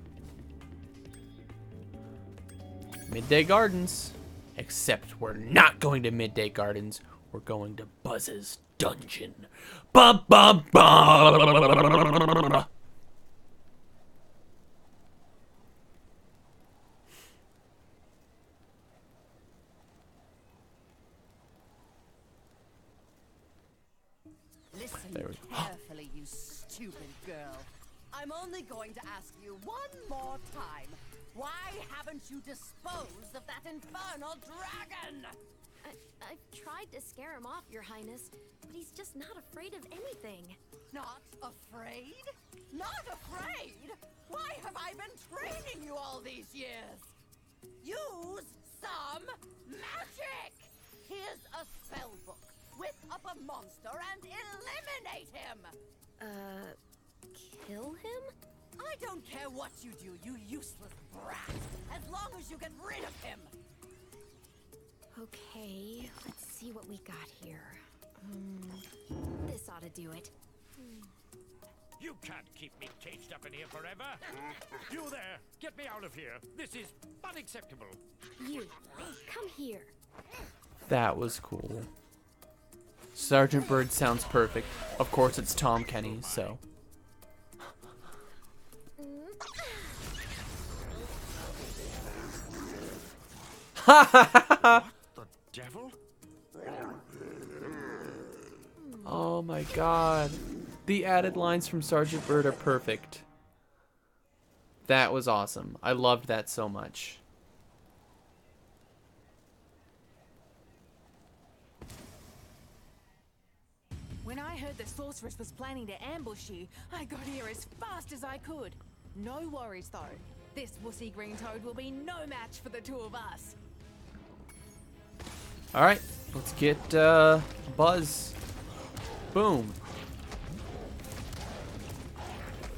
S1: Midday Gardens. Except we're not going to Midday Gardens. We're going to Buzz's dungeon. Bum bum bum.
S4: Listen
S1: There we go.
S4: carefully, you stupid girl. I'm only going to ask you one more time. Why haven't you disposed of that infernal dragon?
S3: I've tried to scare him off, Your Highness, but he's just not afraid of anything.
S4: Not afraid? Not afraid? Why have I been training you all these years? Use some magic! Here's a spell book. Whip up a monster and eliminate him!
S3: Kill him?
S4: I don't care what you do, you useless brat, as long as you get rid of him!
S3: Okay, let's see what we got here. This ought to do it.
S8: You can't keep me caged up in here forever. You there, get me out of here. This is unacceptable.
S3: You, come here.
S1: That was cool. Sergeant Bird sounds perfect. Of course, it's Tom Kenny, so.
S8: What the devil?
S1: Oh my god. The added lines from Sergeant Bird are perfect. That was awesome. I loved that so much.
S9: When I heard the sorceress was planning to ambush you, I got here as fast as I could. No worries though. This wussy green toad will be no match for the two of us.
S1: Alright, let's get Buzz. Boom.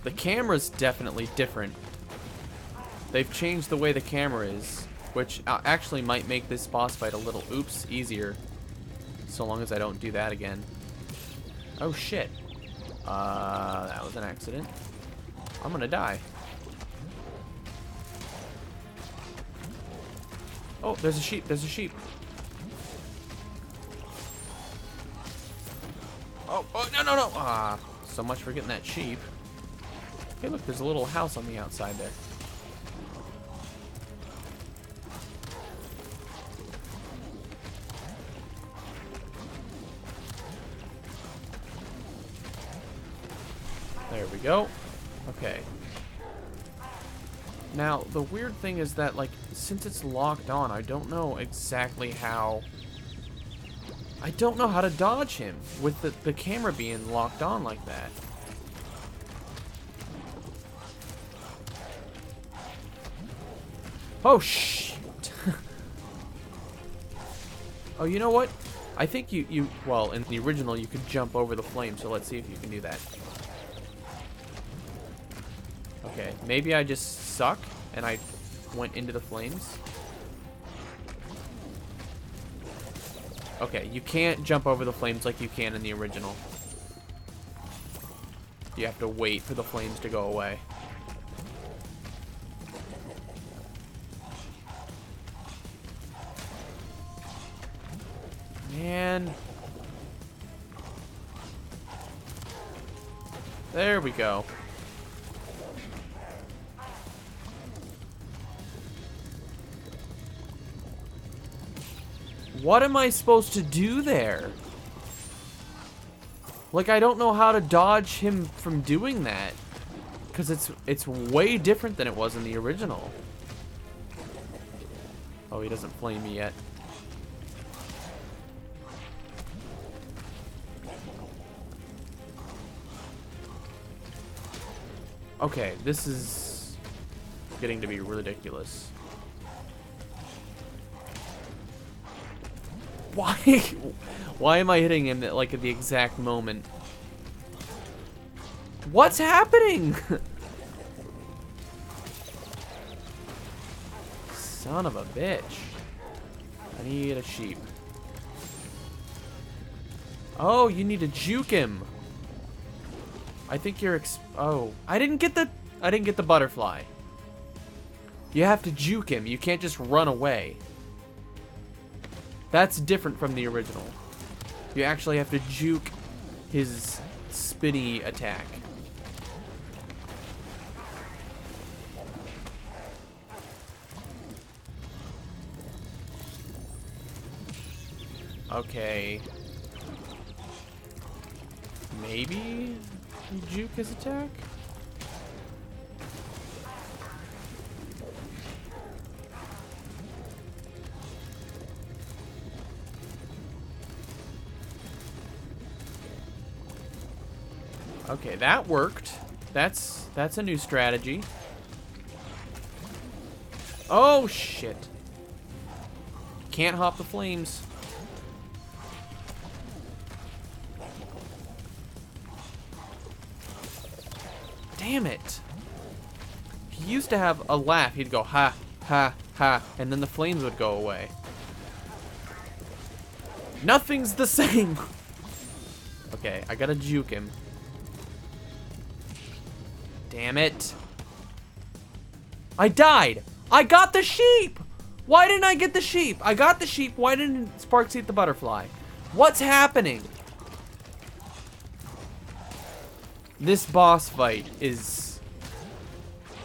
S1: The camera's definitely different. They've changed the way the camera is, which actually might make this boss fight a little easier. So long as I don't do that again. Oh shit. That was an accident. I'm gonna die. Oh, there's a sheep, there's a sheep. Oh, no. Ah, so much for getting that sheep. Hey, look, there's a little house on the outside there. There we go. Okay. Now, the weird thing is that, like, since it's locked on, I don't know exactly how... I don't know how to dodge him with the camera being locked on like that. Oh, shit. Oh, you know what? I think well, in the original, you could jump over the flame, so let's see if you can do that. Okay, maybe I just suck, and I went into the flames. Okay, you can't jump over the flames like you can in the original. You have to wait for the flames to go away. Man. There we go. What am I supposed to do there? Like, I don't know how to dodge him from doing that. Because it's way different than it was in the original. Oh, he doesn't flame me yet. Okay, this is getting to be ridiculous. Why am I hitting him at, like, at the exact moment? What's happening? Son of a bitch. I need a sheep. Oh, you need to juke him. I think you're oh, I didn't get the butterfly. You have to juke him. You can't just run away. That's different from the original. You actually have to juke his spinny attack. Okay. Maybe you juke his attack? Okay, that worked. That's a new strategy. Oh shit. Can't hop the flames. Damn it. He used to have a laugh. He'd go ha, ha, ha, and then the flames would go away. Nothing's the same. Okay, I gotta juke him. Damn it. I died! I got the sheep! Why didn't I get the sheep? I got the sheep, why didn't Sparks eat the butterfly? What's happening? This boss fight is...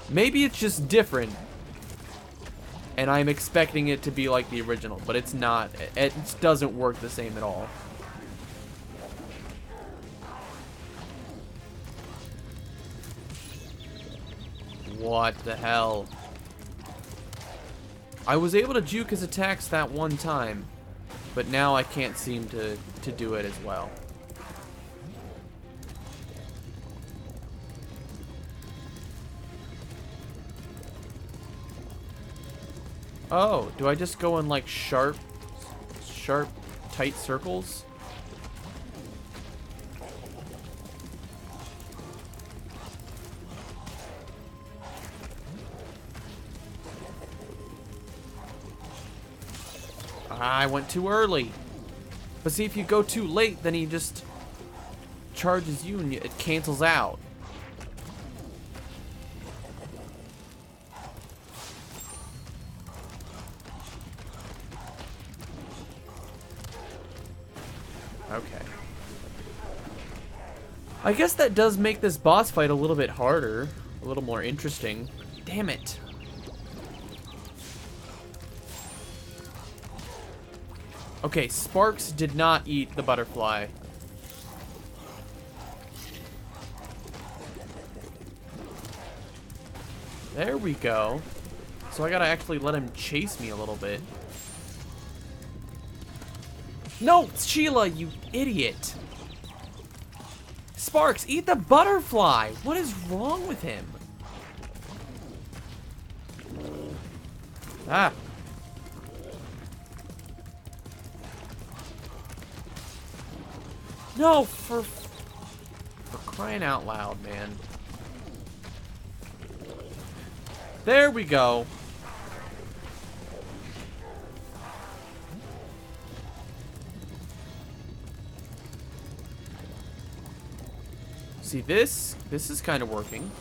S1: maybe it's just different. And I'm expecting it to be like the original, but it's not. It doesn't work the same at all. What the hell? I was able to juke his attacks that one time, but now I can't seem to do it as well. Oh, do I just go in like sharp, tight circles? I went too early. But see, if you go too late, then he just charges you and it cancels out. Okay. I guess that does make this boss fight a little bit harder, a little more interesting. Damn it. Okay, Sparks did not eat the butterfly. There we go. So I gotta actually let him chase me a little bit. No, Sheila, you idiot. Sparks, eat the butterfly. What is wrong with him? Ah. No, for crying out loud, man. There we go. See, this is kind of working.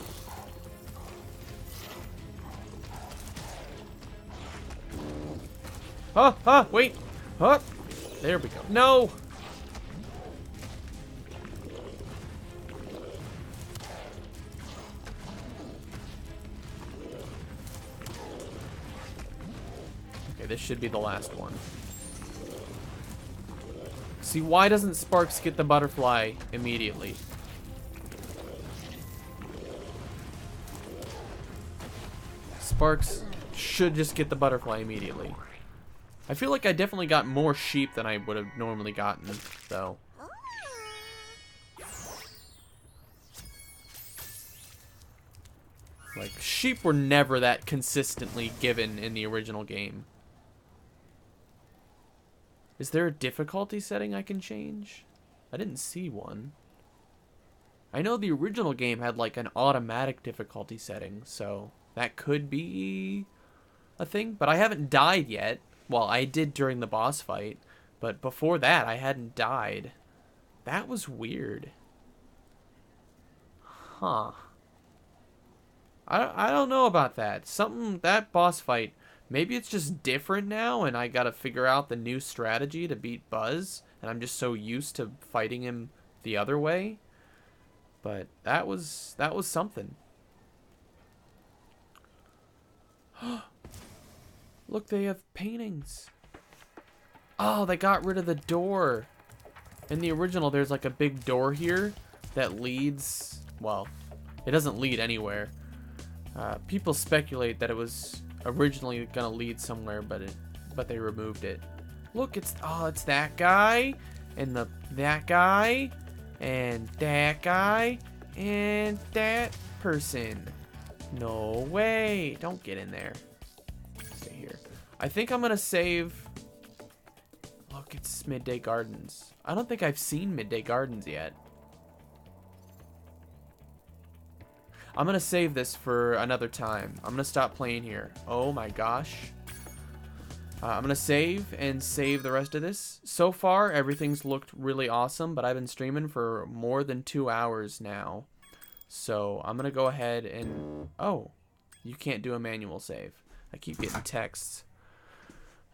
S1: Wait. There we go. No. This should be the last one. See, why doesn't Sparks get the butterfly immediately? Sparks should just get the butterfly immediately. I feel like I definitely got more sheep than I would have normally gotten, though. Like, sheep were never that consistently given in the original game. Is there a difficulty setting I can change? I didn't see one. I know the original game had like an automatic difficulty setting, so that could be a thing. But I haven't died yet. Well, I did during the boss fight, but before that I hadn't died. That was weird. Huh. I don't know about that. That boss fight, maybe it's just different now and I gotta figure out the new strategy to beat Buzz, and I'm just so used to fighting him the other way. But that was something. Look, they have paintings. Oh, they got rid of the door. In the original, there's like a big door here that leads, well, it doesn't lead anywhere. People speculate that it was originally gonna lead somewhere, but they removed it. Look, it's that guy, and that guy, and that guy, and that person. No way! Don't get in there. Stay here. I think I'm gonna save. Look, it's Midday Gardens. I don't think I've seen Midday Gardens yet. I'm gonna save this for another time. I'm gonna stop playing here. Oh my gosh. I'm gonna save and save the rest of this. So far, everything's looked really awesome, but I've been streaming for more than 2 hours now. So I'm gonna go ahead and... Oh, you can't do a manual save. I keep getting texts.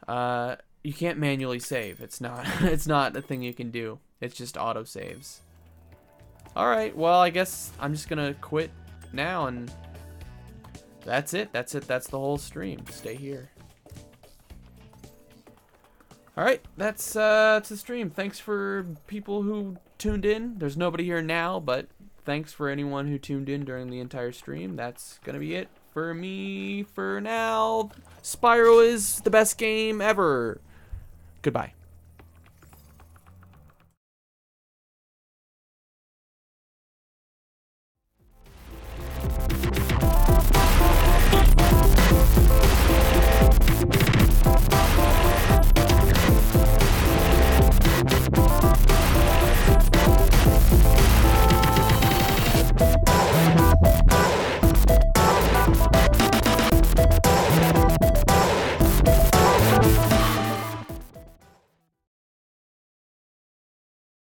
S1: You can't manually save. It's not it's not a thing you can do. It's just auto saves. Alright, well, I guess I'm just gonna quit now, and that's it. That's the whole stream. Stay here. Alright, that's the stream. Thanks for people who tuned in. There's nobody here now, but thanks for anyone who tuned in during the entire stream. That's gonna be it for me for now. Spyro is the best game ever. Goodbye.